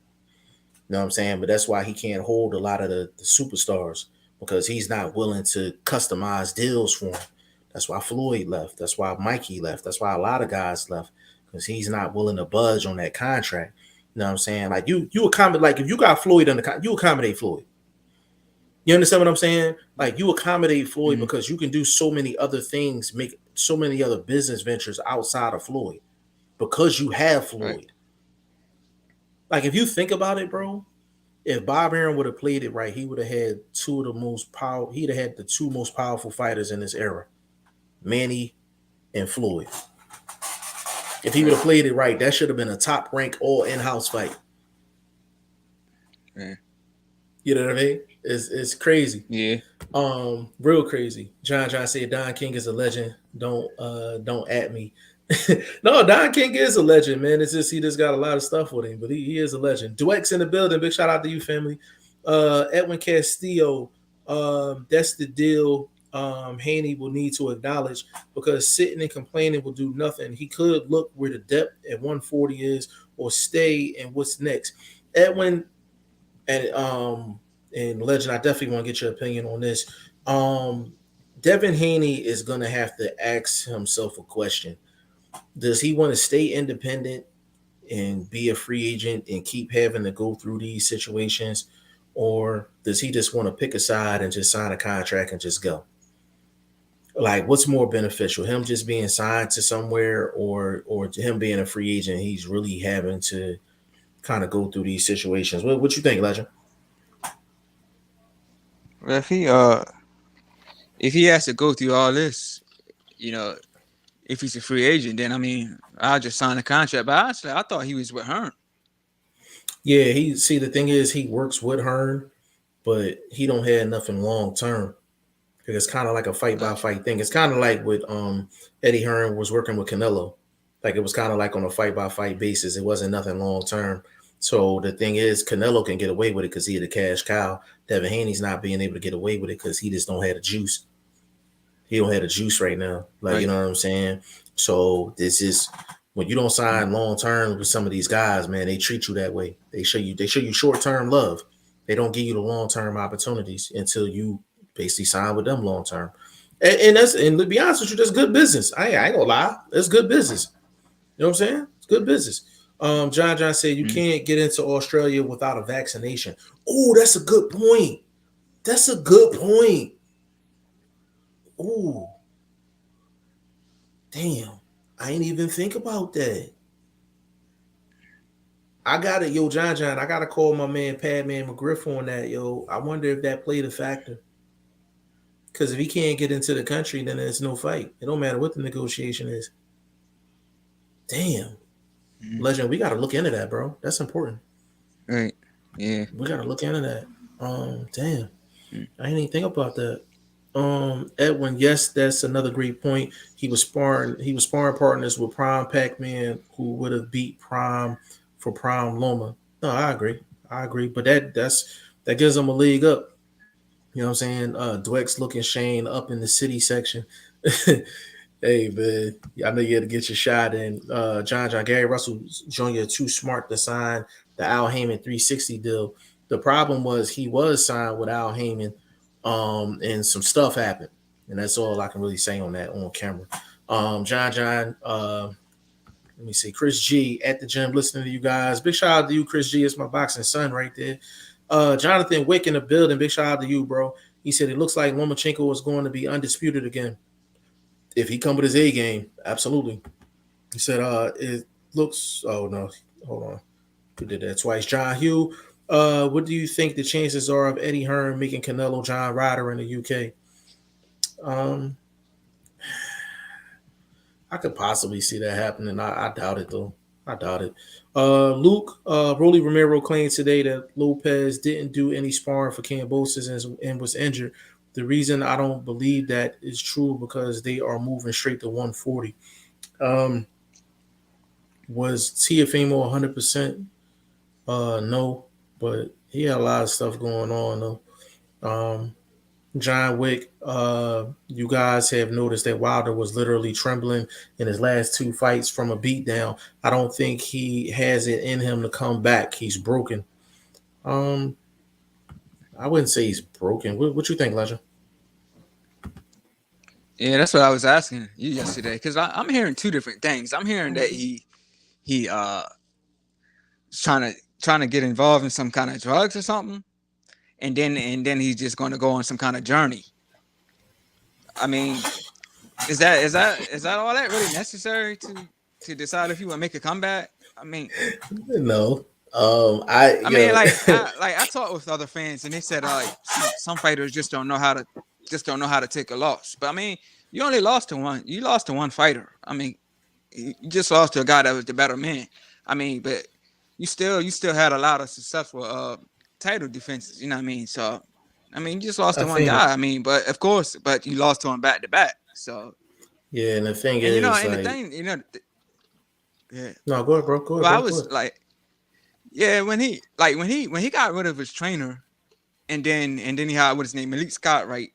You know what I'm saying? But that's why he can't hold a lot of the superstars because he's not willing to customize deals for them. That's why Floyd left. That's why Mikey left. That's why a lot of guys left because he's not willing to budge on that contract. You know what I'm saying? Like you accommodate, like if you got Floyd on you accommodate Floyd. You understand what I'm saying? Like you accommodate Floyd because you can do so many other things, make so many other business ventures outside of Floyd because you have Floyd. Right. Like if you think about it, bro, if Bob Arum would have played it right, he would have had two of the most powerful. He'd have had the two most powerful fighters in this era, Manny and Floyd. If he would have played it right, that should have been a top rank all in-house fight. Yeah. You know what I mean? It's crazy. Yeah. Real crazy. John said Don King is a legend. Don't at me. No, Don King is a legend, man. It's just he just got a lot of stuff with him, but he is a legend. Dweck's in the building. Big shout out to you, family. Edwin Castillo. That's the deal. Haney will need to acknowledge because sitting and complaining will do nothing. He could look where the depth at 140 is, or stay and what's next. Edwin and Legend, I definitely want to get your opinion on this. Devin Haney is gonna have to ask himself a question. Does he want to stay independent and be a free agent and keep having to go through these situations? Or does he just want to pick a side and just sign a contract and just go? Like, what's more beneficial? Him just being signed to somewhere or him being a free agent, he's really having to kind of go through these situations. What you think, Legend? Well, if he has to go through all this, if he's a free agent, then I mean, I'll just sign a contract. But honestly, I thought he was with Hearn. Yeah, the thing is he works with Hearn, but he don't have nothing long term. It's kind of like a fight by fight thing. It's kind of like with Eddie Hearn was working with Canelo. Like it was kind of like on a fight by fight basis. It wasn't nothing long term. So the thing is, Canelo can get away with it because he had a cash cow. Devin Haney's not being able to get away with it because he just don't have the juice. He don't have the juice right now. Like, right. You know what I'm saying? So this is when you don't sign long term with some of these guys, man, they treat you that way. They show you short term love. They don't give you the long term opportunities until you basically sign with them long term. And to be honest with you, that's good business. I ain't gonna lie. That's good business. You know what I'm saying? It's good business. John said you can't get into Australia without a vaccination. Oh, that's a good point. That's a good point. Oh, damn. I ain't even think about that. I got it, yo, John. I got to call my man Padman McGriff on that, yo. I wonder if that played a factor. Because if he can't get into the country, then there's no fight. It don't matter what the negotiation is. Damn. Legend, we got to look into that, bro. That's important. Right. Yeah. We got to look into that. Damn. I didn't even think about that. Edwin, yes, that's another great point. He was sparring partners with Prime Pac-Man, who would have beat Prime for Prime Loma. No, I agree. But that gives him a leg up. You know what I'm saying? Dweck's looking Shane up in the city section. Hey, man, I know you had to get your shot in. John Gary Russell Jr. too smart to sign the Al Heyman 360 deal. The problem was he was signed with Al Heyman, and some stuff happened. And that's all I can really say on that on camera. John, let me see. Chris G at the gym listening to you guys. Big shout out to you, Chris G. It's my boxing son right there. Jonathan Wick in the building. Big shout out to you, bro. He said it looks like Lomachenko is going to be undisputed again. If he come with his A game, absolutely. He said it looks. Oh no, hold on. We did that twice. John Hugh. What do you think the chances are of Eddie Hearn making Canelo John Ryder in the UK? I could possibly see that happening. I doubt it though. I doubt it. Luke, Rolly Romero claimed today that Lopez didn't do any sparring for Kambosos and was injured. The reason I don't believe that is true because they are moving straight to 140. Um, was Tiafimo 100%? No, but he had a lot of stuff going on though. John Wick, you guys have noticed that Wilder was literally trembling in his last two fights from a beatdown. I don't think he has it in him to come back. He's broken. Um, I wouldn't say he's broken. What you think, Legend? Yeah, that's what I was asking you yesterday because I'm hearing two different things. I'm hearing that he is trying to get involved in some kind of drugs or something, and then he's just going to go on some kind of journey. I mean, is that all that really necessary to decide if you want to make a comeback? I mean, No. I I you mean, know, I talked with other fans and they said like some fighters just don't know how to take a loss. But I mean, you only lost to one. You lost to one fighter. I mean, you just lost to a guy that was the better man. I mean, but you still had a lot of successful title defenses. You know what I mean? So I mean, you just lost I to one think guy. I mean, but of course, but you lost to him back to back. So yeah, and the thing and is and the like, thing yeah. no, go ahead, bro. Go ahead, Well, I bro. Go was ahead. like, yeah, when he got rid of his trainer, and then he had what his name Malik Scott, right?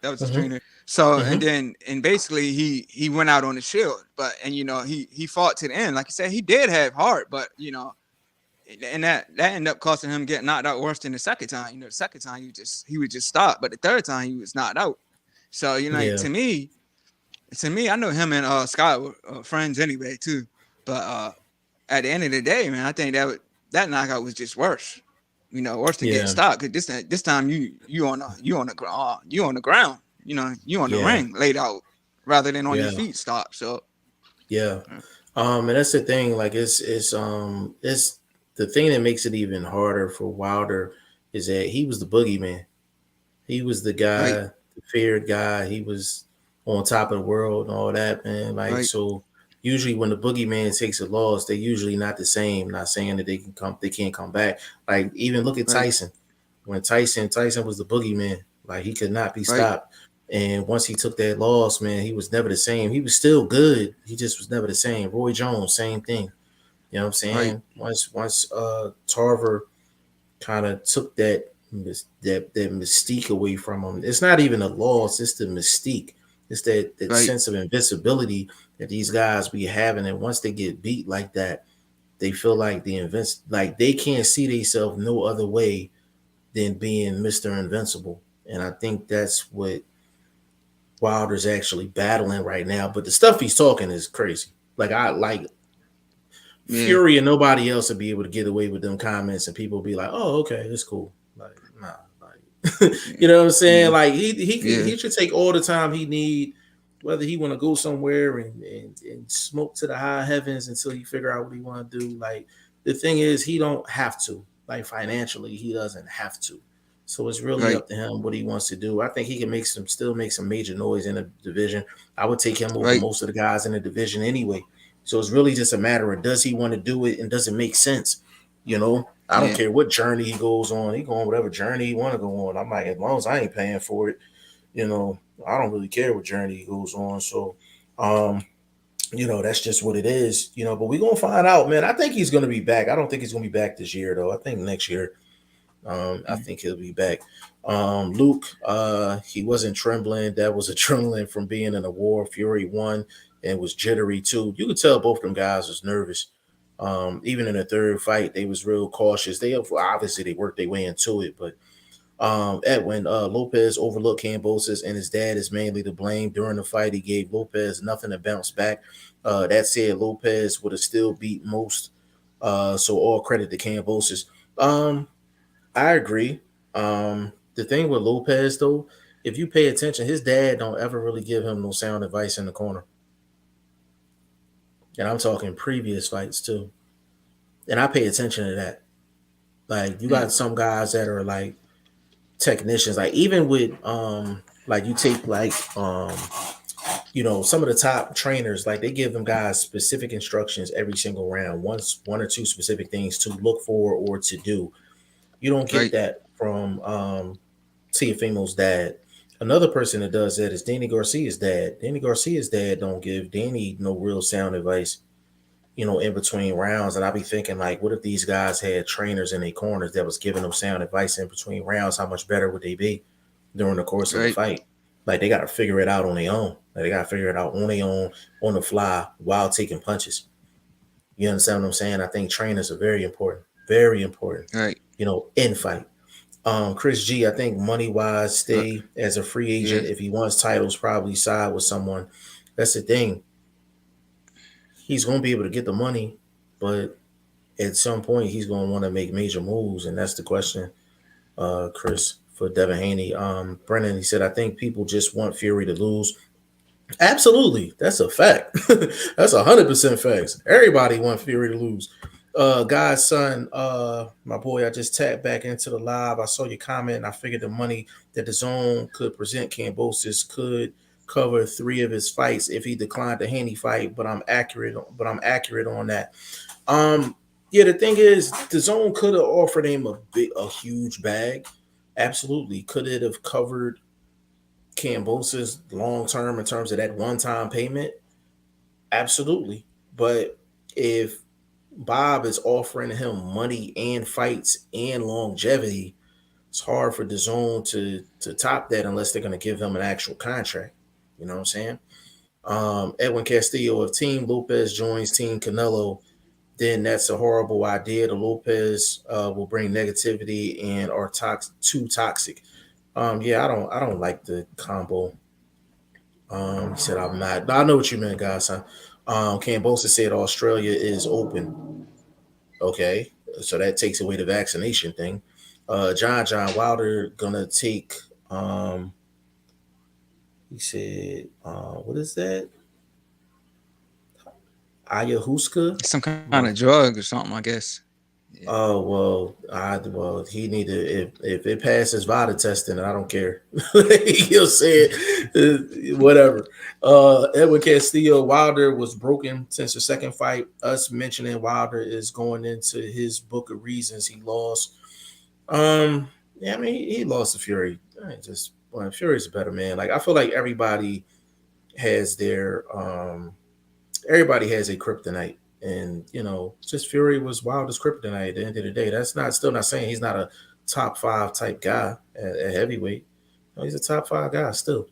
That was his Mm-hmm. trainer. So Mm-hmm. and basically he went out on the shield, but and he fought to the end. Like I said, he did have heart, but and that ended up costing him getting knocked out worse than the second time. The second time he would just stop, but the third time he was knocked out. So like, Yeah. to me, I know him and Scott were friends anyway too. But at the end of the day, man, I think that knockout was just worse. Worse than getting Yeah. stopped. Cause this time you on the ground. You on the Yeah. ring laid out rather than on your Yeah. feet stopped. So Yeah. And that's the thing. Like, it's the thing that makes it even harder for Wilder is that he was the boogeyman. He was the right, guy, the feared guy. He was on top of the world and all that, man. Like, right, so usually when the boogeyman takes a loss, they're usually not the same. Not saying that they can't come back. Like, even look at right, Tyson. When Tyson was the boogeyman, like he could not be right, stopped. And once he took that loss, man, he was never the same. He was still good. He just was never the same. Roy Jones, same thing. You know what I'm right, saying? Once Tarver kind of took that mystique away from him. It's not even a loss, it's the mystique. It's that right, sense of invincibility that these guys be having. And once they get beat like that, they feel like like they can't see themselves no other way than being Mr. Invincible. And I think that's what Wilder's actually battling right now. But the stuff he's talking is crazy. Like, I like yeah, Fury and nobody else would be able to get away with them comments, and people be like, "Oh, okay, that's cool." Like, nah, like, yeah, you know what I'm saying? yeah, Like, he yeah, should take all the time he need, whether he want to go somewhere and smoke to the high heavens until he figure out what he want to do. Like, the thing is, he don't have to. Like, financially, he doesn't have to. So it's really right, up to him what he wants to do. I think he can still make some major noise in the division. I would take him over right, most of the guys in the division anyway. So it's really just a matter of does he want to do it and does it make sense? I don't yeah, care what journey he goes on. He go on whatever journey he want to go on. I'm like, as long as I ain't paying for it, you know, I don't really care what journey he goes on. So, um, that's just what it is. But we're gonna find out, man. I think he's gonna be back. I don't think he's gonna be back this year though. I think next year. I mm, think he'll be back. Luke, he wasn't trembling. That was adrenaline from being in a war. Fury won and was jittery too. You could tell both them guys was nervous. Even in the third fight, they was real cautious. They obviously they worked their way into it, but Edwin Lopez overlooked Kambosos, and his dad is mainly to blame. During the fight, he gave Lopez nothing to bounce back. That said, Lopez would have still beat most. So all credit to Kambosos. Um, I agree. The thing with Lopez though, if you pay attention, his dad don't ever really give him no sound advice in the corner. And I'm talking previous fights too. And I pay attention to that. Like, you mm, got some guys that are like technicians, like even with like you take like some of the top trainers, like they give them guys specific instructions every single round, one or two specific things to look for or to do. You don't get right, that from Tiafimo's dad. Another person that does that is Danny Garcia's dad. Danny Garcia's dad don't give Danny no real sound advice, in between rounds. And I be thinking, like, what if these guys had trainers in their corners that was giving them sound advice in between rounds? How much better would they be during the course of the Right. fight? Like, they got to figure it out on their own. Like, they got to figure it out on their own, on the fly, while taking punches. You understand what I'm saying? I think trainers are very important, Right. in fight. Chris G, I think money wise, Uh, stay as a free yeah. agent. If he wants titles, probably side with someone. That's the thing. He's going to be able to get the money, but at some point he's going to want to make major moves, and that's the question, Chris, for Devin Haney. Brennan, he said, I think people just want Fury to lose. Absolutely, that's a fact. That's 100% facts. Everybody want Fury to lose. God's son, my boy, I just tapped back into the live. I saw your comment, and I figured the money that the zone could present Kambosos could cover 3 of his fights if he declined the Haney fight. But I'm accurate. On that. Yeah, the thing is, the zone could have offered him a huge bag. Absolutely, could it have covered Kambosos long term in terms of that one time payment? Absolutely. But if Bob is offering him money and fights and longevity, it's hard for the zone to top that unless they're going to give him an actual contract. You know what I'm saying? Edwin Castillo, if Team Lopez joins Team Canelo, then that's a horrible idea. The Lopez will bring negativity and are too toxic. Yeah, I don't like the combo. He said I'm not. I know what you meant, guys. Huh? Cambosa said Australia is open. Okay, so that takes away the vaccination thing. John Wilder gonna take. He said, what is that? Ayahuasca. Some kind of drug or something, I guess. Yeah. Oh he need to if it passes VADA testing, I don't care. He'll say it, whatever. Edward Castillo, Wilder was broken since the second fight. Us mentioning Wilder is going into his book of reasons he lost. Yeah, I mean he lost to Fury. Fury's a better man. Like I feel like has their everybody has a kryptonite. And just Fury was Wilder's kryptonite at the end of the day. That's not still not saying he's not a top 5 type guy at heavyweight. No, he's a top 5 guy still. You know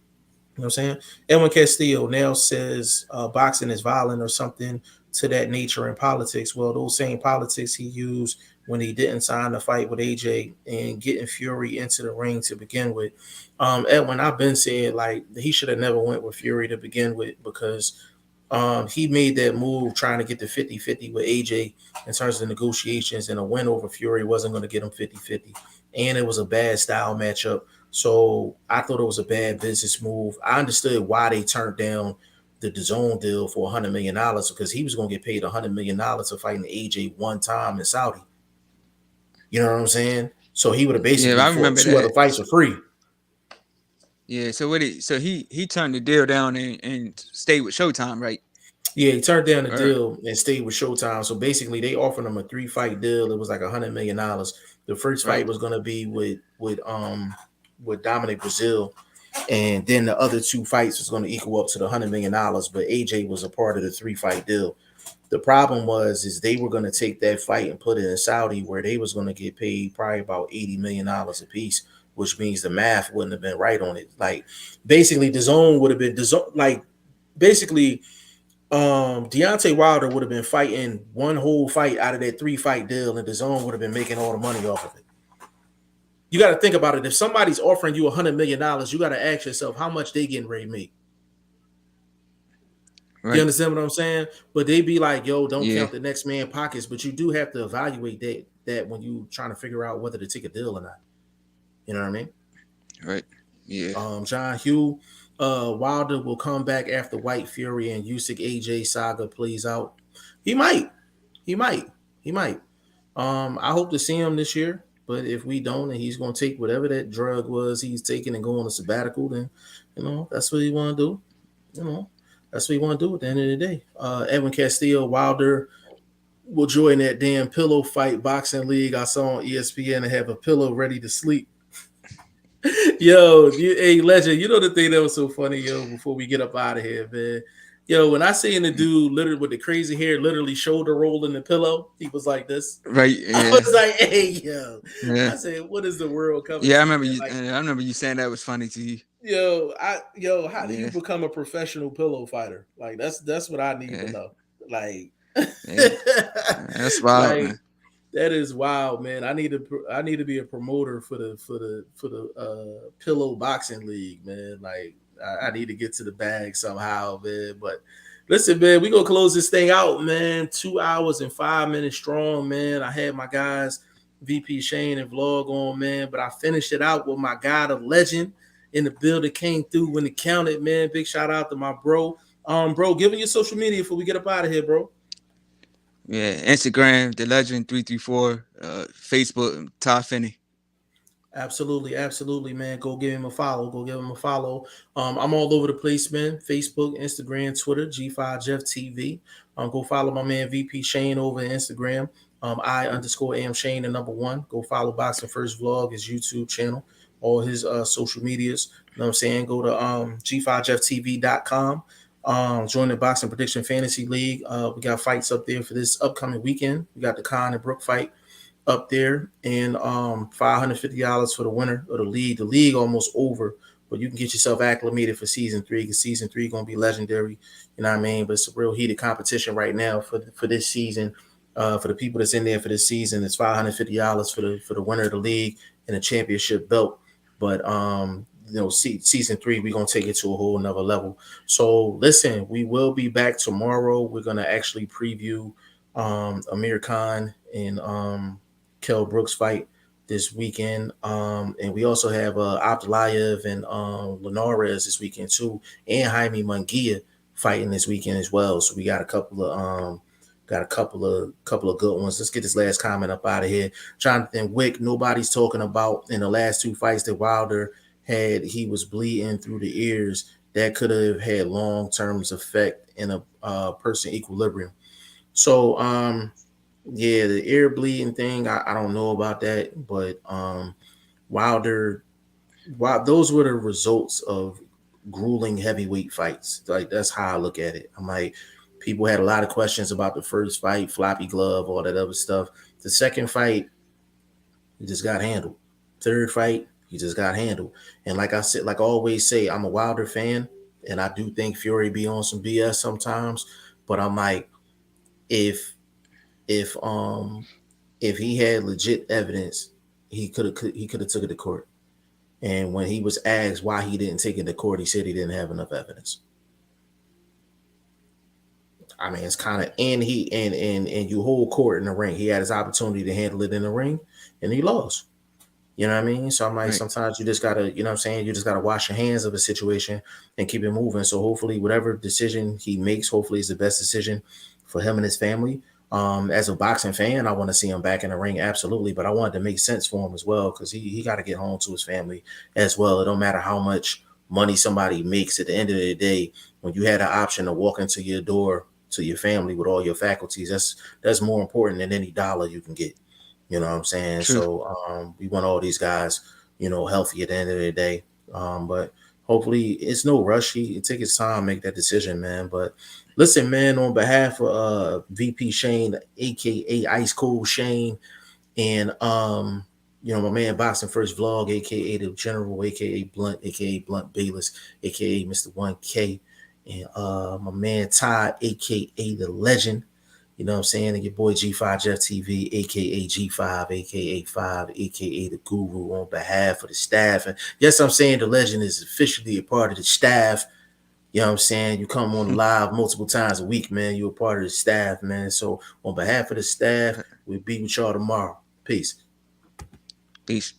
what I'm saying? Edwin Castillo now says boxing is violent or something to that nature in politics. Well, those same politics he used when he didn't sign the fight with AJ and getting Fury into the ring to begin with. Edwin, I've been saying like he should have never went with Fury to begin with because he made that move trying to get the 50-50 with AJ in terms of negotiations, and a win over Fury wasn't going to get him 50-50. And it was a bad style matchup. So I thought it was a bad business move. I understood why they turned down the DAZN deal for $100 million because he was going to get paid $100 million to fight AJ one time in Saudi. You know what I'm saying? So he would have basically I fought remember 2 other that. fights for free. Yeah. So he turned the deal down and stayed with Showtime, right? Yeah, he turned down the Or deal and stayed with Showtime. So basically, they offered him a 3-fight deal. It was like $100 million. The first fight right. was going to be with Dominic Brazil, and then the other 2 fights was going to equal up to the $100 million. But AJ was a part of the 3-fight deal. The problem is they were going to take that fight and put it in Saudi, where they was going to get paid probably about $80 million a piece, which means the math wouldn't have been right on it. Like basically, the zone would have been like basically. Deontay Wilder would have been fighting one whole fight out of that 3-fight deal, and the zone would have been making all the money off of it. You got to think about it. If somebody's offering you $100 million, you got to ask yourself how much they getting ready to make. Right. You understand what I'm saying? But they be like, yo, don't Yeah. count the next man pockets. But you do have to evaluate that when you trying to figure out whether to take a deal or not. You know what I mean? Right. Yeah. John Hugh, Wilder will come back after White Fury and Usyk AJ saga plays out. He might. I hope to see him this year. But if we don't, and he's going to take whatever that drug was he's taking and go on a sabbatical, then that's what he want to do. That's what he want to do at the end of the day. Edwin Castillo, Wilder will join that damn pillow fight boxing league I saw on ESPN and have a pillow ready to sleep. Yo, hey Legend, you know the thing that was so funny, yo, before we get up out of here, man. Yo, when I seen the dude literally with the crazy hair literally shoulder rolling the pillow, he was like this. Right? I Yeah, was like, hey, yo. yeah, I said, what is the world coming yeah. I to, remember man? you. Like, I remember you saying that was funny to you. how do you Yeah, become a professional pillow fighter? Like, that's what I need to yeah, know. Like, yeah. That's wild, like man. that is wild, man. I need to be a promoter for the pillow boxing league, man. Like I need to get to the bag somehow, man. But listen, man, we gonna close this thing out, man. 2 hours and 5 minutes strong, man. I had my guys VP Shane and Vlog on, man, but I finished it out with my guy, the legend in the building, came through when it counted, man. Big shout out to my bro. Bro, give me your social media before we get up out of here, bro. Yeah, Instagram, the legend 334. Facebook, Ty Finney. Absolutely, absolutely, man. Go give him a follow. Go give him a follow. I'm all over the place, man. Facebook, Instagram, Twitter, G5 Jeff TV. Go follow my man VP Shane over Instagram. I underscore am Shane the number one. Go follow Boxing First Vlog, his YouTube channel, all his social medias. You know what I'm saying? Go to G5JeffTV.com. Join the Boxing Prediction Fantasy League. We got fights up there for this upcoming weekend. We got the Khan and Brook fight up there, and $550 for the winner of the league. The league almost over, but you can get yourself acclimated for season three because season three gonna be legendary. You know what I mean? But it's a real heated competition right now for this season. For the people that's in there for this season, it's $550 for the winner of the league and a championship belt. But season three, we're gonna take it to a whole nother level. So listen, we will be back tomorrow. We're gonna actually preview Amir Khan and Kell Brooks fight this weekend. And we also have Abdulayev and Linares this weekend too, and Jaime Munguia fighting this weekend as well. So we got a couple of good ones. Let's get this last comment up out of here. Jonathan Wick, nobody's talking about in the last two fights that Wilder had, he was bleeding through the ears. That could have had long term effect in a person equilibrium. So yeah, the ear bleeding thing, I don't know about that, but Wilder, those were the results of grueling heavyweight fights. Like that's how I look at it. I'm like, people had a lot of questions about the first fight, floppy glove, all that other stuff. The second fight, he just got handled. Third fight, he just got handled. And like I said, like I always say, I'm a Wilder fan, and I do think Fury be on some BS sometimes. But I'm like, if if um if he had legit evidence, he could have took it to court. And when he was asked why he didn't take it to court, he said he didn't have enough evidence. I mean, it's kind of and you hold court in the ring. He had his opportunity to handle it in the ring, and he lost. You know what I mean? So I'm like, Right. sometimes you just gotta, you know what I'm saying? You just gotta wash your hands of a situation and keep it moving. So hopefully, whatever decision he makes, hopefully is the best decision for him and his family. As a boxing fan, I want to see him back in the ring, absolutely. But I want it to make sense for him as well because he got to get home to his family as well. It don't matter how much money somebody makes. At the end of the day, when you had an option to walk into your door to your family with all your faculties, that's more important than any dollar you can get. You know what I'm saying? True. So we want all these guys, healthy at the end of the day. But hopefully it's no rush. He take his time, make that decision, man. But listen, man, on behalf of VP Shane, aka Ice Cold Shane, and my man Boxing First Vlog, aka the General, aka Blunt, aka Blunt Bayless, aka Mr. 1K, and my man Todd, aka the Legend. You know what I'm saying? And your boy G5 Jeff TV, aka G5, aka 5, aka the Guru, on behalf of the staff. And yes, I'm saying the Legend is officially a part of the staff. You know what I'm saying? You come on live multiple times a week, man. You're a part of the staff, man. So on behalf of the staff, we'll be with y'all tomorrow. Peace. Peace.